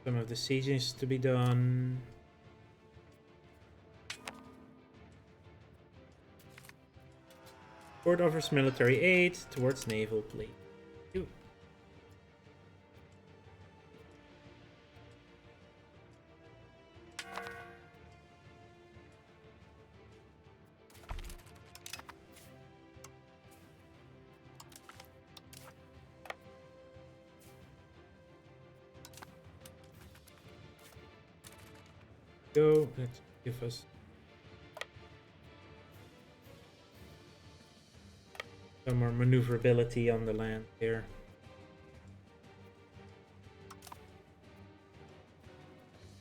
Some of the siegings to be done. Port offers military aid towards naval fleet. Go. Let's give us some more maneuverability on the land here.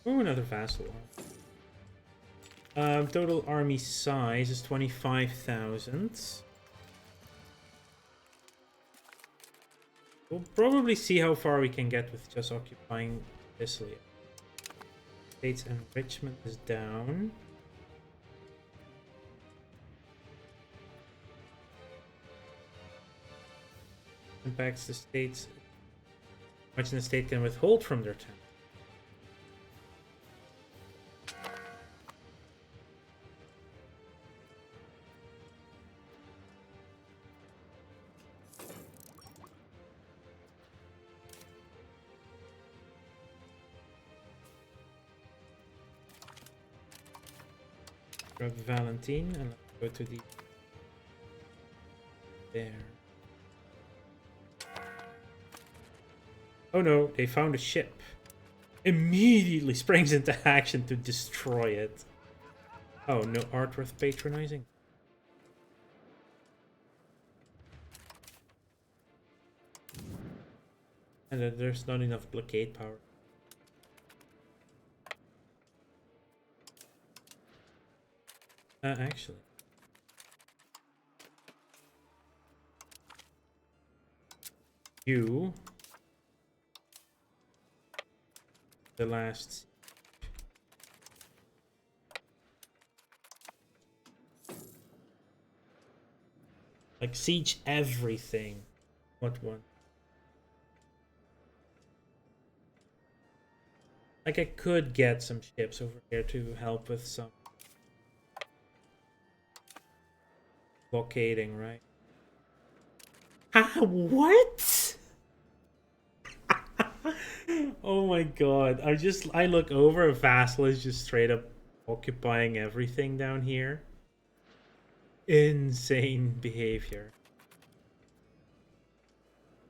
Oh, another vassal. Total army size is 25,000. We'll probably see how far we can get with just occupying Sicily. States enrichment is down. Impacts the states. How much the state can withhold from their town. Grab Valentine and let's go to the there. Oh no, they found a ship. Immediately springs into action to destroy it. Oh, no art worth patronizing. And there's not enough blockade power. Actually. You. The last. Like, siege everything. What one? Like, I could get some ships over here to help with some blockading, right? What? Oh my god. I look over, a vassal is just straight up occupying everything down here. Insane behavior.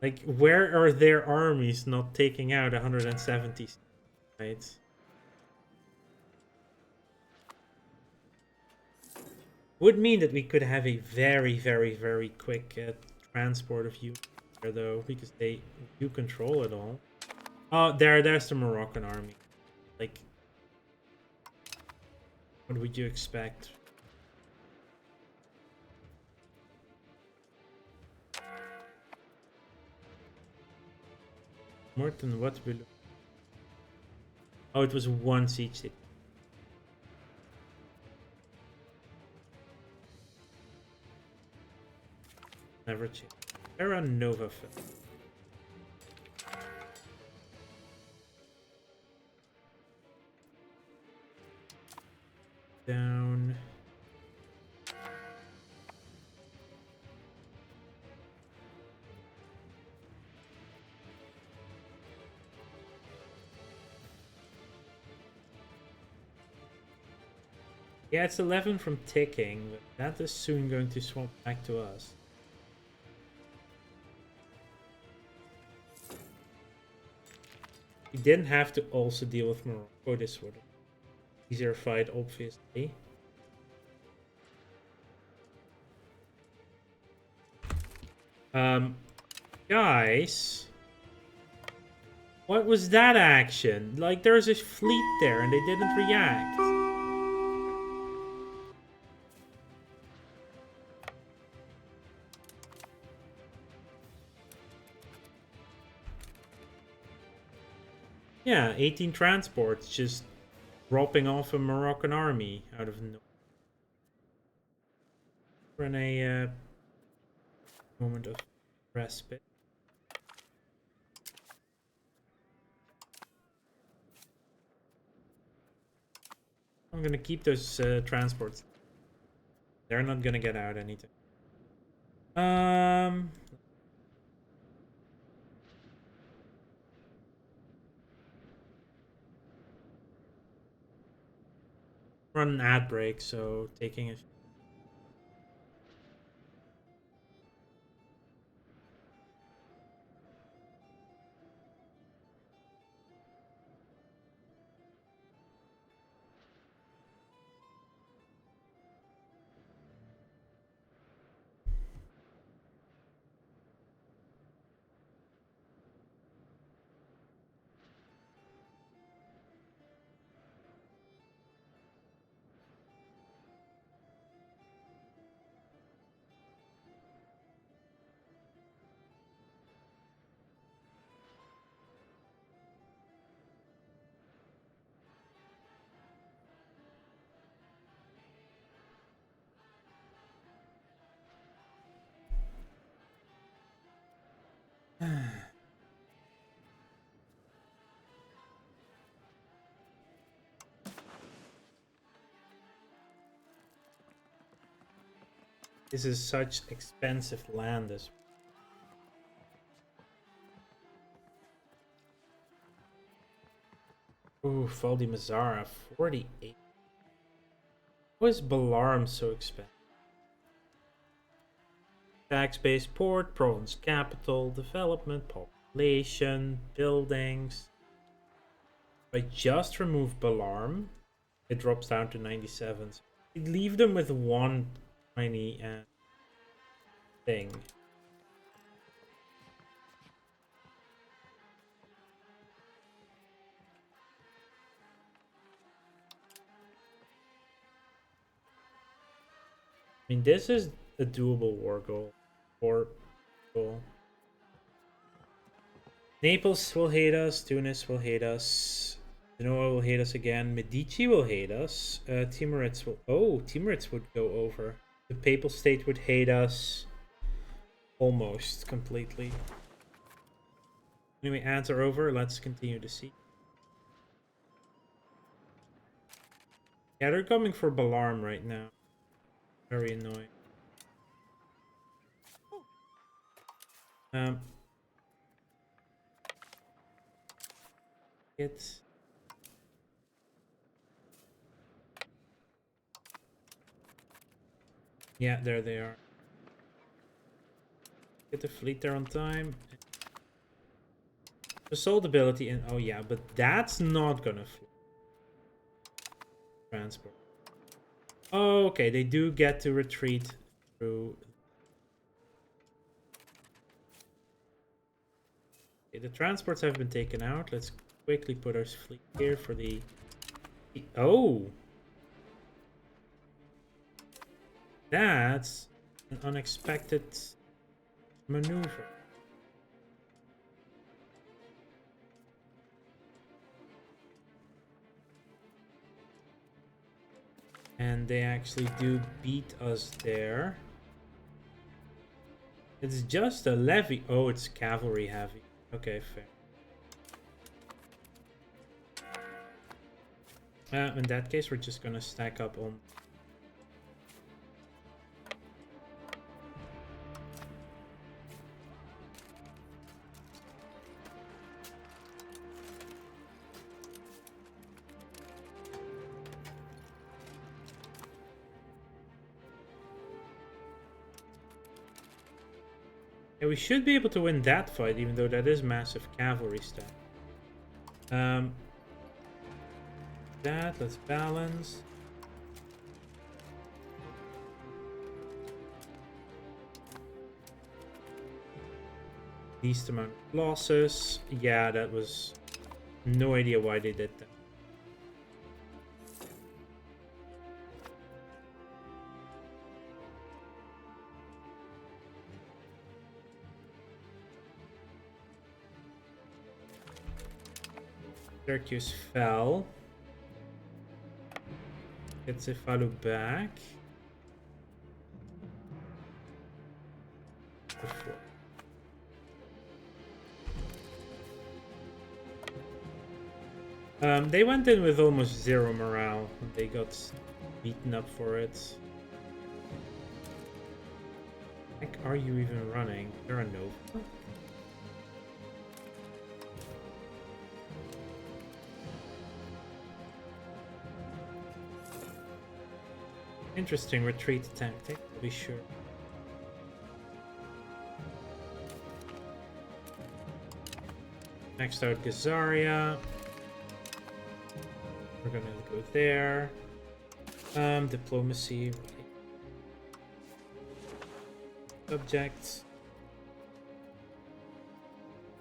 Like, where are their armies not taking out 170, right? Would mean that we could have a very, very, very quick transport of you there, though, because you control it all. Oh, there's the Moroccan army. Like, what would you expect? More than what we look. Oh, it was one siege city. Never change. Terra Nova. Down. Yeah, it's 11 from ticking, but that is soon going to swap back to us. We didn't have to also deal with Morocco. This would have been easier fight, obviously. Guys, what was that action? Like, there's a fleet there and they didn't react. Yeah, 18 transports just dropping off a Moroccan army out of nowhere. We're in a moment of respite. I'm gonna keep those transports. They're not gonna get out anything. Run an ad break, so taking a. This is such expensive land as. Ooh, Faldi Mazara, 48. Why is Balarm so expensive? Tax-based port, province capital, development, population, buildings. If I just remove Balarm, it drops down to 97. So I'd leave them with one tiny thing. I mean, this is a doable war goal. War goal. Naples will hate us. Tunis will hate us. Genoa will hate us again. Medici will hate us. Timurids will. Oh, Timurids would go over. The Papal State would hate us. Almost completely. Anyway, ads are over. Let's continue to see. Yeah, they're coming for Balarm right now. Very annoying. It's. Yeah, there they are. Get the fleet there on time. Assault ability and oh yeah, but that's not gonna transport. Oh, okay, they do get to retreat through. Okay, the transports have been taken out. Let's quickly put our fleet here for the. Oh, that's an unexpected maneuver. And they actually do beat us there. It's just a levy. Oh, it's cavalry heavy. Okay, fair. In that case, we're just gonna stack up on. Yeah, we should be able to win that fight, even though that is massive cavalry stack. Let's balance. Least amount of losses. Yeah, that was no idea why they did that. Syracuse fell. Gets Cephalo back. They went in with almost zero morale. They got beaten up for it. Heck, are you even running? There are no. Interesting retreat tactic, to be sure. Maxed out Gazaria. We're gonna go there. Diplomacy. Subjects.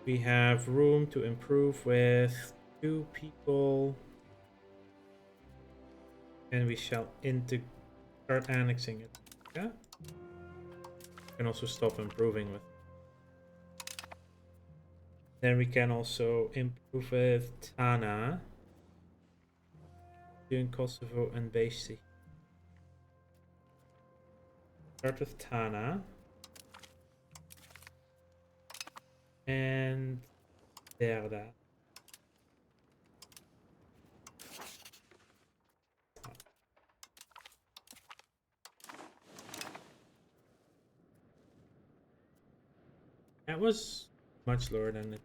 We have room to improve with 2 people. And we shall start annexing it. Yeah. Can also stop improving with. Then we can also improve with Tana. Doing Kosovo and Basi. Start with Tana. And Derda. That was much lower than it.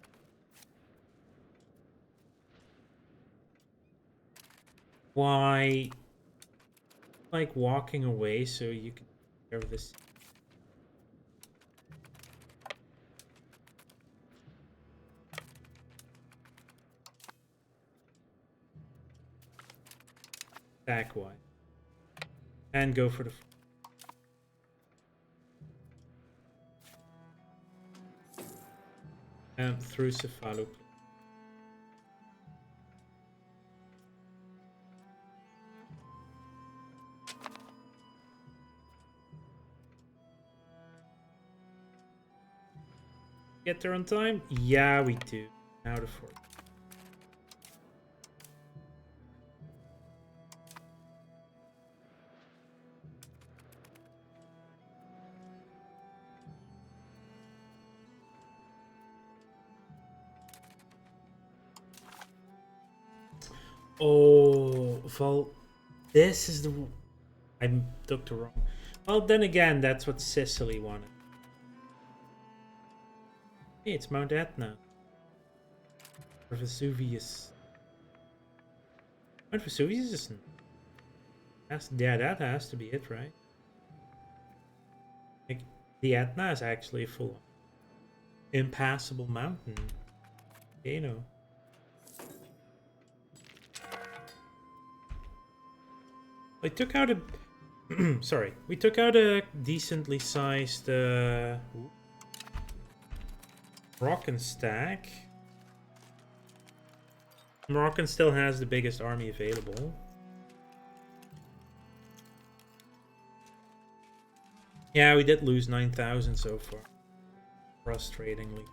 Why? Like walking away so you can take care of this. Back wide. And go for the. Through Cephalo. Get there on time? Yeah, we do. Now the fort. Oh, well, this is the. I took the wrong. Well, then again, that's what Sicily wanted. Hey, it's Mount Etna. Or Vesuvius. Mount Vesuvius isn't. Yeah, that has to be it, right? Like, the Etna is actually a full impassable mountain. You know. I took out a. Sorry, we took out a decently sized Moroccan stack. Moroccan still has the biggest army available. Yeah, we did lose 9,000 so far. Frustratingly.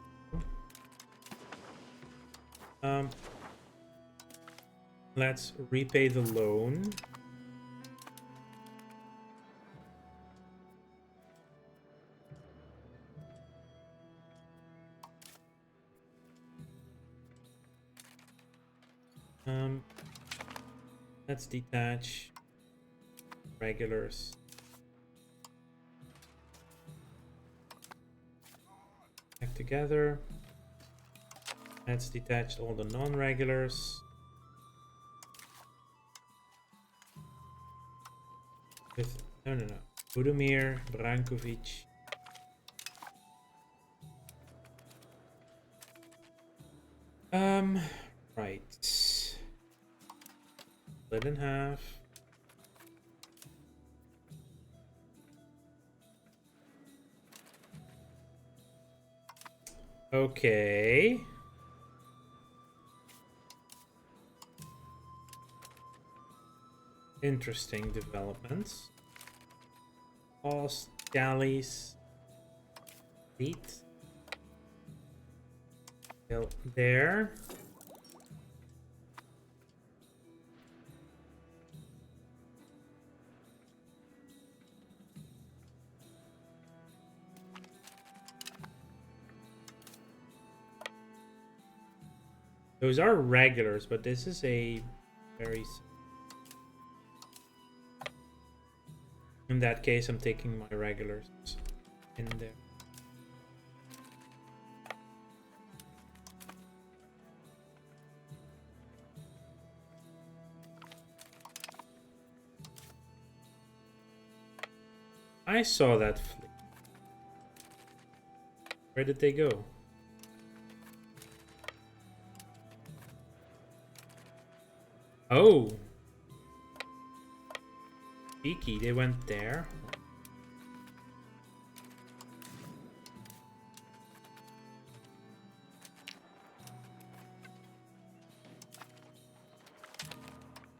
Let's repay the loan. Let's detach regulars. Back together. Let's detach all the non-regulars. With no. Budimir, Brankovic. Right. Split in half. Okay. Interesting developments. Lost galleys. Fleet. Still there. Those are regulars, but this is a very... In that case, I'm taking my regulars in there. I saw that fleet. Where did they go? Oh! Cheeky, they went there.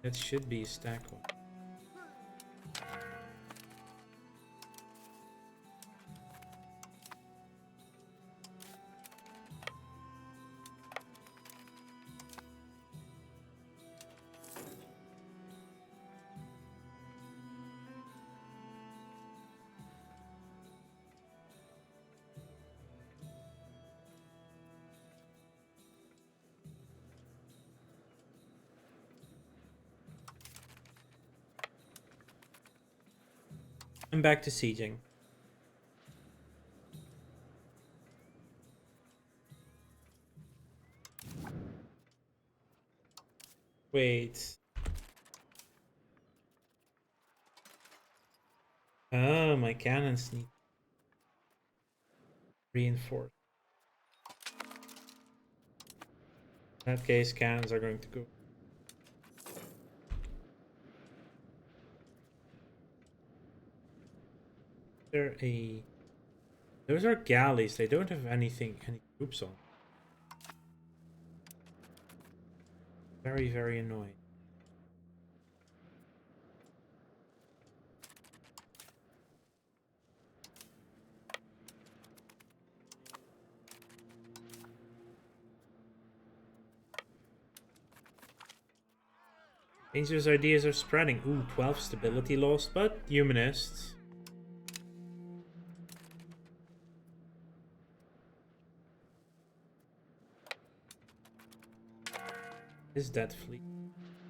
That should be a stack one. I'm back to sieging. Wait. Oh, my cannons need reinforced. In that case, cannons are going to go. Those are galleys. They don't have any troops on. Very, very annoying. Dangerous ideas are spreading. Ooh, 12 stability lost, but humanists. Is that fleet?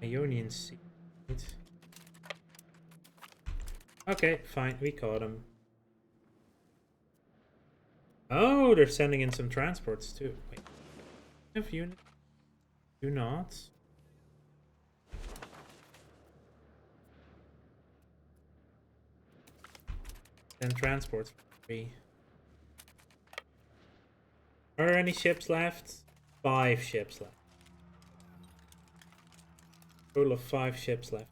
Ionian Sea. Okay, fine, we caught him. Oh, they're sending in some transports too. Wait. Have units? Do not. 10 transports for free. Are there any ships left? 5 ships left. Total of 5 ships left.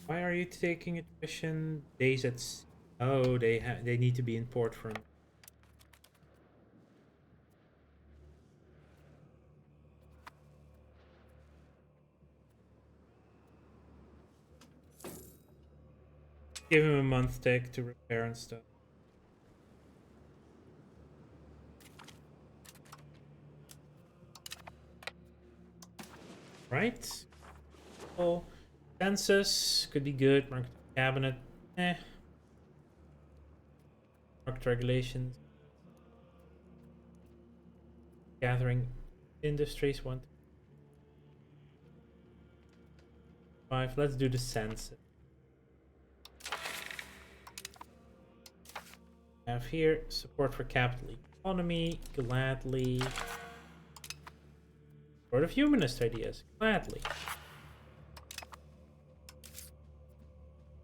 Why are you taking attrition? Days at sea. Oh, they need to be in port for. Give him a month take to repair and stuff. Right? Oh, census could be good. Market cabinet, Market regulations. Gathering industries 1 to 5. Let's do the census. Have here support for capital economy, gladly. Support of humanist ideas, gladly.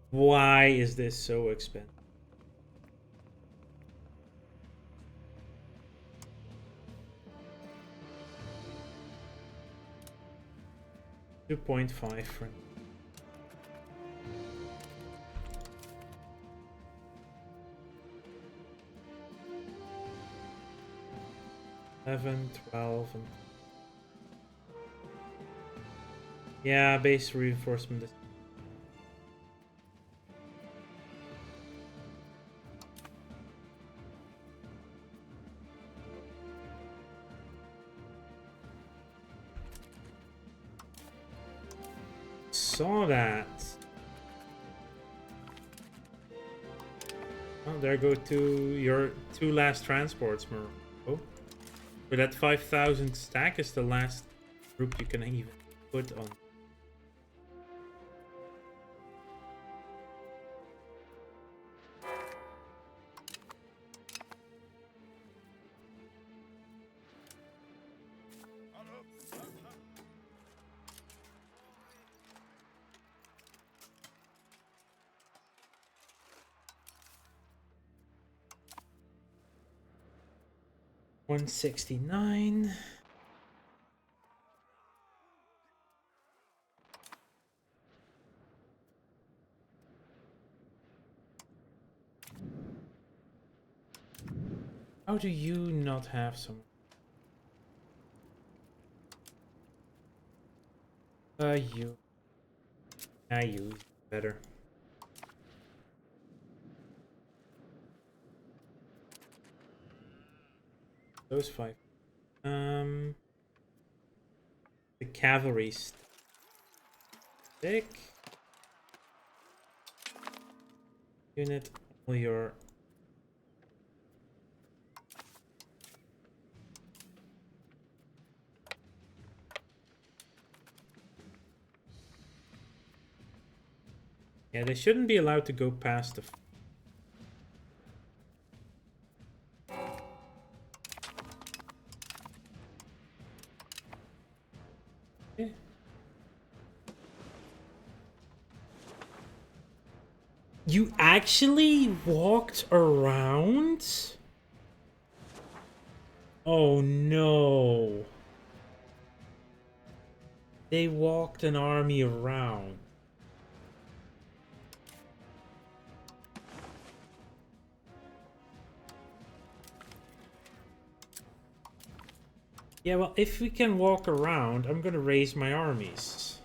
Why is this so expensive? $2.5 for 11, 12, and yeah, base reinforcement. Saw that. Oh, there go to your 2 last transports, Morocco. But that 5,000 stack is the last group you can even put on. $169. How do you not have some? You. I use better. Those 5. The cavalry stick. Unit, all your. Yeah, they shouldn't be allowed to go past the. You actually walked around? Oh no. They walked an army around. Yeah, well, if we can walk around, I'm gonna raise my armies.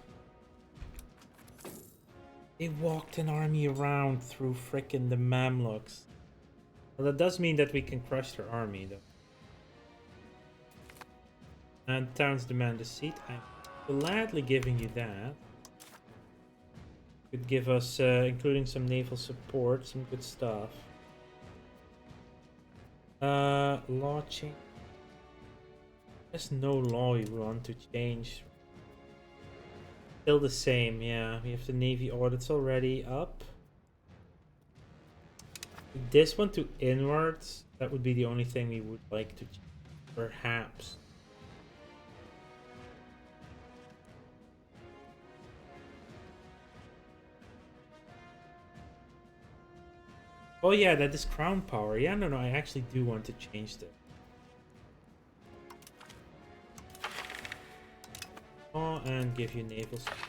They walked an army around through frickin' the Mamluks. Well, that does mean that we can crush their army, though. And towns demand a seat. I'm gladly giving you that. Could give us, including some naval support, some good stuff. Law change. There's no law you want to change. Still the same, yeah. We have the Navy audits already up. This one to inwards, that would be the only thing we would like to change. Perhaps. Oh yeah, that is crown power. Yeah, no, I actually do want to change that. Oh, and give you naval support.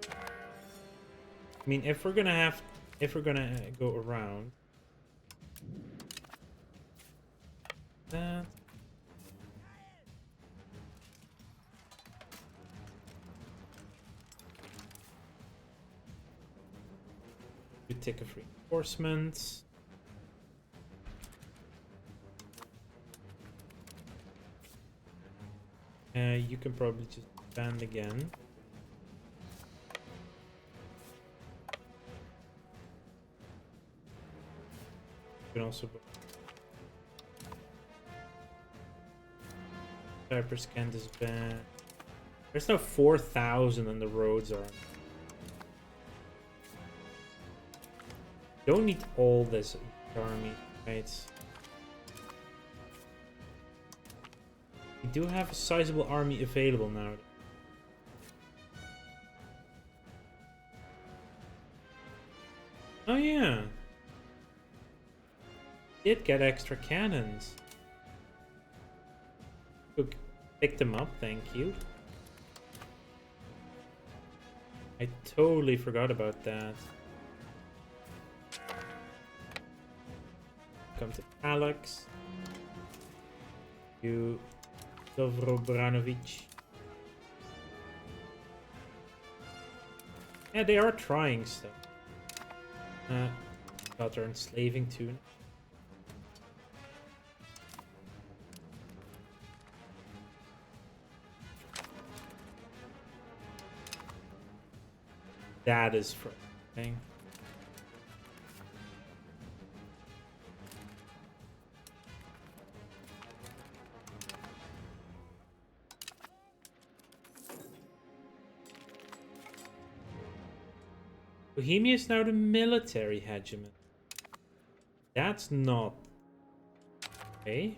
I mean, if we're gonna go around that. You take a reinforcements. You can probably just expand again. You can also Cyprus can't disband. There's now 4,000 and the roads are. Don't need all this army, right? We do have a sizable army available now. Oh yeah. Did get extra cannons. Pick them up, thank you. I totally forgot about that. Come to Alex. You, Dobranovic. Yeah, they are trying stuff. God, they're enslaving too. That is frustrating. Bohemia is now the military hegemon. That's not okay.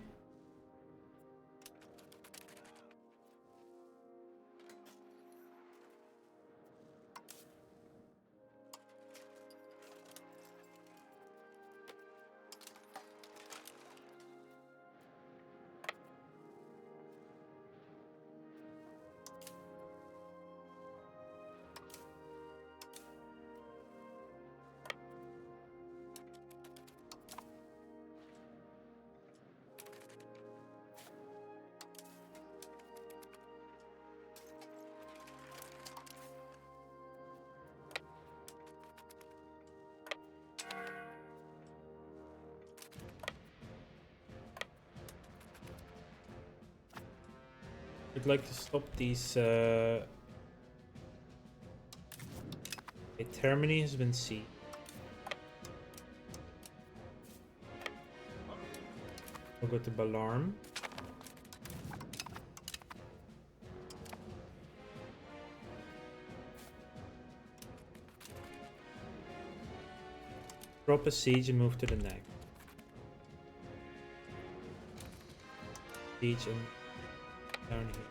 I'd like to stop these. Termini has been seized. We'll go to Balarm. Drop a siege and move to the next. Siege and down here.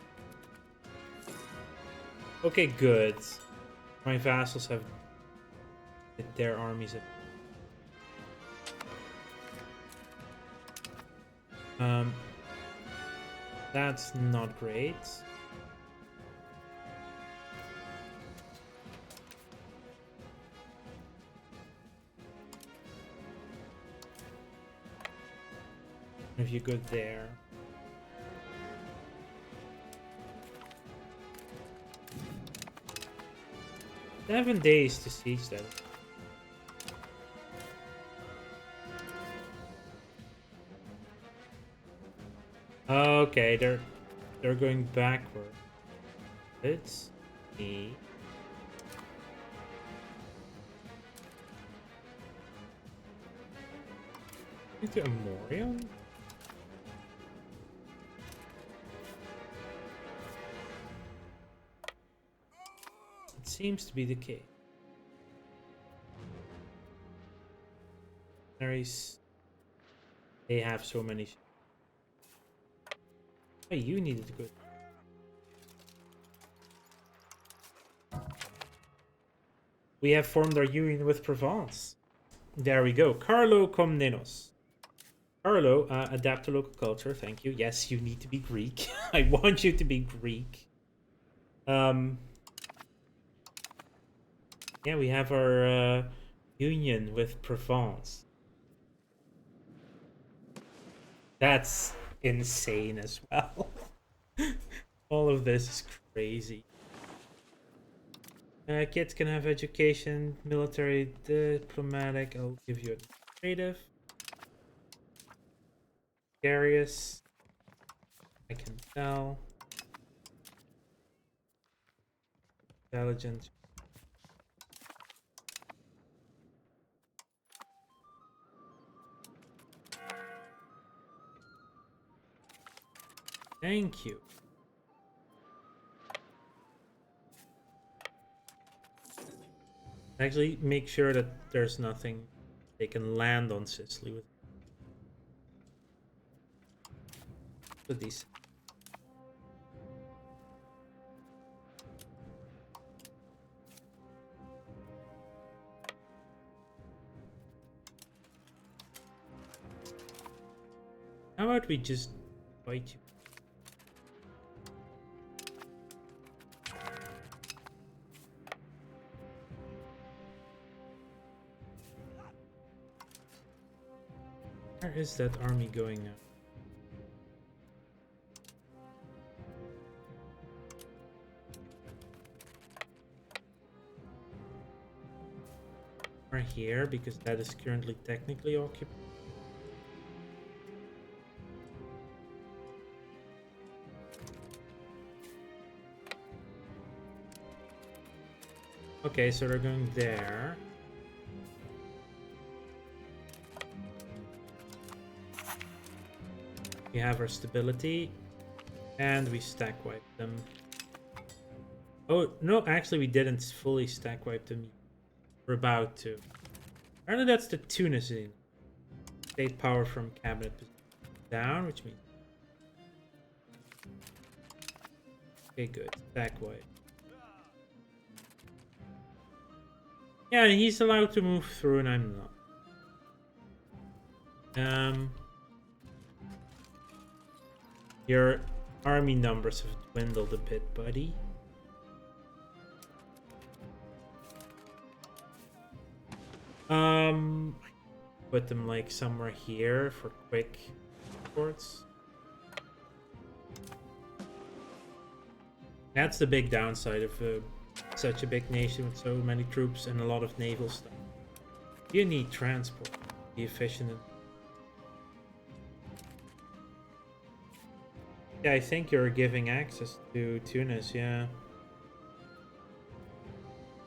Okay, good. My vassals have their armies at. That's not great. If you go there. 7 days to siege that. Okay, they're going backward. Let's see. Into Amorion? It seems to be the case. They have so many. Oh, you needed to go. We have formed our union with Provence. There we go. Carlo Comnenos. Carlo, adapt to local culture. Thank you. Yes, you need to be Greek. I want you to be Greek. Yeah, we have our union with Provence. That's insane as well. All of this is crazy. Kids can have education, military, diplomatic. I'll give you administrative. Darius. I can tell. Intelligence. Thank you. Actually, make sure that there's nothing they can land on Sicily with these. How about we just fight you? Where is that army going now? Right here, because that is currently technically occupied. Okay, so they're going there. We have our stability, and we stack wipe them. Oh, no, actually we didn't fully stack wipe them. We're about to. Apparently that's the Tunisian. State power from cabinet down, which means... Okay, good. Stack wipe. Yeah, he's allowed to move through and I'm not. Your army numbers have dwindled a bit, buddy. Put them like somewhere here for quick ports. That's the big downside of such a big nation with so many troops and a lot of naval stuff. You need transport. Be efficient. Yeah, I think you're giving access to Tunis, yeah.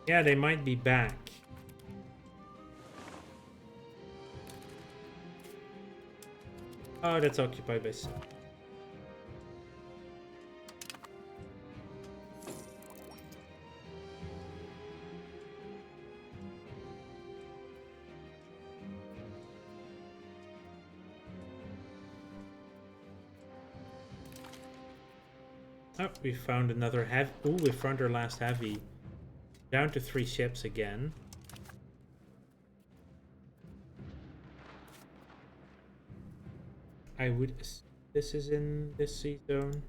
Yeah, they might be back. Oh, that's occupied by some. Oh, we found another heavy. Oh, we found our last heavy. Down to 3 ships again. I would assume this is in this sea zone.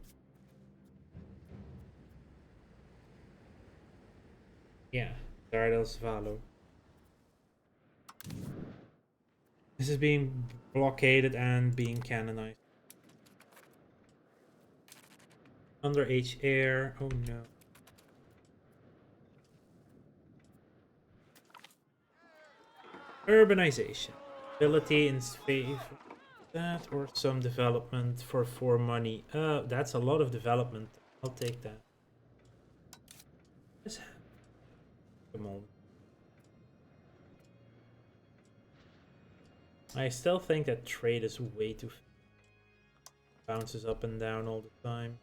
Yeah, Dar del Svalo. This is being blockaded and being canonized. Underage air. Oh no. Urbanization. Ability in favor of that or some development for 4 money. That's a lot of development. I'll take that. Come on. I still think that trade is way too bounces up and down all the time.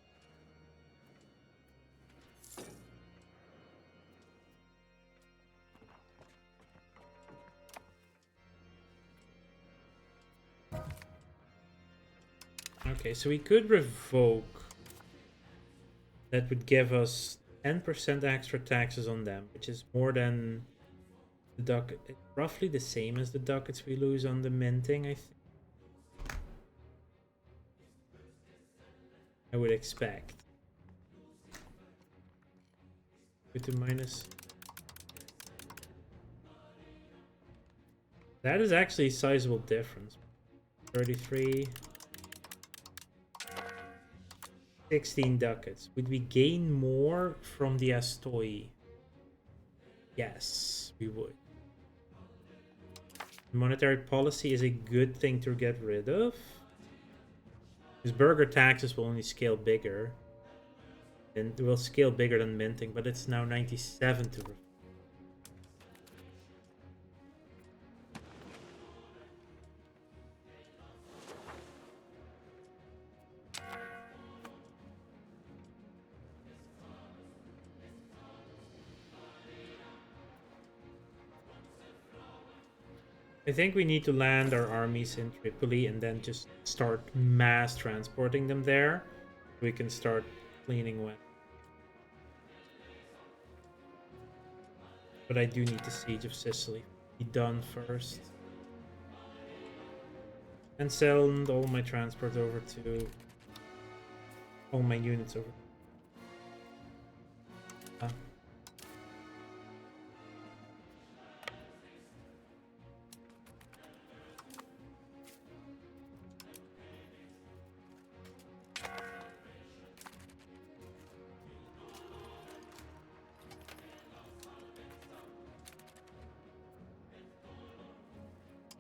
Okay, so we could revoke. That would give us 10% extra taxes on them, which is more than the ducat. It's roughly the same as the ducats we lose on the minting, I think. I would expect. Go to minus. That is actually a sizable difference. 33. 16 ducats. Would we gain more from the Astoi? Yes, we would. Monetary policy is a good thing to get rid of. Because burger taxes will only scale bigger. And it will scale bigger than minting, but it's now 97 to... I think we need to land our armies in Tripoli and then just start mass transporting them there. We can start cleaning west. But I do need the siege of Sicily be done first. And send all my transport over to... all my units over.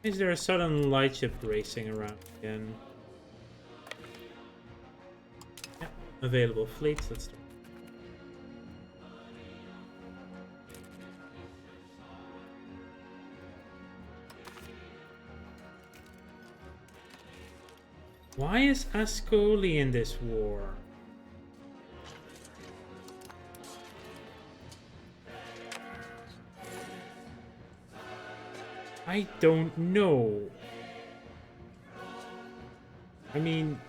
Is there a sudden lightship racing around again? Yeah, available fleets, let's start. Why is Ascoli in this war? I don't know. I mean,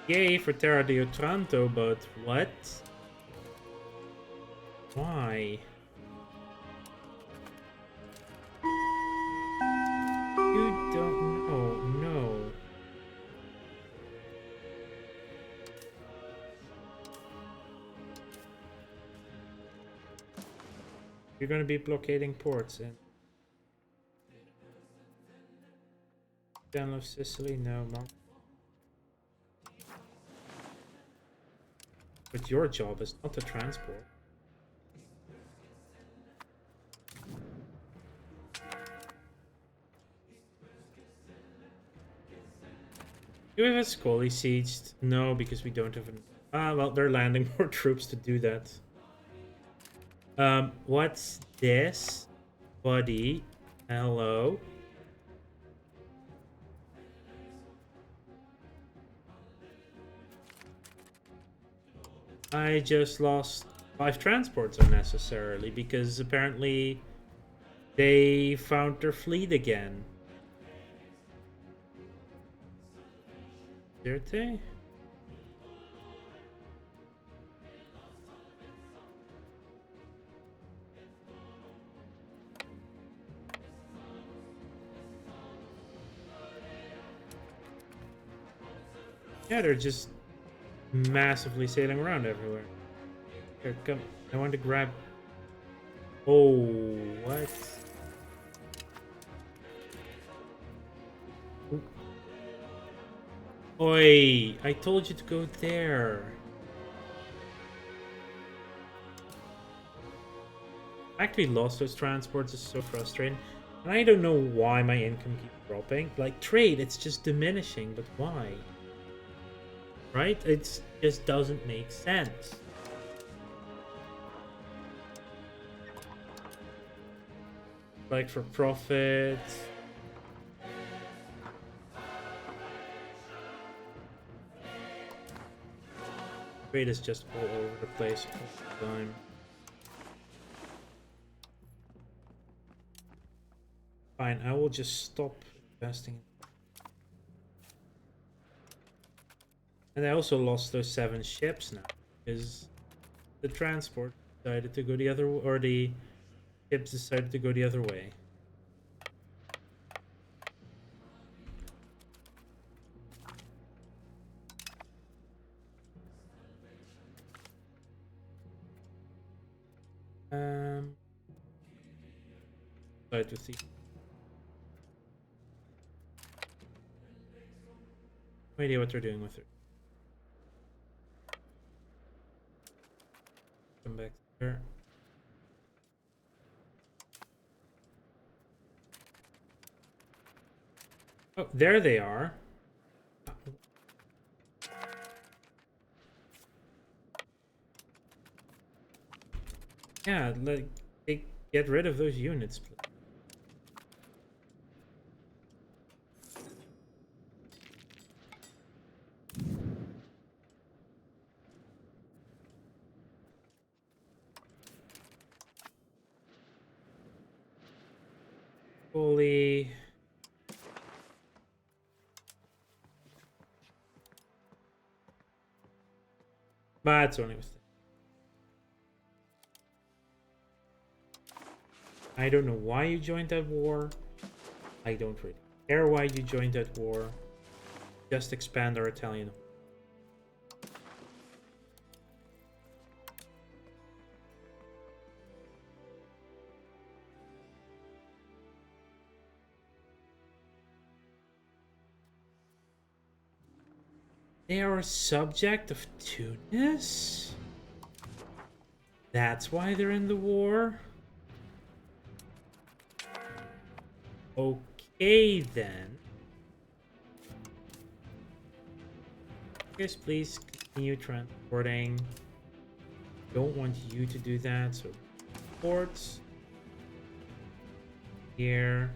yay for Terra de Otranto, but what? Why? You don't know, no. You're gonna be blockading ports in Channel of Sicily? No, Mark. But your job is not to transport. Do we have Ascoli sieged? No, because we don't have an... Ah, well, they're landing more troops to do that. What's this? Buddy. Hello. I just lost 5 transports unnecessarily because apparently they found their fleet again. Did they? Yeah, they're just massively sailing around everywhere. Here, come. I want to grab... Oh, what? Oi! I told you to go there. I actually lost those transports. It's so frustrating. And I don't know why my income keeps dropping. Like, trade, it's just diminishing, but why? Right? It just doesn't make sense. Like for profit. Trade is just all over the place all the time. Fine, I will just stop investing. And I also lost those 7 ships now, because the transport decided to go the other, or the ships decided to go the other way. Try to see. No idea what they're doing with it. Come back there. Oh, there they are. Yeah, like, get rid of those units, please. Holy... But it's only with. I don't know why you joined that war. I don't really care why you joined that war. Just expand our Italian. They are a subject of Tunis? That's why they're in the war? Okay then. Yes, please continue transporting. Don't want you to do that, so ports here.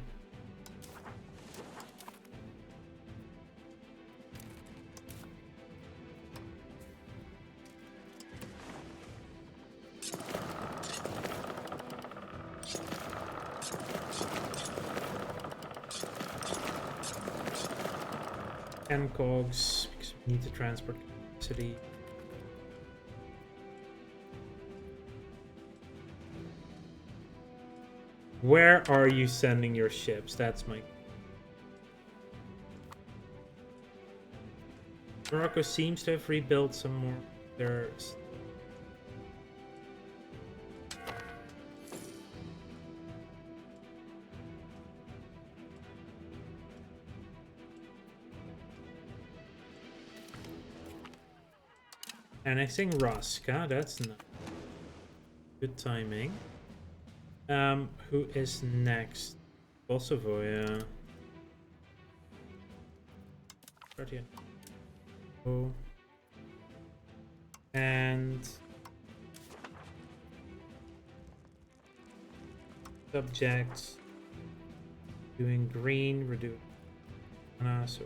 And cogs because we need to transport capacity. Where are you sending your ships? That's my. Morocco seems to have rebuilt some more. There's. Annexing Raska, that's not good timing. Who is next? Kosovo, yeah. Right here. Oh. And subjects doing green, we're doing so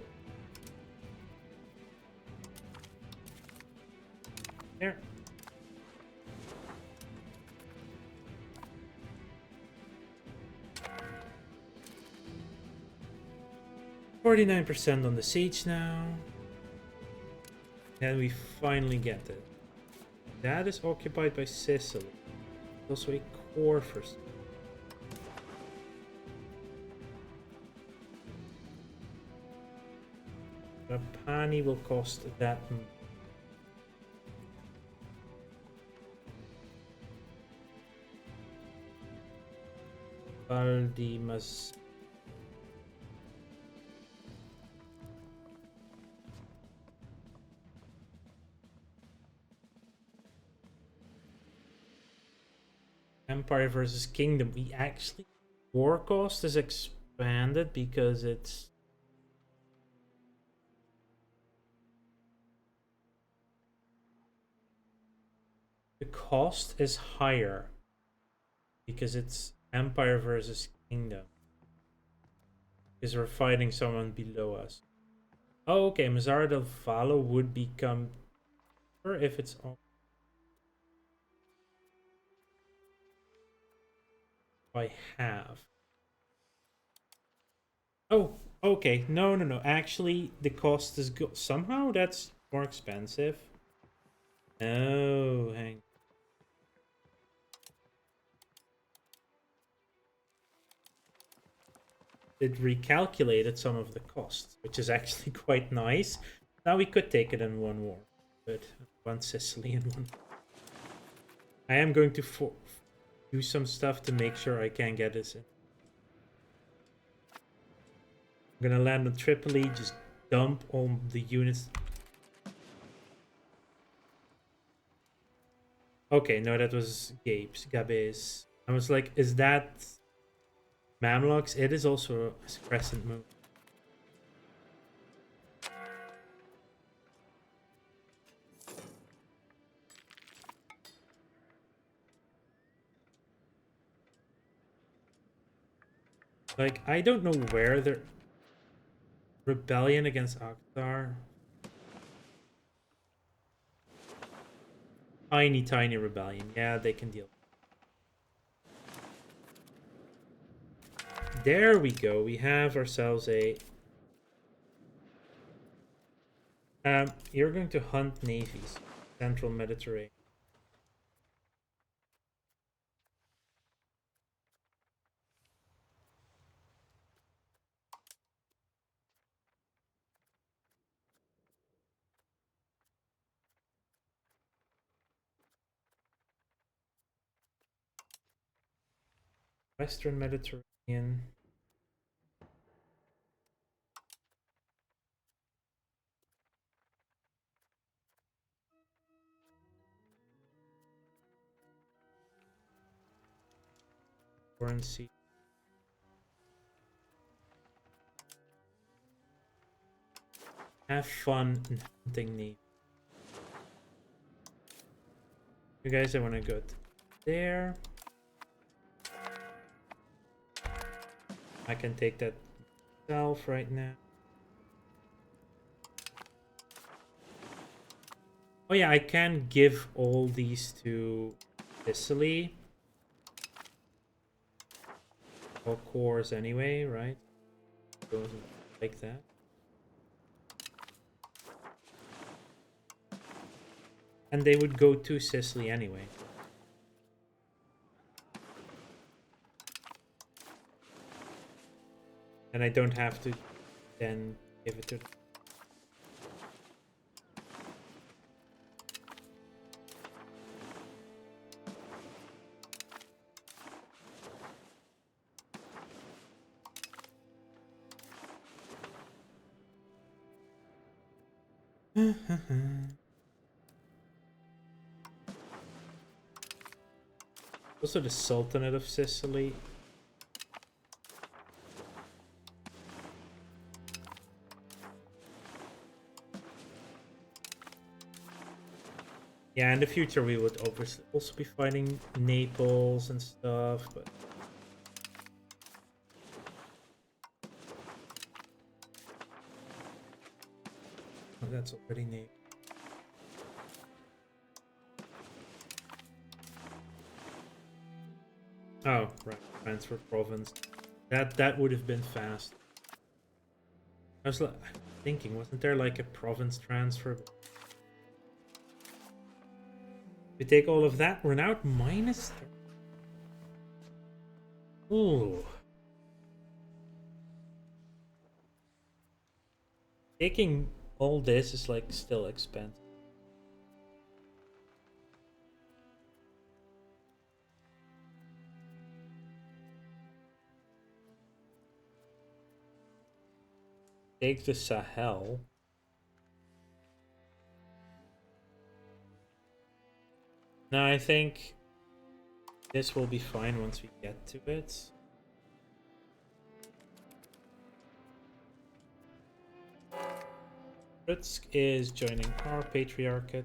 there. 49% on the siege now. And we finally get it. That is occupied by Sicily. Also a core first. Rapani will cost that much. Valdimas. Empire versus Kingdom. We actually war cost is expanded because it's the cost is higher because it's Empire versus Kingdom. Because we're fighting someone below us. Oh, okay. Mazzara del Vallo would become if it's on by half. Oh, okay. No. Actually, the cost is good. Somehow that's more expensive. Oh, hang. It recalculated some of the costs, which is actually quite nice. Now we could take it in one war, but one Sicily and one. I am going to do some stuff to make sure I can get this in. I'm gonna land on Tripoli, just dump all the units. Okay, no, that was Gabes. I was like, is that Mamluks? It is also a crescent move. Like, I don't know where the rebellion against Akhtar. Tiny rebellion. Yeah, they can deal. There we go. We have ourselves a... You're going to hunt navies. Central Mediterranean. Western Mediterranean. Sea. Have fun hunting me. You guys, I want to go there. I can take that myself right now. Oh yeah, I can give all these to Sicily. All cores anyway, right? Goes like that. And they would go to Sicily anyway. And I don't have to then give it to them. Also the Sultanate of Sicily. Yeah, in the future we would obviously also be fighting Naples and stuff, but oh, that's already Naples. Oh, right, transfer province. That would have been fast. I was thinking, wasn't there like a province transfer? We take all of that. We're now at minus. Ooh. Taking all this is like still expensive. Take the Sahel. No, I think this will be fine once we get to it. Rutsk is joining our patriarchate.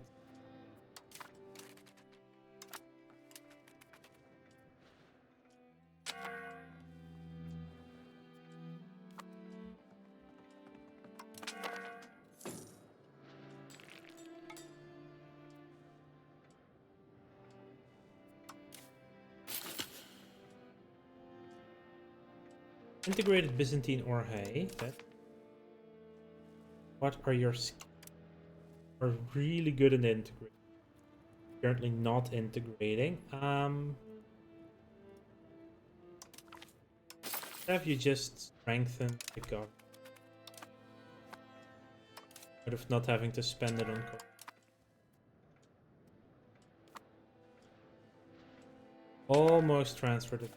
Integrated Byzantine or hay. What are your skills? Are really good in integrating. Currently not integrating. Have you just strengthened the government? Out of not having to spend it on cost. Almost transferred it.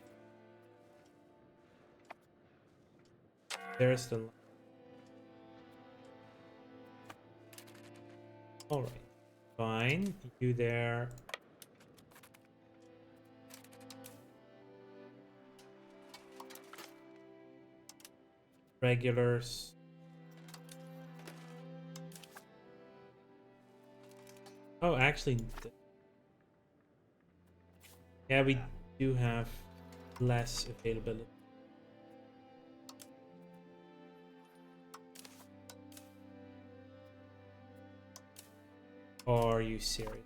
There's the line. Alright. Fine. You there. Regulars. Oh, actually. Yeah, we do have less availability. Are you serious?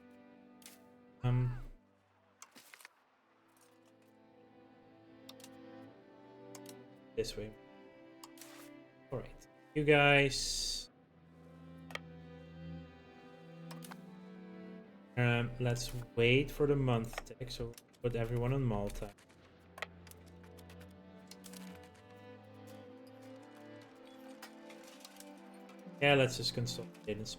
This way. Alright. You guys. Let's wait for the month tag, so put everyone on Malta. Yeah, let's just consolidate and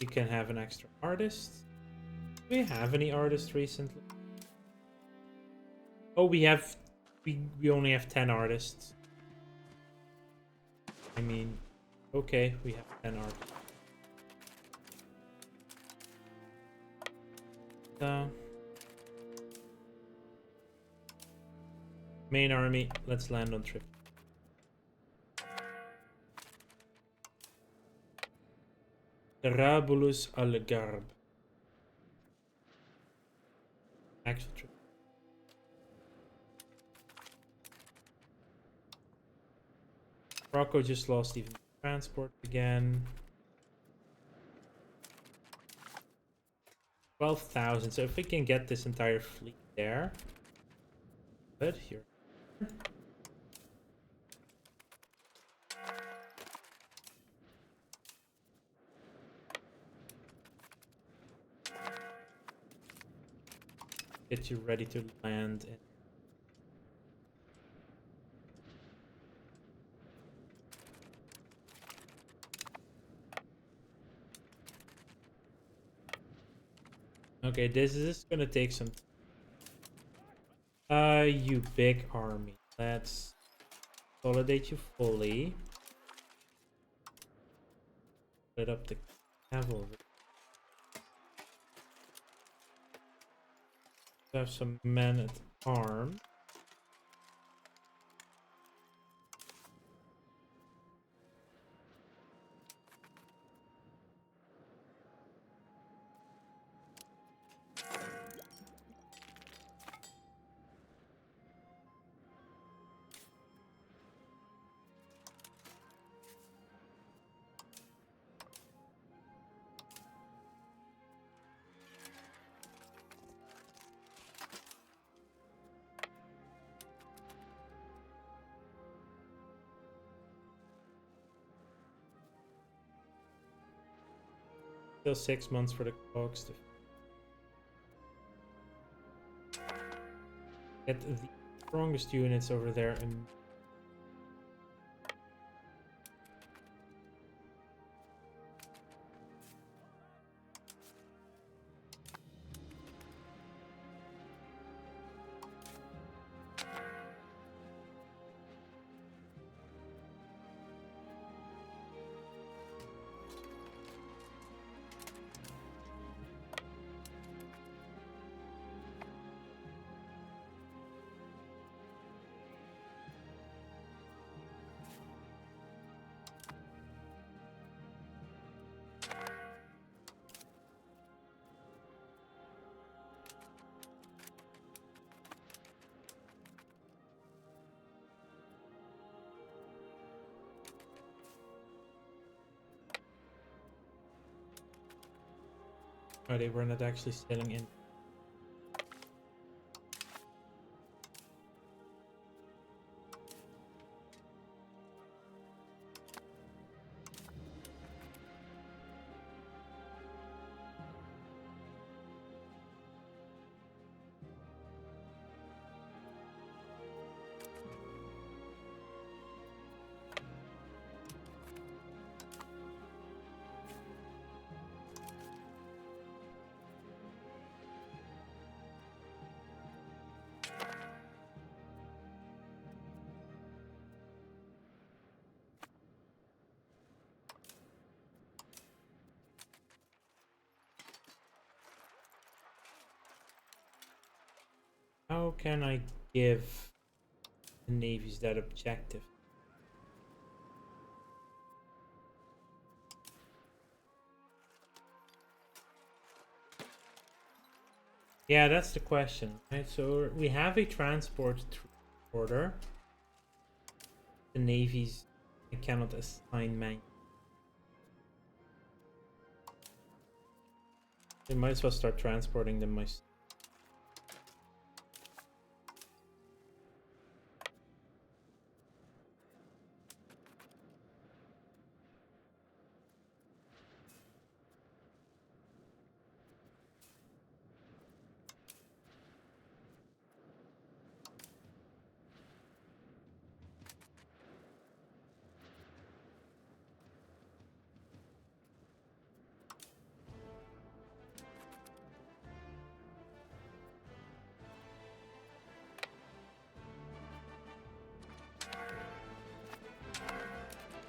you can have an extra artist. Do we have any artists recently? Oh, we only have 10 artists. I mean, okay, we have 10 artists. Main army, let's land on trip. Rabulus al-Garb. Actual trip. Morocco just lost even transport again. 12,000. So if we can get this entire fleet there. But here. Get you ready to land in. Okay, this is gonna take some you big army. Let's consolidate you fully. Split up the cavalry. Have some men at arms. Still 6 months for the cloaks to get the strongest units over there and oh, they were not actually sailing in. How can I give the navies that objective? Yeah, that's the question, right? So we have a transport order. The navies I cannot assign man. They might as well start transporting them myself.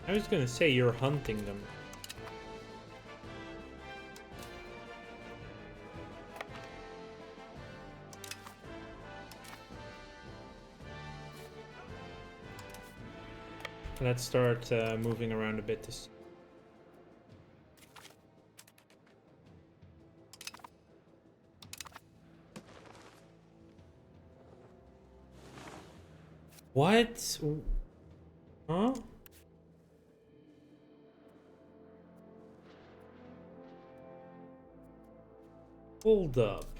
I was gonna say you're hunting them. Let's start moving around a bit to see. What? Huh? Hold up.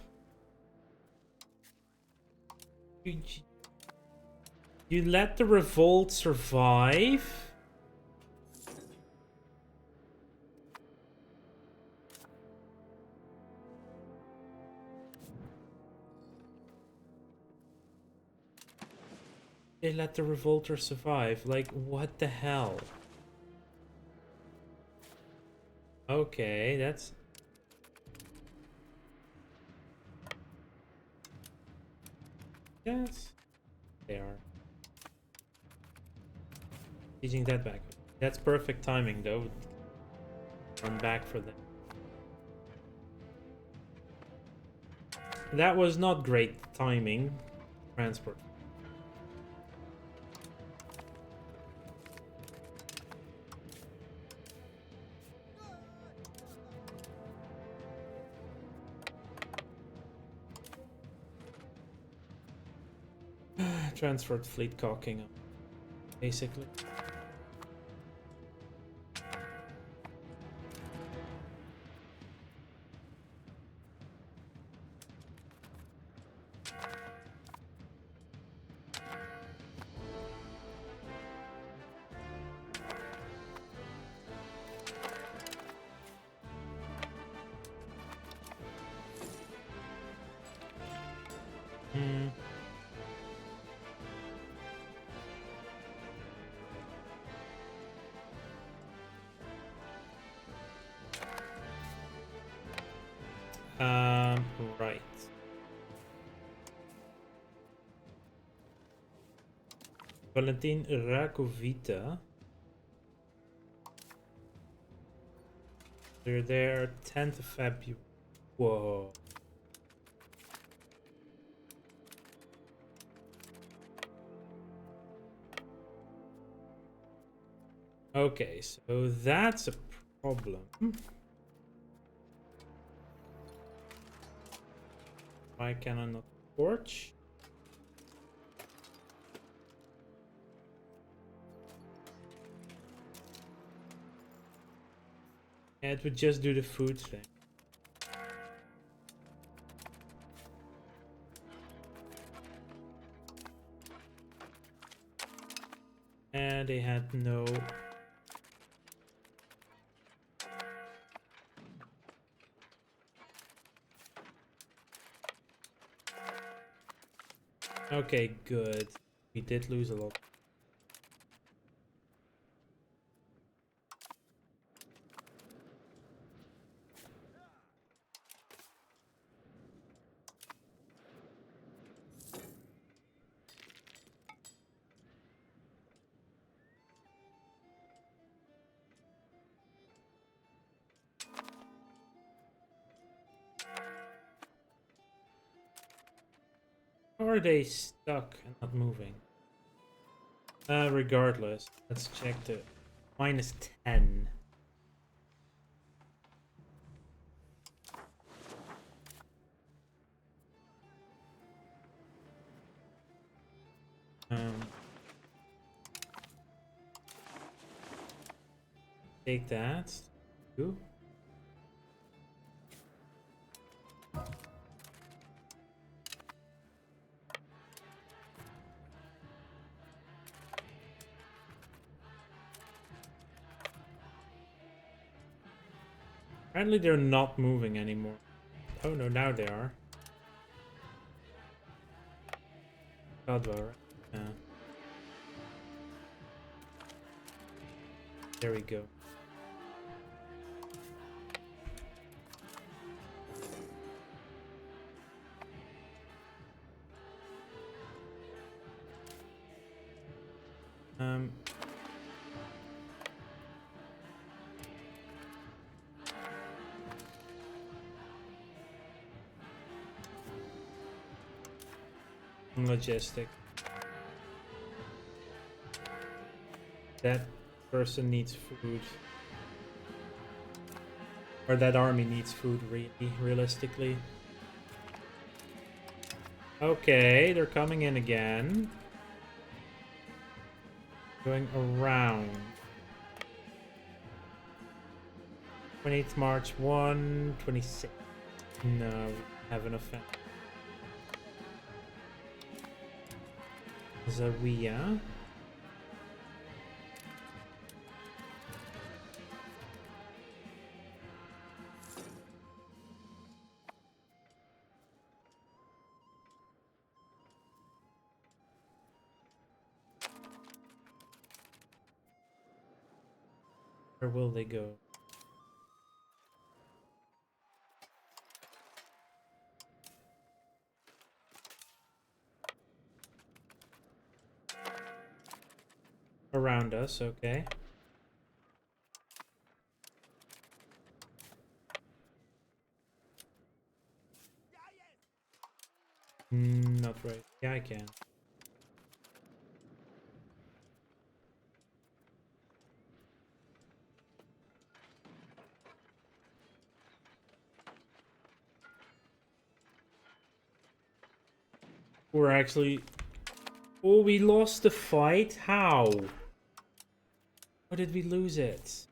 You let the revolt survive? They let the revolter survive? Like, what the hell? Okay, that's... Yes. They are. Teaching that back. That's perfect timing, though. Run back for them. That was not great timing. Transport. Transferred fleet cocking up, basically. Hmm. Right. Valentin Rakovita. They're there 10th of February. Whoa. Okay, so that's a problem. Why can I not torch? Yeah, it would just do the food thing. And they had no... Okay, good. We did lose a lot. How are they stuck and not moving? Regardless, let's check the -10. Take that. Ooh. Apparently they're not moving anymore. Oh no, now they are. Godwa, right? Yeah. There we go. Um, Logistic. That person needs food. Or that army needs food, really, realistically. Okay, they're coming in again. Going around. 28th March 1, 26. No, we have an offense. Zawiya. Where will they go? Around us, okay. Not right. Yeah, I can. We're actually... Oh, we lost the fight? How? How did we lose it?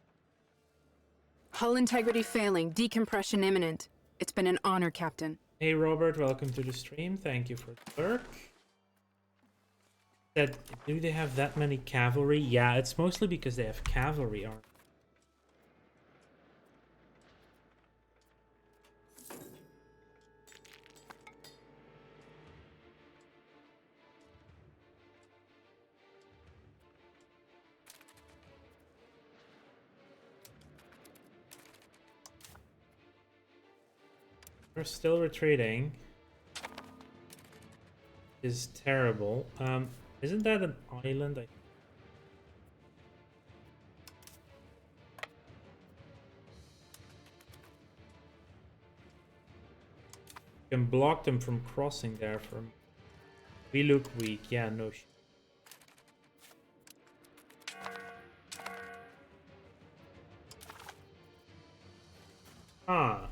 Hull integrity failing, decompression imminent. It's been an honor, Captain. Hey Robert, welcome to the stream. Thank you for the lurk. Do they have that many cavalry? Yeah, it's mostly because they have cavalry army. We're still retreating. Is terrible. Isn't that an island? I can block them from crossing there for me. We look weak. Yeah, no shit. Ah.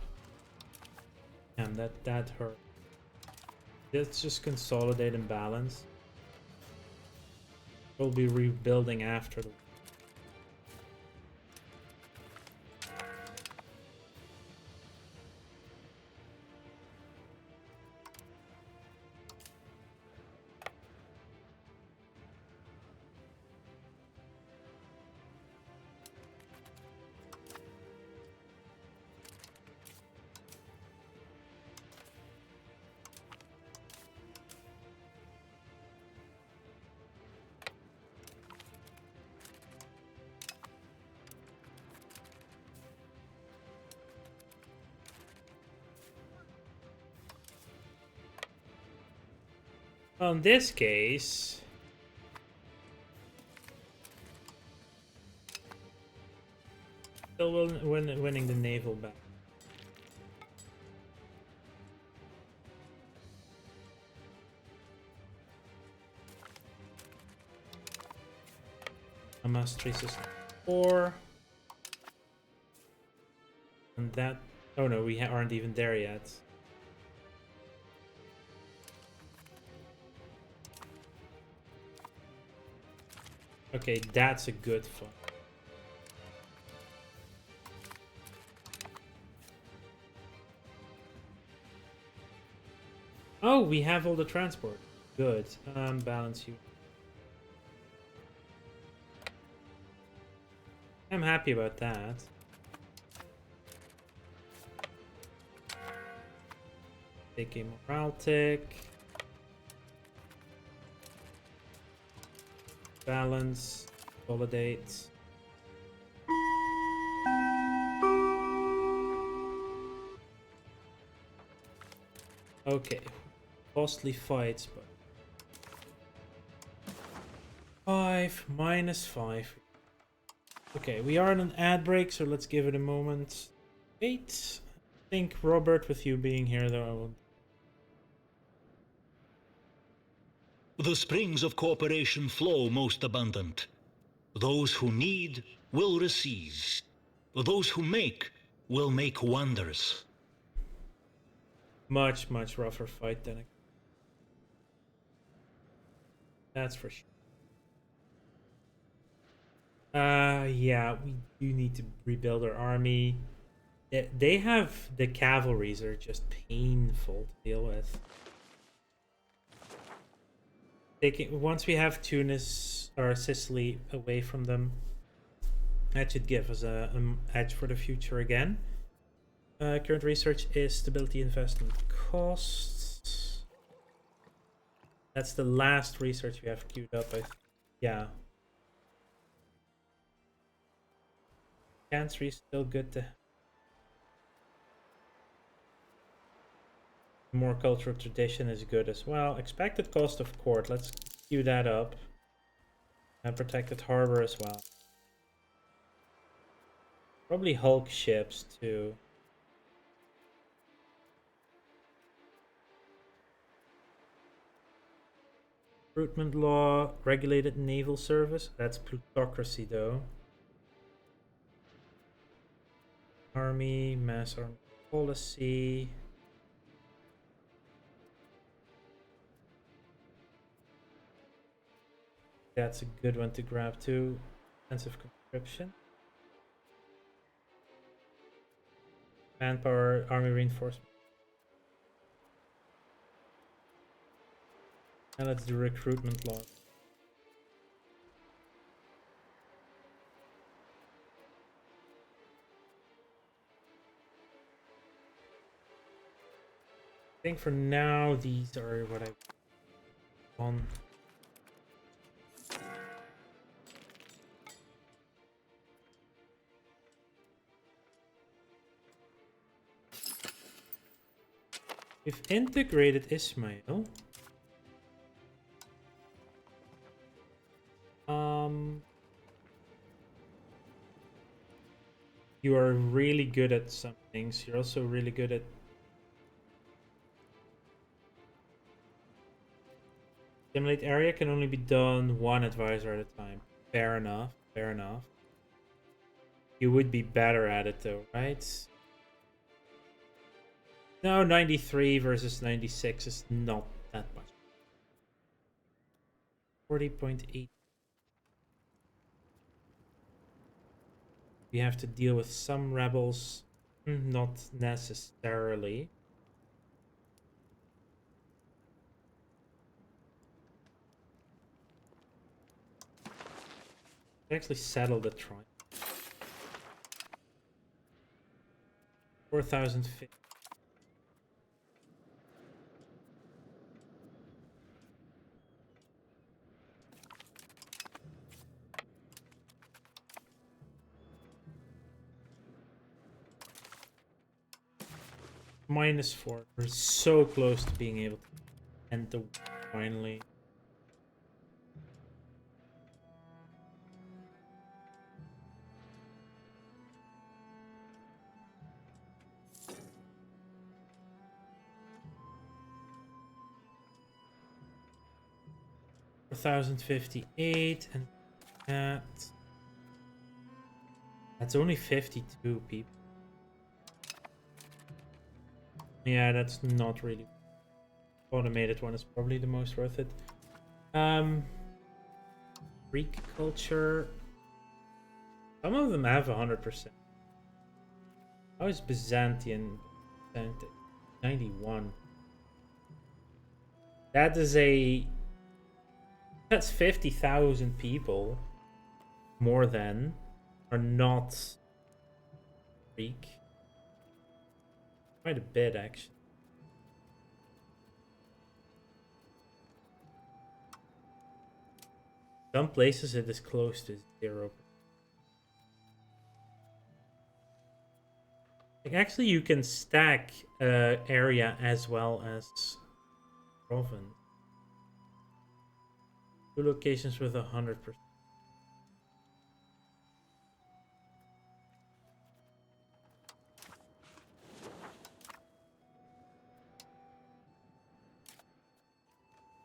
Damn, that hurt. Let's just consolidate and balance. We'll be rebuilding after the... Well, in this case... Still winning the naval battle. Hamas 364. And that... Oh no, we aren't even there yet. Okay, that's a good fight. Oh, we have all the transport. Good. Balance you. I'm happy about that. Take a morale tick. Balance. Consolidate. Okay. Costly fights, but 5 minus 5. Okay, we are on an ad break, so let's give it a moment. Wait. I think Robert, with you being here, though, I will. The springs of cooperation flow most abundant. Those who need will receive. Those who make will make wonders. Much rougher fight than that's for sure. Yeah, we do need to rebuild our army. They have the cavalries are just painful to deal with. Once we have Tunis or Sicily away from them, that should give us a edge for the future again. Current research is stability investment costs. That's the last research we have queued up. Yeah. Cancer is still good to. More cultural tradition is good as well. Expected cost of court. Let's queue that up. And protected harbor as well. Probably Hulk ships too. Recruitment law, regulated naval service. That's plutocracy though. Army, mass army policy. That's a good one to grab too. Defensive conscription. Manpower, army reinforcement. And let's do recruitment law. I think for now these are what I want. We've integrated Ismail. You are really good at some things. You're also really good at simulate area can only be done one advisor at a time. Fair enough. Fair enough. You would be better at it though, right? No, 93 versus 96 is not that much. 40.8. We have to deal with some rebels. Not necessarily. We actually settled the tribe. 4,050. -4. We're so close to being able to end the war finally. $1,058 and that's only 52 people. Yeah, that's not really. Automated one is probably the most worth it. Greek culture. Some of them have 100%. How is Byzantine? 91. That is a. That's 50,000 people. More than are not Greek. Quite a bit, actually. Some places it is close to 0. Like, actually, you can stack area as well as province. 2 locations with 100%.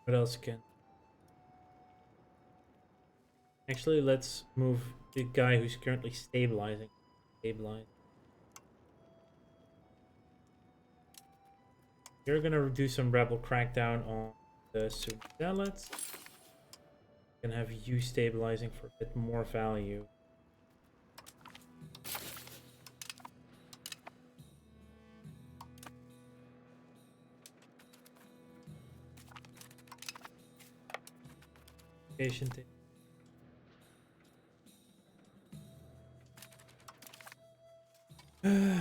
What else can? Actually, let's move the guy who's currently stabilizing. Stabilize. You're gonna do some rebel crackdown on the Zealots. Can have you stabilizing for a bit more value. Patient.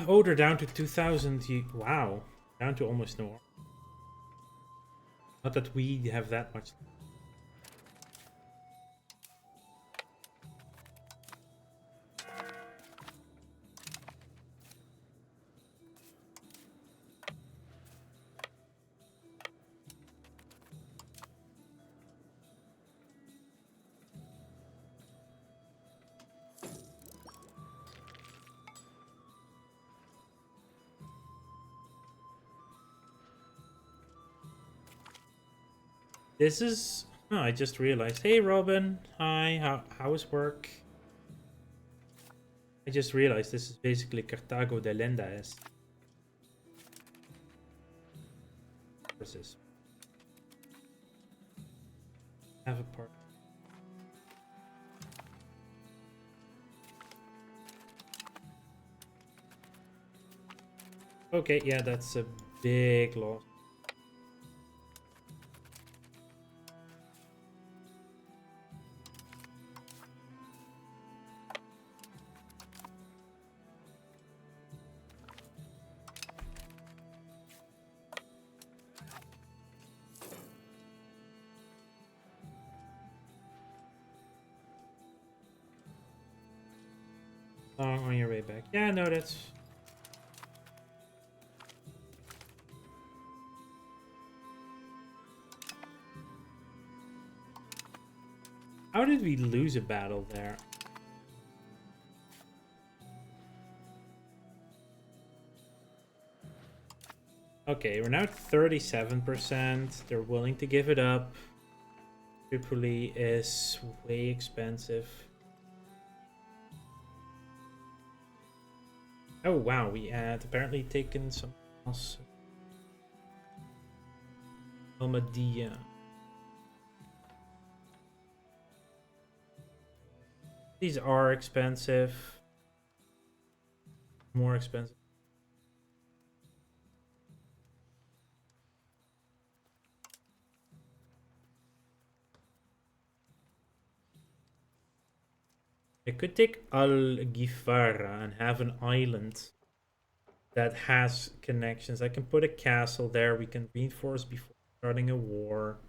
Oh, they're down to 2,000. Wow, down to almost no. Not that we have that much. This is... Oh, I just realized. Hey, Robin. Hi, how's work? I just realized this is basically Cartago de Lendaes. What's this? Have a part. Okay, yeah, that's a big loss. On your way back. Yeah, no, that's... How did we lose a battle there? Okay, we're now at 37%. They're willing to give it up. Tripoli is way expensive. Oh wow, we had apparently taken some else. Almadia. These are expensive. More expensive. I could take Al-Ghifara and have an island that has connections. I can put a castle there. We can reinforce before starting a war.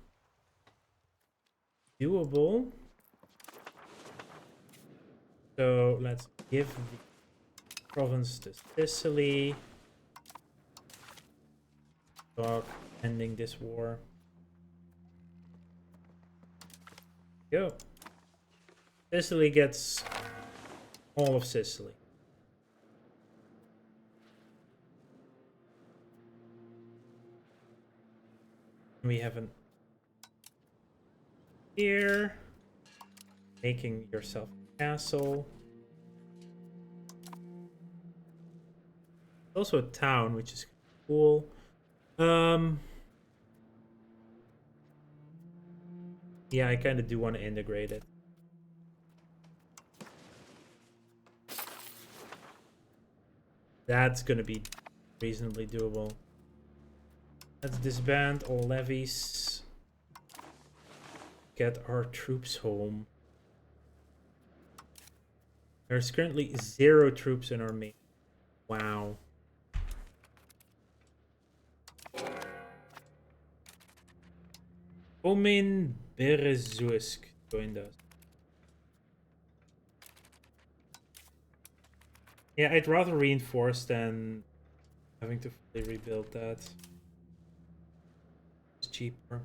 Doable. So let's give the province to Sicily. Stop ending this war. Go. Sicily gets all of Sicily. We have an here, making yourself a castle. Also a town, which is cool. Yeah, I kind of do want to integrate it. That's gonna be reasonably doable. Let's disband all levies. Get our troops home. There's currently 0 troops in our main. Wow. Omin Berezuisk joined us. Yeah, I'd rather reinforce than having to fully rebuild that. It's cheaper.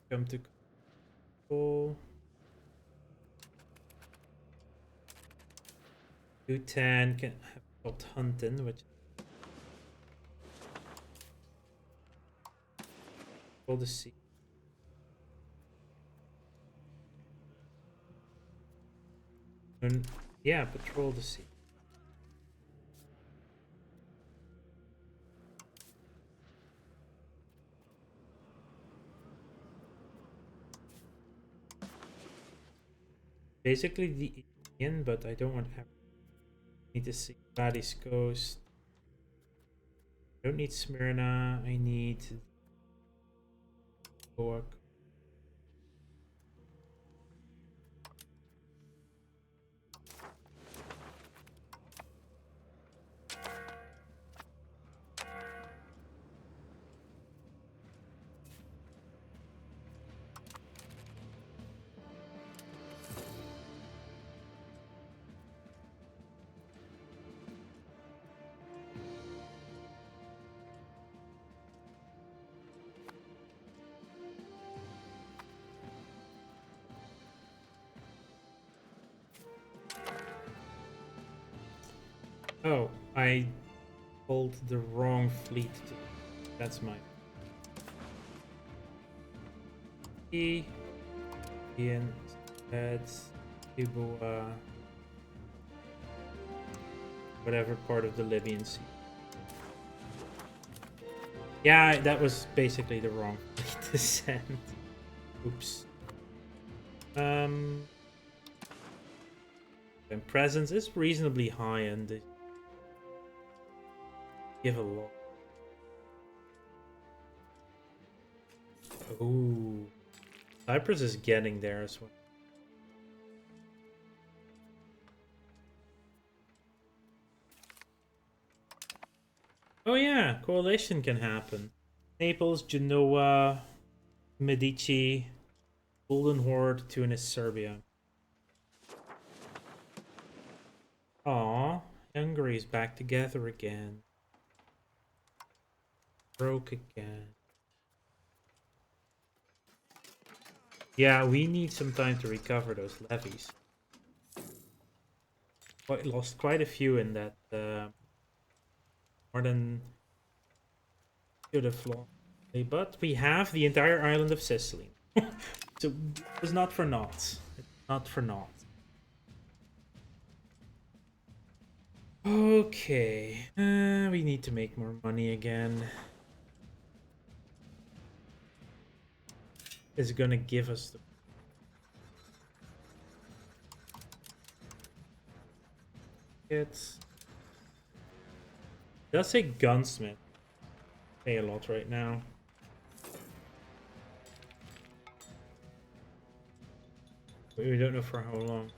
Come to control. 210 can have stopped hunting, which control the sea. And yeah, patrol the sea. Basically the Indian, but I don't want to need to see Gladys Coast. I don't need Smyrna. I need Goa. Oh, I pulled the wrong fleet. That's my Ian, that's Cuba, whatever part of the Libyan Sea. Yeah, that was basically the wrong fleet to send. Oops. And presence is reasonably high and they give a lot. Ooh. Cyprus is getting there as well. Oh yeah, coalition can happen. Naples, Genoa, Medici, Golden Horde, Tunis, Serbia. Aw, Hungary's back together again. Broke again. Yeah, we need some time to recover those levies. Lost quite a few in that. More than should have lost. But we have the entire island of Sicily. So it's not for naught. It's not for naught. Okay. We need to make more money again. Is gonna give us the it's does say gunsmith. Pay a lot right now. We don't know for how long.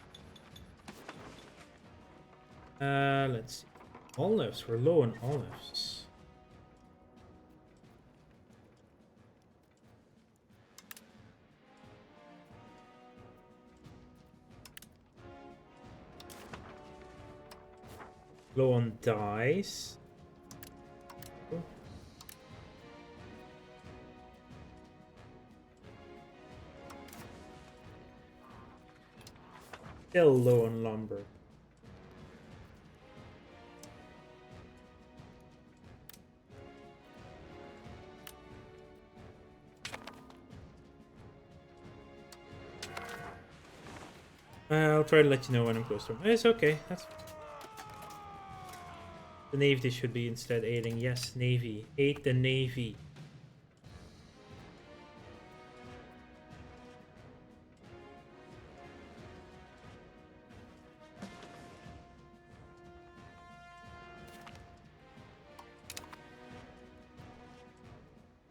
Let's see. Olives. We're low on olives. Low on dyes. Still low on lumber. I'll try to let you know when I'm close to him. It's okay. That's the Navy should be instead aiding. Yes, Navy. Aid the Navy.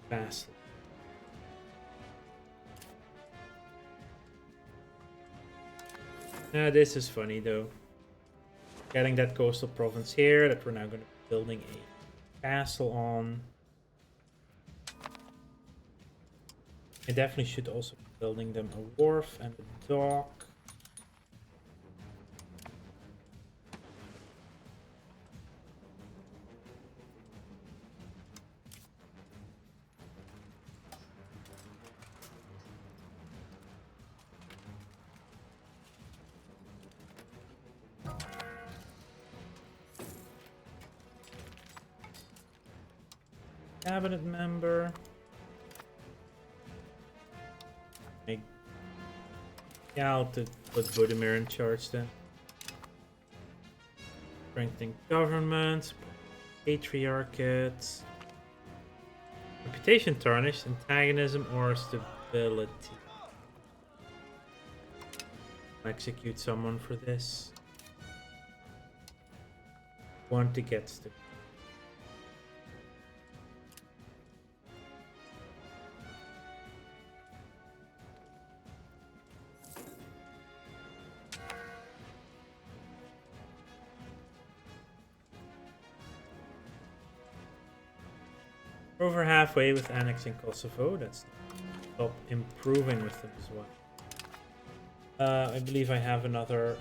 Fast. This is funny though. Getting that coastal province here that we're now going to be building a castle on. I definitely should also be building them a wharf and a dock. cabinet member. Yeah, I'll put Budimir in charge then. Strengthening government, patriarchate, reputation tarnished, antagonism or stability. I'll execute someone for this. Want to get stability. Over halfway with annexing Kosovo. That's stop improving with them as well. I believe I have another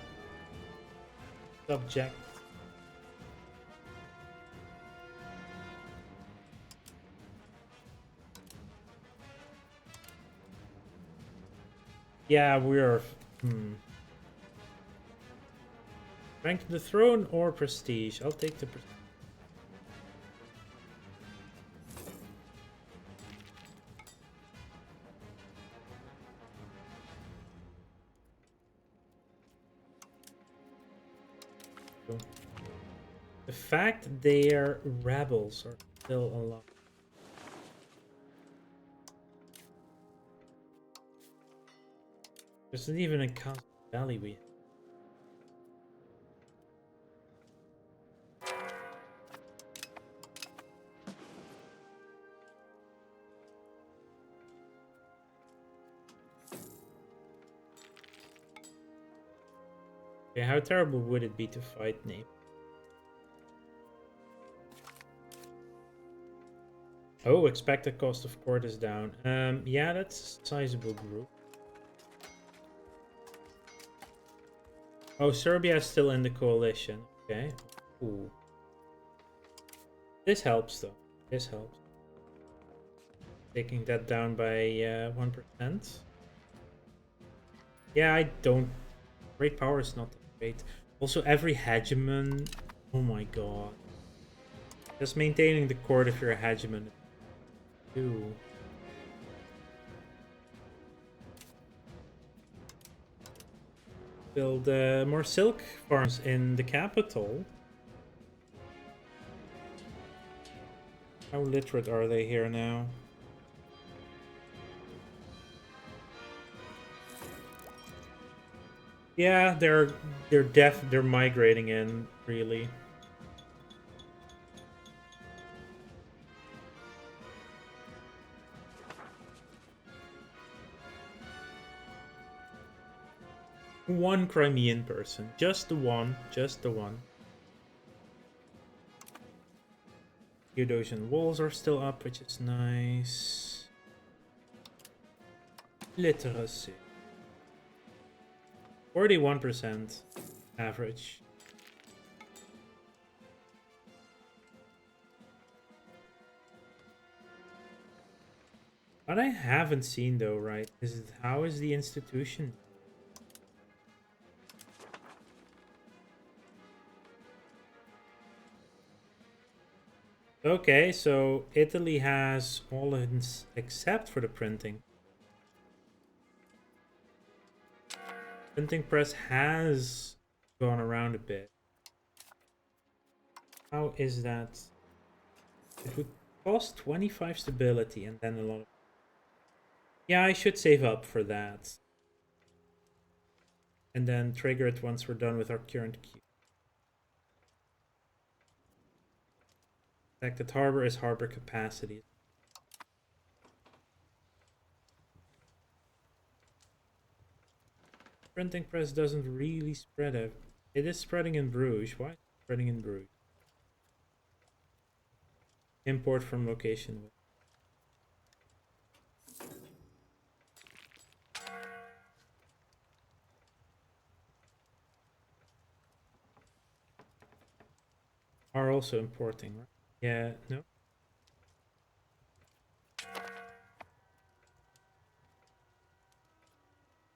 subject. Yeah, we're rank the throne or prestige. I'll take the prestige. The fact their rebels are still alive. There's not even a Castle Valley we have. Okay, how terrible would it be to fight Name? Oh, expected cost of court is down. Yeah, that's a sizable group. Oh, Serbia is still in the coalition. Okay. Ooh. This helps though. This helps. Taking that down by 1%. Yeah, I don't. Great power is not that great. Also, every hegemon. Oh my god. Just maintaining the court if you're a hegemon. Ooh. Build more silk farms in the capital. How literate are they here now? Yeah, they're migrating in, really. One Crimean person. Just the one. Just the one. Theodosian walls are still up, which is nice. Literacy. 41% average. What I haven't seen though, right, is how is the institution? Okay, so Italy has all except for the printing. Printing press has gone around a bit. How is that? It would cost 25 stability and then a lot of... Yeah, I should save up for that. And then trigger it once we're done with our current queue. Protected harbor is harbor capacity. Printing press doesn't really spread out. It is spreading in Bruges. Why is it spreading in Bruges? Import from location. Are also importing, right? Yeah, no.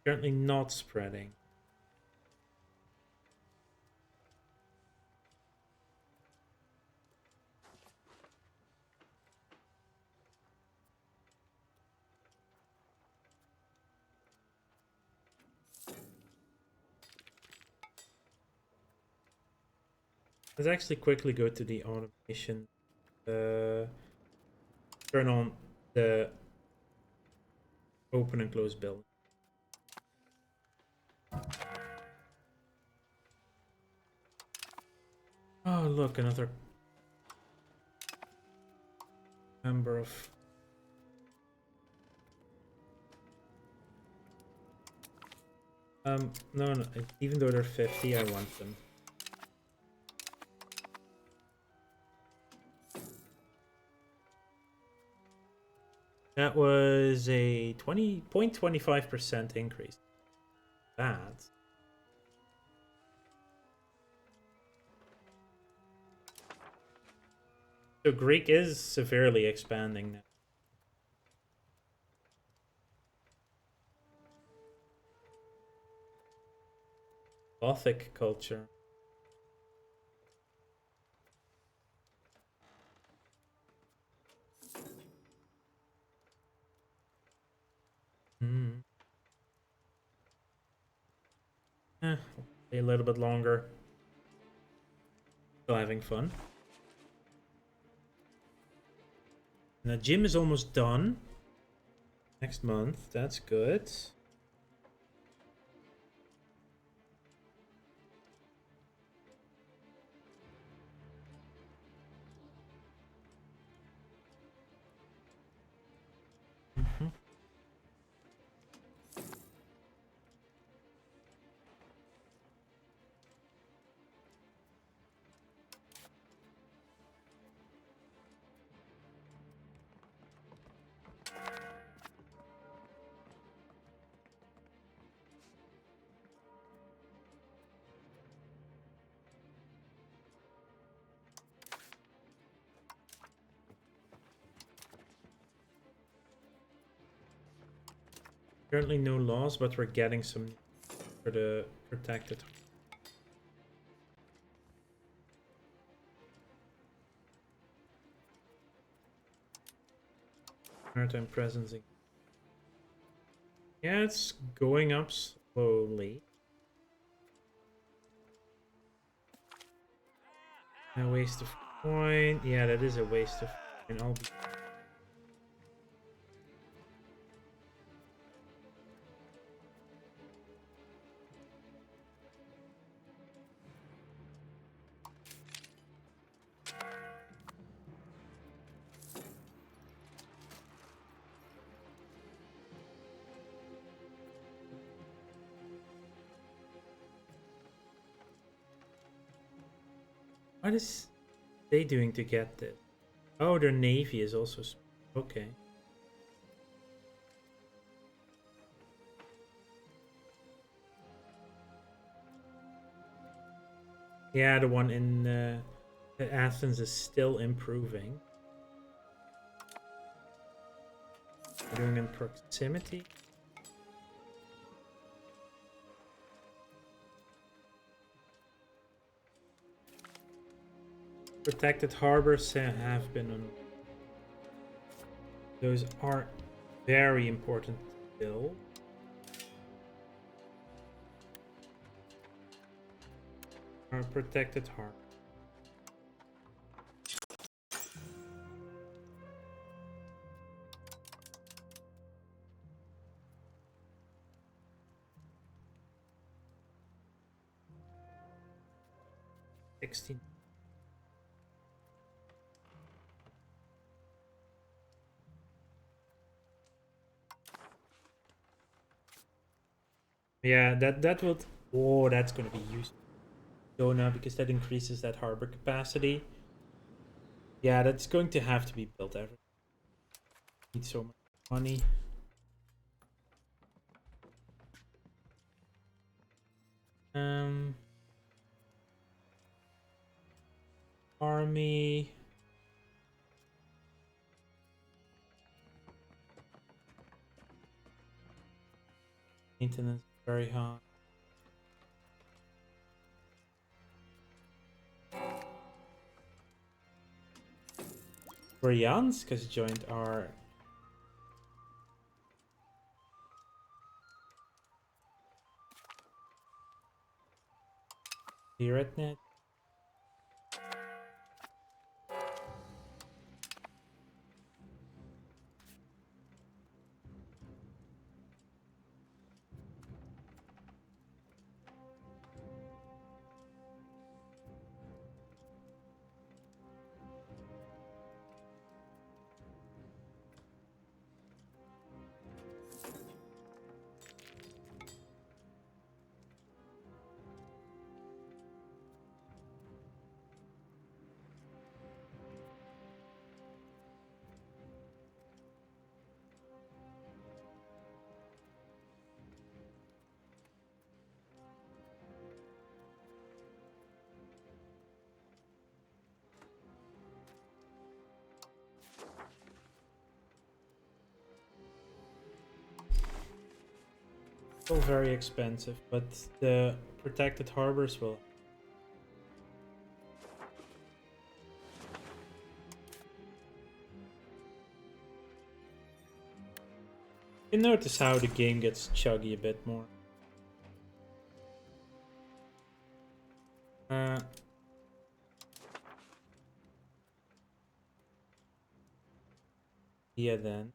Currently not spreading. Let's actually quickly go to the automation. Turn on the open and close building. Oh, look, another number of... no, even though they're 50, I want them. That was a 20.25% increase. That. So Greek is severely expanding now. Gothic culture. Hmm. Stay a little bit longer. Still having fun. And the gym is almost done. Next month, that's good. Currently no laws, but we're getting some for the protected. Maritime presence. Yeah, it's going up slowly. A waste of coin. Yeah, that is a waste of coin. I'll be... What is they doing to get this? Oh, their navy is also... Okay. Yeah, the one in Athens is still improving. Doing in proximity. Protected harbors have been on. Those are very important still. Our protected harbor. $16. Yeah, that would... Oh, that's going to be used. Now because that increases that harbor capacity. Yeah, that's going to have to be built every. Need so much money. Army. Maintenance very high. Bryansk has joined our... Piratnet. Still very expensive, but the protected harbors will. You notice how the game gets chuggy a bit more. Yeah, then.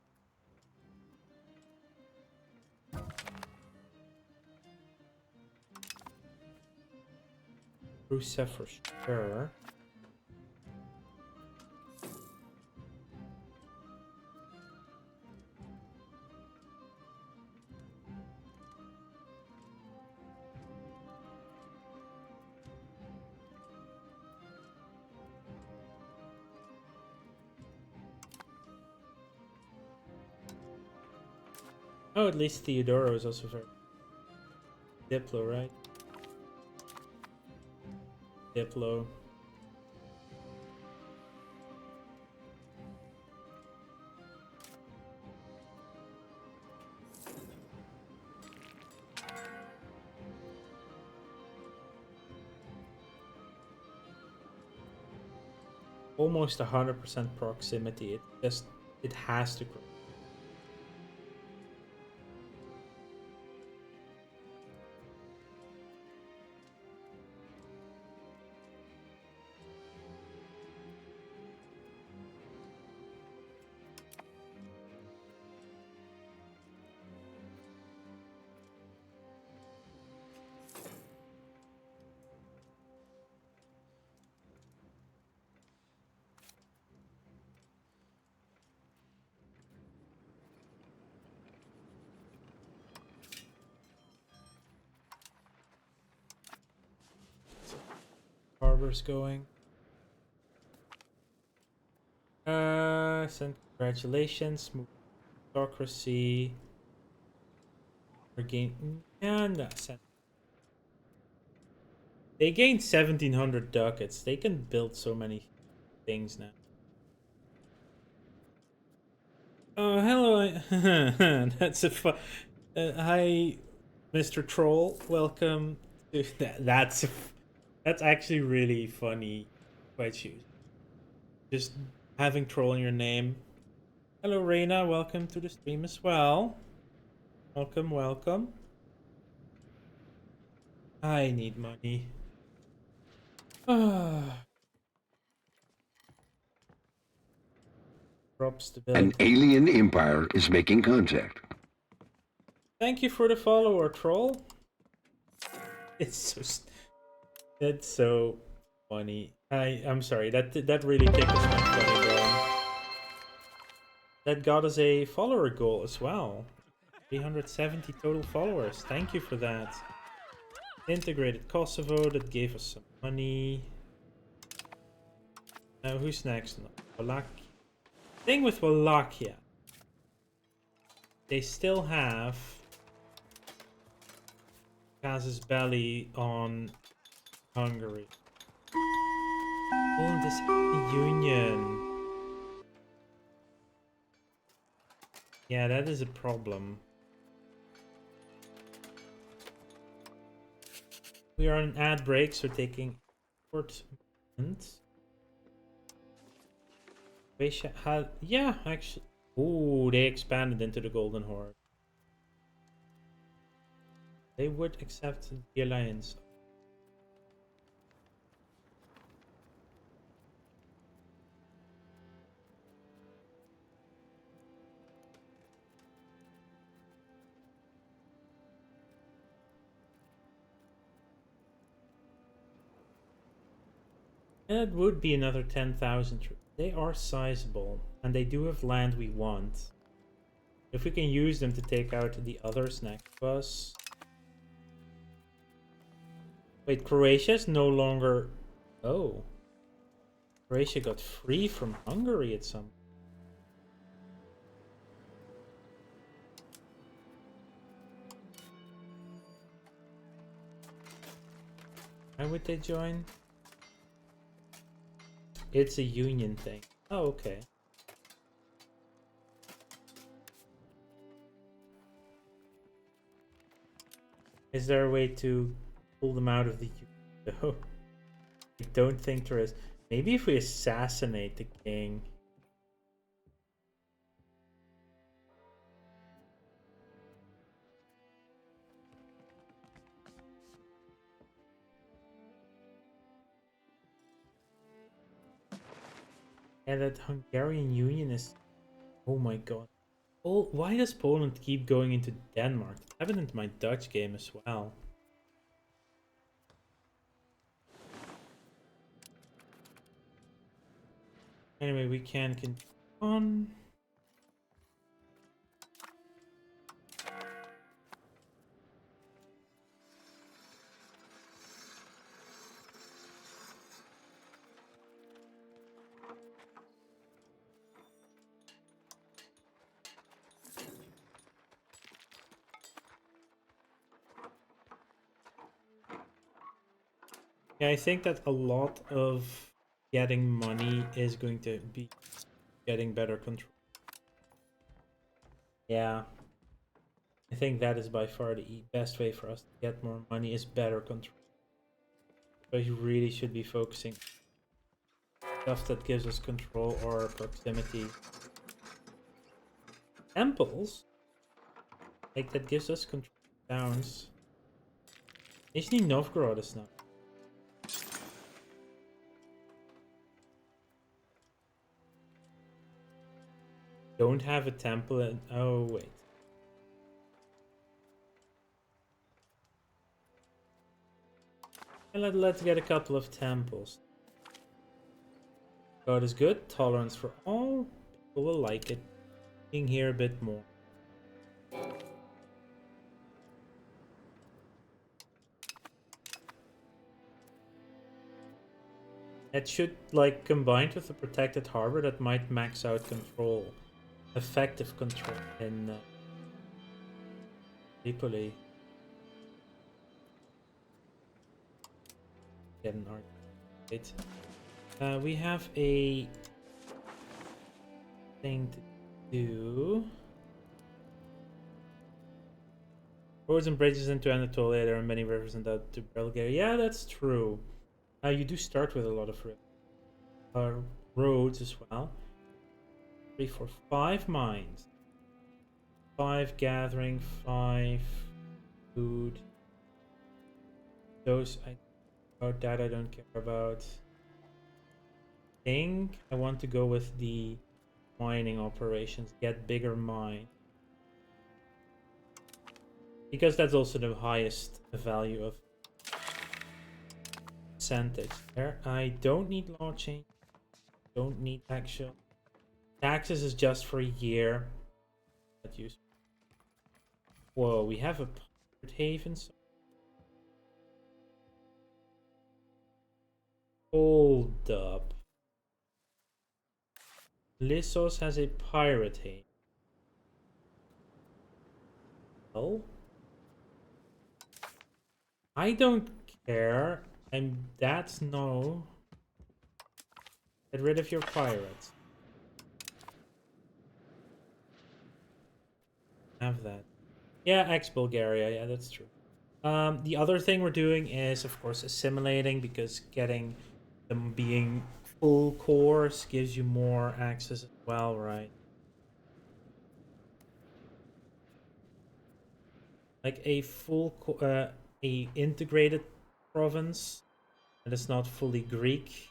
Rusev for sure. Oh, at least Theodoro is also very Diplo, right? Diplo. Almost 100% proximity. It has to grow. Harbor's going. Send congratulations. Move autocracy. Regain. And send. They gained 1,700 ducats. They can build so many things now. Oh, hello. That's a fun. Hi, Mr. Troll. Welcome to that. That's actually really funny. Quite shoot. Just having troll in your name. Hello, Reina. Welcome to the stream as well. Welcome, welcome. I need money. Drop stability. An alien empire is making contact. Thank you for the follower, troll. It's so funny. I'm sorry. That really tickles my funny bone. That got us a follower goal as well. 370 total followers. Thank you for that. Integrated Kosovo, that gave us some money. Now who's next? Wallachia. Thing with Wallachia. They still have Casus Belli on Hungary. Oh, this union. Yeah, that is a problem. We are on ad break, so taking short moments. Croatia had, yeah, actually. Ooh, they expanded into the Golden Horde. They would accept the alliance. And it would be another 10,000 troops. They are sizable, and they do have land we want. If we can use them to take out the others next to us. Wait, Croatia's no longer... Oh. Croatia got free from Hungary at some... Why would they join? It's a union thing. Oh, okay. Is there a way to pull them out of the union? No. I don't think there is. Maybe if we assassinate the king. Yeah, that Hungarian Union is... Oh my god. Oh, why does Poland keep going into Denmark? It happened in my Dutch game as well. Anyway, we can continue on. Yeah, I think that a lot of getting money is going to be getting better control. Yeah. I think that is by far the best way for us to get more money is better control. So you really should be focusing stuff that gives us control or proximity. Temples? Like that gives us control towns. Nizhny Novgorod is not. Don't have a temple and oh wait. And let's get a couple of temples. God is good, tolerance for all. People will like it. Being here a bit more. That should, like, combined with the protected harbor, that might max out control. Effective control in Tripoli. Get an arcade. We have a thing to do. Roads and bridges into Anatolia. There are many rivers and out to Bulgaria. Yeah, that's true. You do start with a lot of roads as well. 3, 4, 5 mines. 5 gathering, 5 food. Those about that I don't care about. I think I want to go with the mining operations. Get bigger mine. Because that's also the highest value of percentage there. I don't need law change. Don't need actual. Taxes is just for a year. Not useful. Whoa, we have a pirate haven. Hold up. Lissos has a pirate haven. Oh. I don't care. That's no. Get rid of your pirates. Have that. Yeah, ex-Bulgaria. Yeah, that's true. The other thing we're doing is, of course, assimilating, because getting them being full cores gives you more access as well, right? Like a a integrated province that is not fully Greek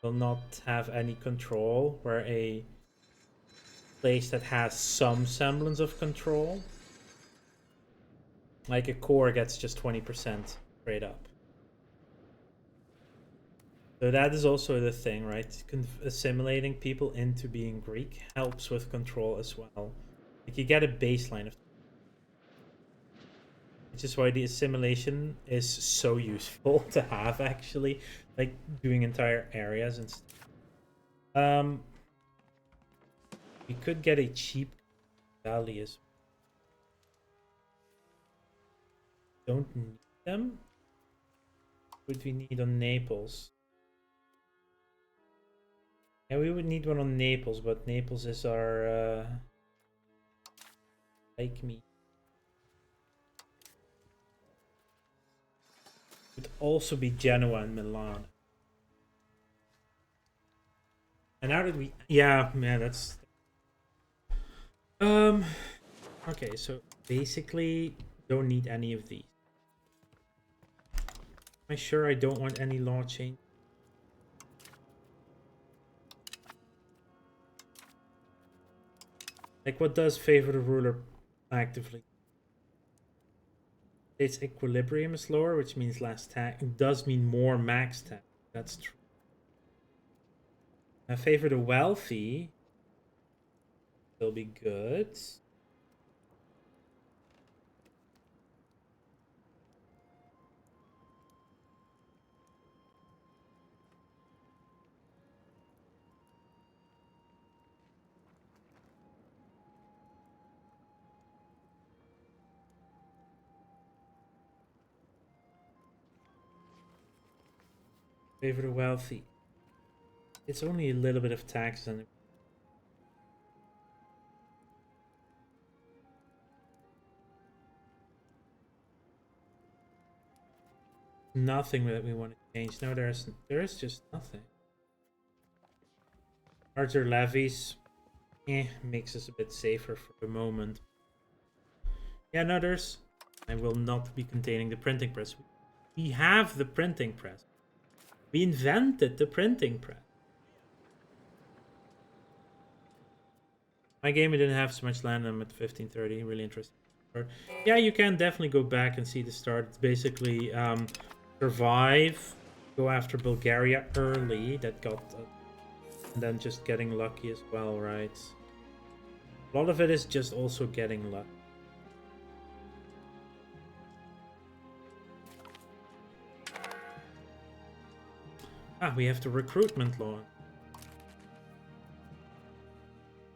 will not have any control, where a place that has some semblance of control, like a core, gets just 20% straight up. So that is also the thing, right? Assimilating people into being Greek helps with control as well. Like you get a baseline of, which is why the assimilation is so useful to have, actually, like doing entire areas and stuff. We could get a cheap valley as well. Don't need them. What would we need on Naples? Yeah, we would need one on Naples, but Naples is our like me. Could also be Genoa and Milan. And how did we... Yeah, that's... Okay, so basically don't need any of these. Am I sure I don't want any law change? Like, what does favor the ruler actively? Its equilibrium is lower, which means less tax. It does mean more max tax. That's true. I favor the wealthy. Will be good. Favor the wealthy. It's only a little bit of tax and nothing that we want to change. No, there's just nothing. Larger levies, makes us a bit safer for the moment. Yeah, no, I will not be containing the printing press. We have the printing press. We invented the printing press. My game, I didn't have so much land. I'm at 1530. Really interesting. Yeah, you can definitely go back and see the start. It's basically survive, go after Bulgaria early. That got, and then just getting lucky as well, right? A lot of it is just also getting lucky. Ah, we have the recruitment law.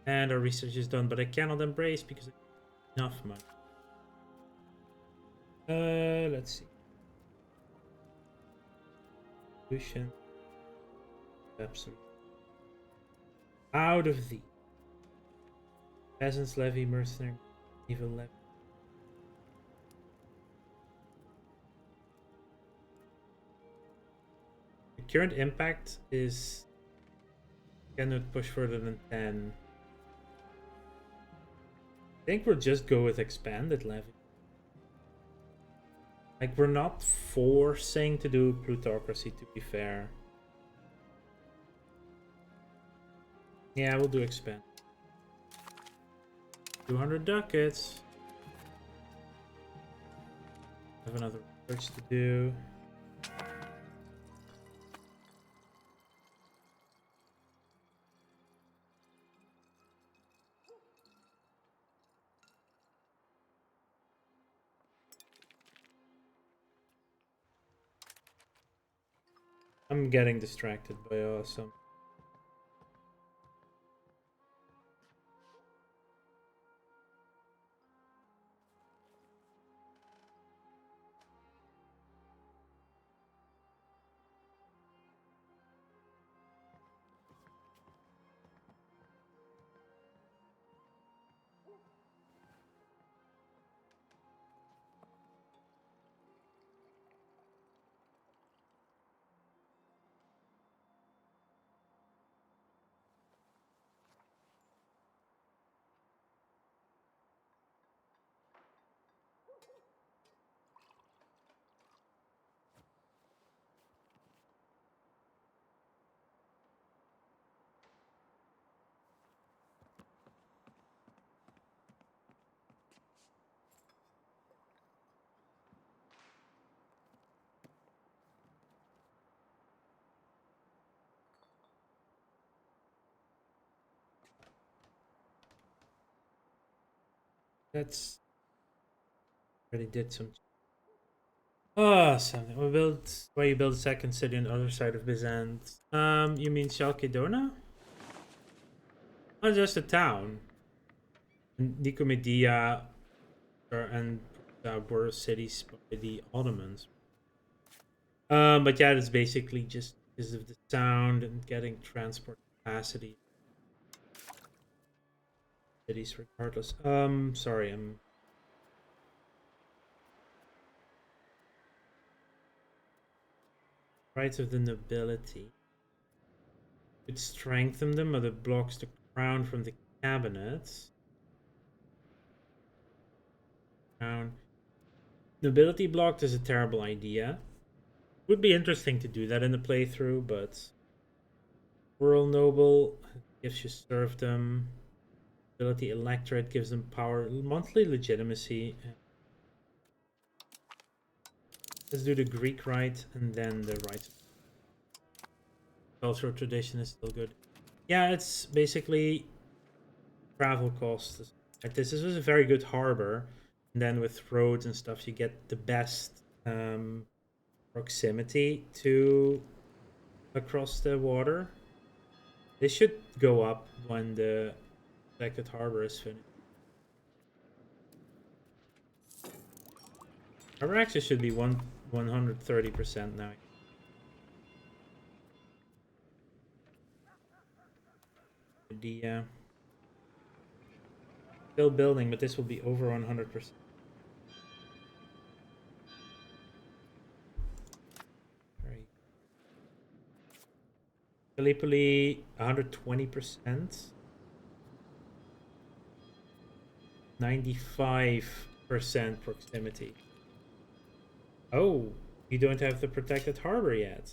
And our research is done, but I cannot embrace because I have enough money. Let's see. Solution. Absolutely. Out of the peasants levy, mercenary, evil levy. The current impact is cannot push further than 10. I think we'll just go with expanded levy. Like, we're not forcing to do plutocracy, to be fair. Yeah, we'll do expand. 200 ducats. Have another research to do. I'm getting distracted by some. That's already did some. Oh, something. We built. Why you build a second city on the other side of Byzant? You mean Chalcedona? Oh, just a town. Nicomedia and were cities by the Ottomans. But yeah, it's basically just because of the sound and getting transport capacity. Cities regardless. Sorry, I'm Rights of the nobility. Could strengthen them, but it blocks the crown from the cabinets. Crown. Nobility blocked is a terrible idea. Would be interesting to do that in the playthrough, but rural noble gives you serfdom. Nobility electorate gives them power, monthly legitimacy. Let's do the Greek rite and then the rites. Cultural tradition is still good. Yeah, it's basically travel costs. This is a very good harbor, and then with roads and stuff, you get the best proximity to across the water. They should go up when the selected harbor is finished. Harbor access should be 130% now. The still building, but this will be over 100%. Right. Gallipoli 120%. 95% proximity. Oh, you don't have the protected harbor yet.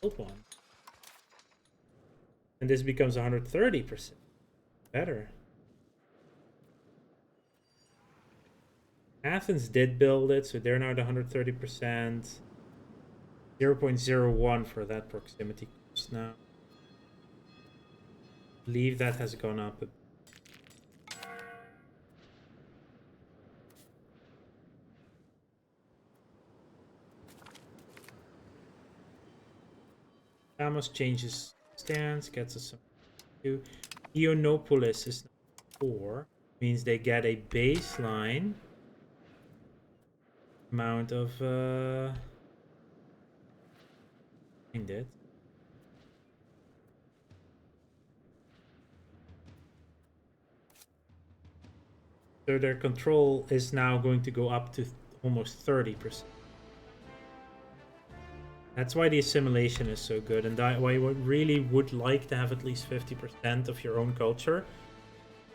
Build one. And this becomes 130%. Better. Athens did build it, so they're now at 130%. 0.01 for that proximity cost now. I believe that has gone up a bit. Samos changes stance, gets us some. Ionopolis is 4, means they get a baseline amount of find it. So their control is now going to go up to almost 30%. That's why the assimilation is so good, and why you really would like to have at least 50% of your own culture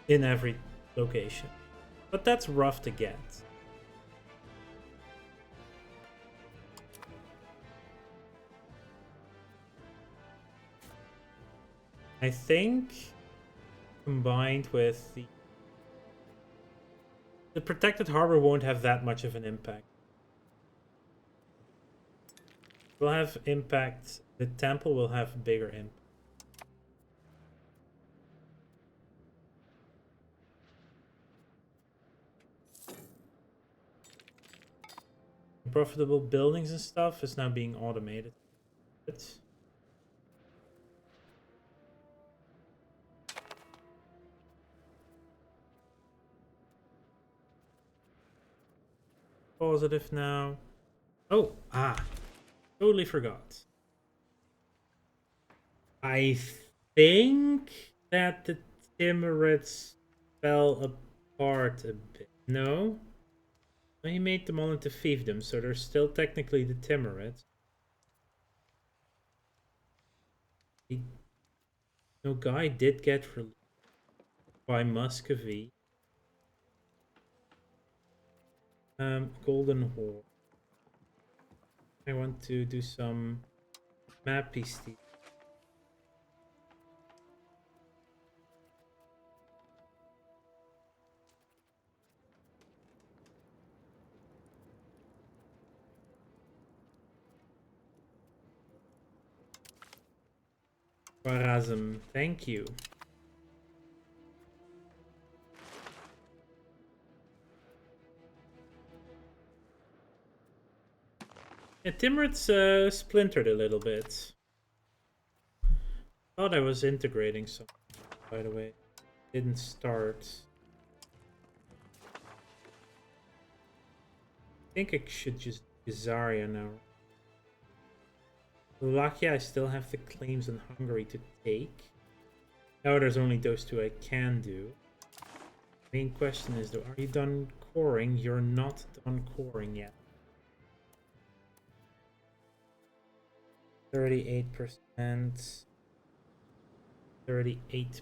in every location. But that's rough to get. I think combined with the protected harbor won't have that much of an impact. Will have impact. The temple will have bigger impact. Profitable buildings and stuff is now being automated. Positive now. Oh, totally forgot. I think that the Timurids fell apart a bit. No? He made them all into fiefdoms, so they're still technically the Timurids. No, guy did get released by Muscovy. Golden Horde. I want to do some map piece. Barazim, thank you. Yeah, Timurids splintered a little bit. Thought I was integrating something, by the way. Didn't start. I think I should just do Zaria now. Slovakia, I still have the claims on Hungary to take. Now there's only those two I can do. Main question is though, are you done coring? You're not done coring yet. 38%. 38%.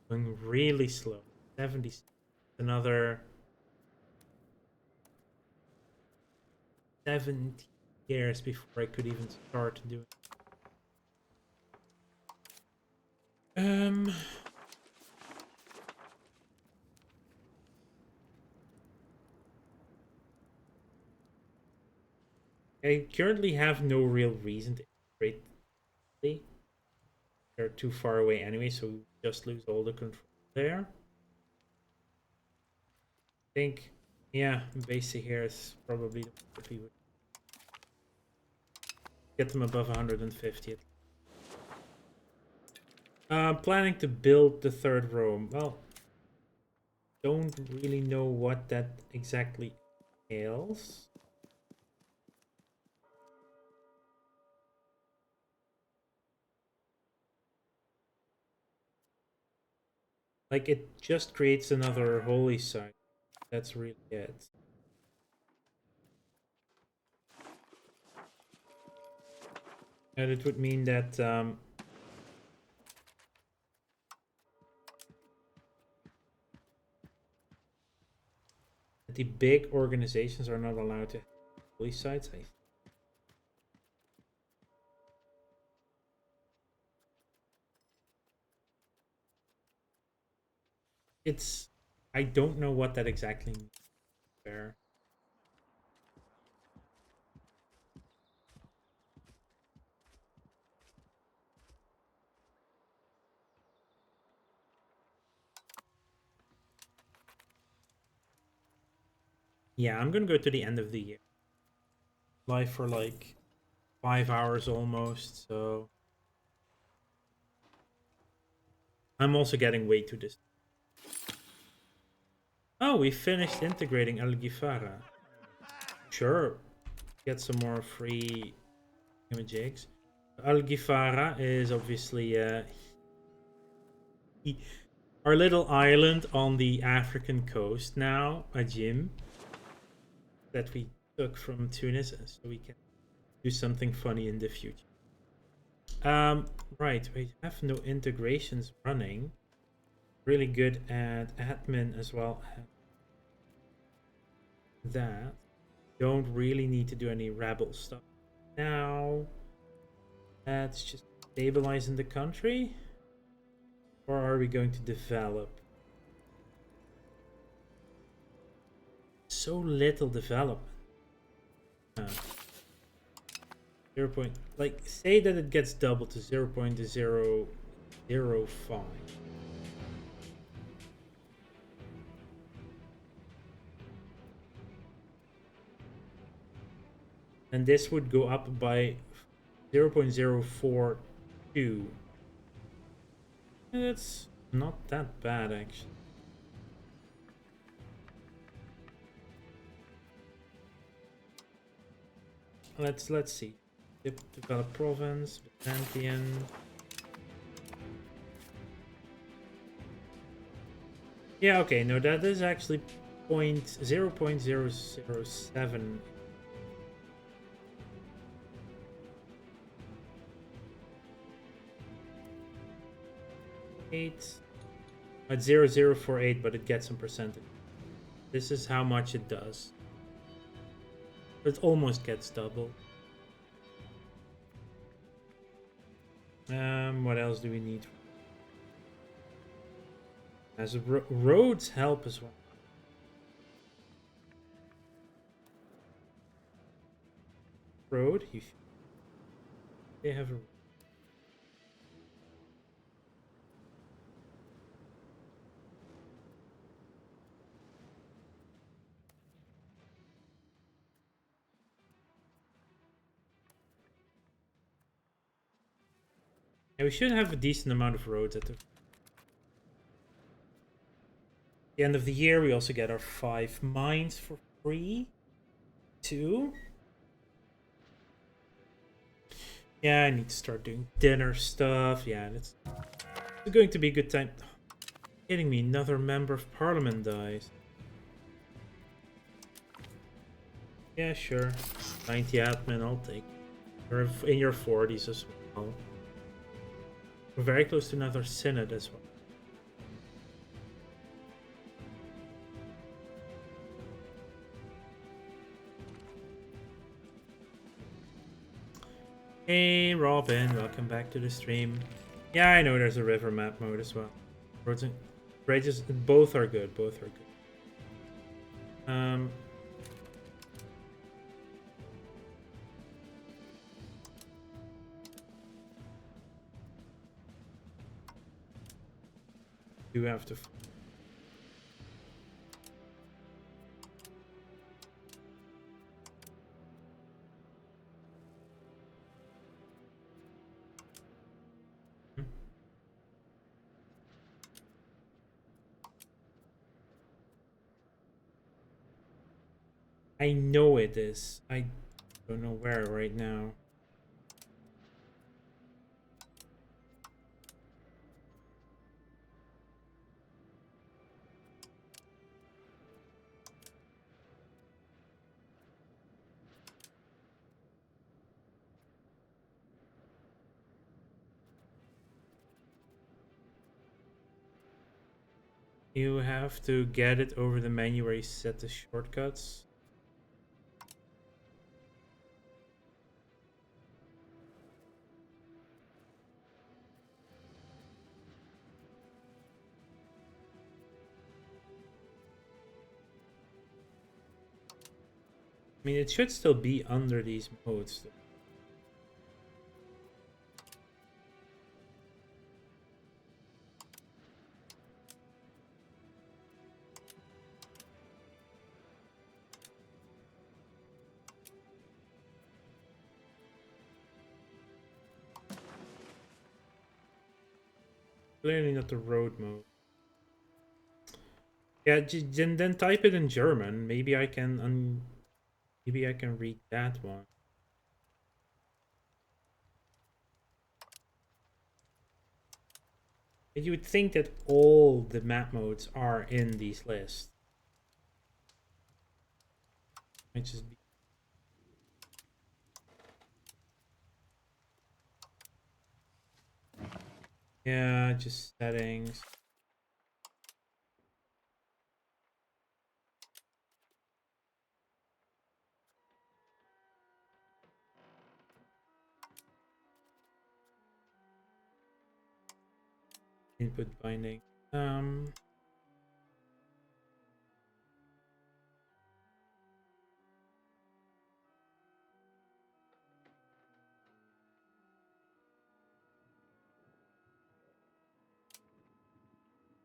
Going really slow. 70. Another 70 years before I could even start doing. I currently have no real reason to integrate. They're too far away anyway, so we just lose all the control there. I think, yeah, basic here is probably the if we would get them above 150. Planning to build the third Rome. Well, don't really know what that exactly entails. Like, it just creates another holy site. That's really it. And it would mean that the big organizations are not allowed to have holy sites, I think. I don't know what that exactly means there. Yeah, I'm gonna go to the end of the year. Live for like 5 hours almost, so I'm also getting way too distant. Oh, we finished integrating El Gifara. Sure, get some more free images. Al Gifara is obviously our little island on the African coast now, Ajim, that we took from Tunis, so we can do something funny in the future. Right, we have no integrations running. Really good at admin as well. That don't really need to do any rebel stuff now. Let's just stabilize in the country, or are we going to develop? So little development. 0. Like, say that it gets doubled to 0.005. And this would go up by 0.042. And that's not that bad, actually. Let's see. Develop province, Byzantine. Yeah, okay, no, that is actually 0.007. At 0048, but it gets some percentage. This is how much it does. It almost gets double. What else do we need? As roads help as well. Road, they have a. Yeah, we should have a decent amount of roads at the end of the year. We also get our 5 mines for free. 2. Yeah, I need to start doing dinner stuff. Yeah, it's going to be a good time. Kidding me, another member of parliament dies. Yeah, sure. 90 admin, I'll take. You're in your 40s as well. We're very close to another synod as well. Hey Robin, welcome back to the stream. Yeah, I know there's a river map mode as well. Roads and bridges, both are good. Both are good. You have to. I know it is. I don't know where right now. You have to get it over the menu where you set the shortcuts. I mean, it should still be under these modes. Clearly not the road mode. Yeah, then type it in German. Maybe I can maybe I can read that one. And you would think that all the map modes are in these lists. Might just be. Yeah, just settings. Input binding.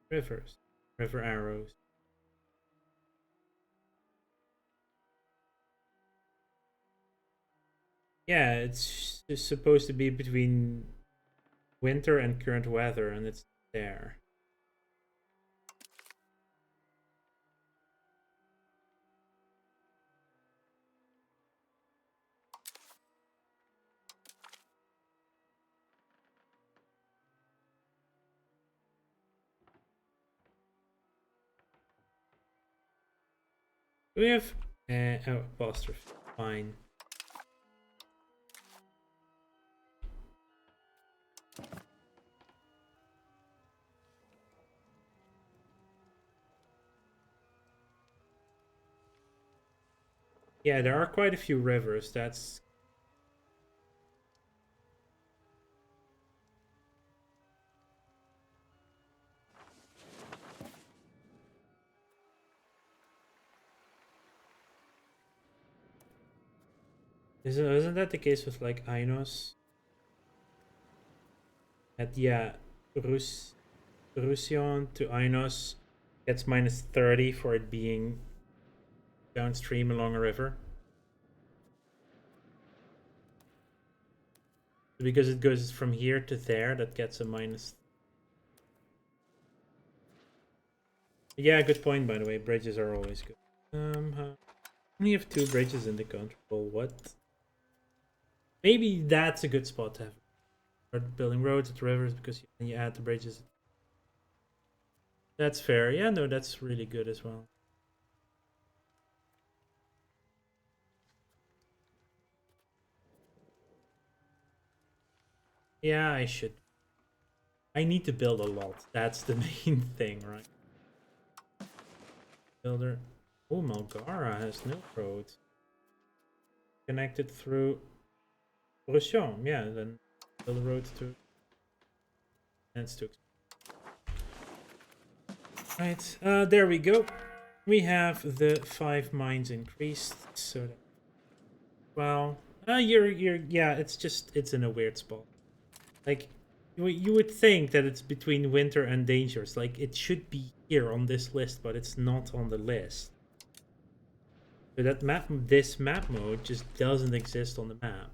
Rivers. River arrows. Yeah, it's supposed to be between winter and current weather, and it's there. We have oh, apostrophe. Fine. Yeah, there are quite a few rivers. That's isn't that the case with like Ainos? At yeah, Roussillon to Ainos gets minus 30 for it being downstream along a river. Because it goes from here to there, that gets a minus. Yeah, good point, by the way. Bridges are always good. Only have 2 bridges in the control. What? Maybe that's a good spot to have. Start building roads at rivers because then you add the bridges. That's fair. Yeah, no, that's really good as well. Yeah, I should. I need to build a lot. That's the main thing, right? Builder. Oh, Malgara has no road. Connected through Rochon. Yeah, then build a road to. That's too. Right, there we go. We have the 5 mines increased, so that, well, yeah, it's in a weird spot. Like, you would think that it's between winter and dangers. Like, it should be here on this list, but it's not on the list. So this map mode just doesn't exist on the map.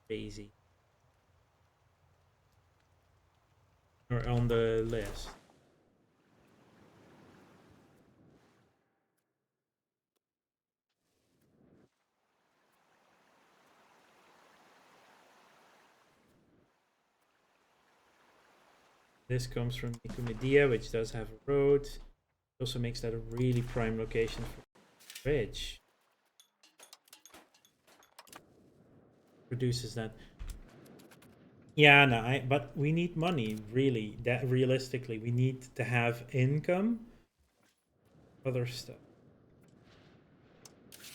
Crazy. Or on the list. This comes from Nicomedia, which does have a road. It also makes that a really prime location for a bridge. Produces that. Yeah, no, but we need money, really. That realistically, we need to have income. Other stuff.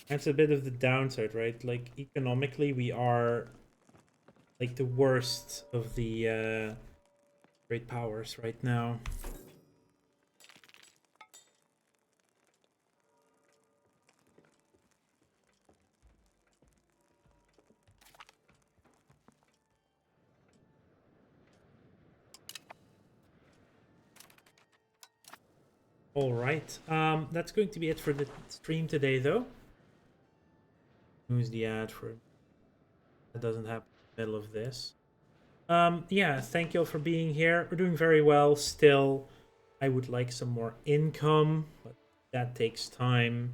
That's a bit of the downside, right? Like, economically, we are like the worst of the great powers right now. All right, that's going to be it for the stream today, though. Who's the ad for? That doesn't happen in the middle of this. Yeah, thank you all for being here. We're doing very well still. I would like some more income, but that takes time.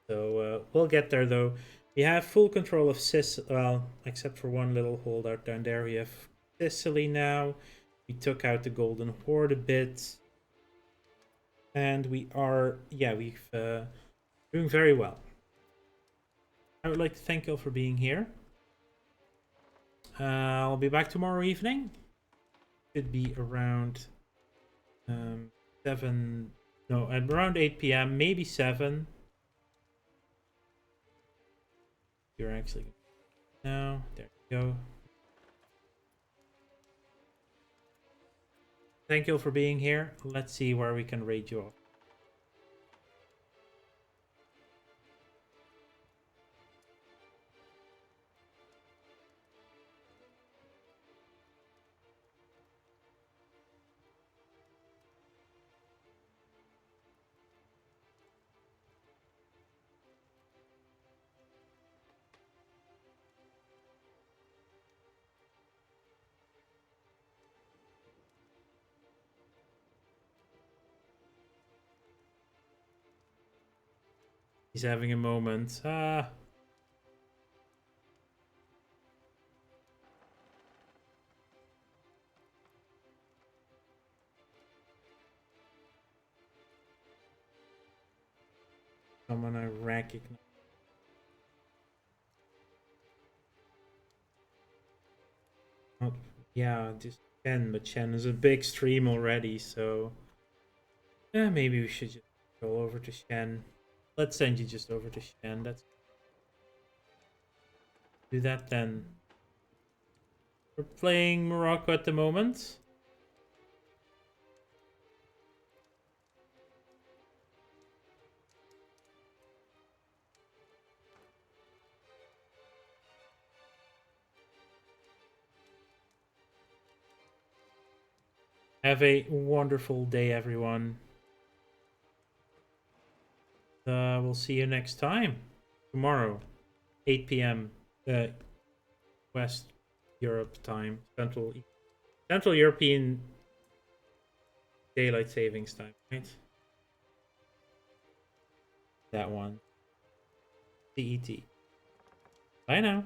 So we'll get there, though. We have full control of Sicily, well, except for one little holdout down there. We have Sicily now. We took out the Golden Horde a bit. And we are, yeah, we've doing very well. I would like to thank you all for being here. I'll be back tomorrow evening. Should be around 7, no, around 8 p.m., maybe 7. You're actually, no, there you go. Thank you all for being here. Let's see where we can raid you off. He's having a moment. Ah. Someone I recognize. Oh, yeah, just Chen, but Chen is a big stream already, so yeah, maybe we should just go over to Shen. Let's send you just over to Shen. That's do that then. We're playing Morocco at the moment. Have a wonderful day, everyone. We'll see you next time. Tomorrow, 8 p.m. West Europe time. Central European Daylight Savings Time, right? That one. CET. Bye now.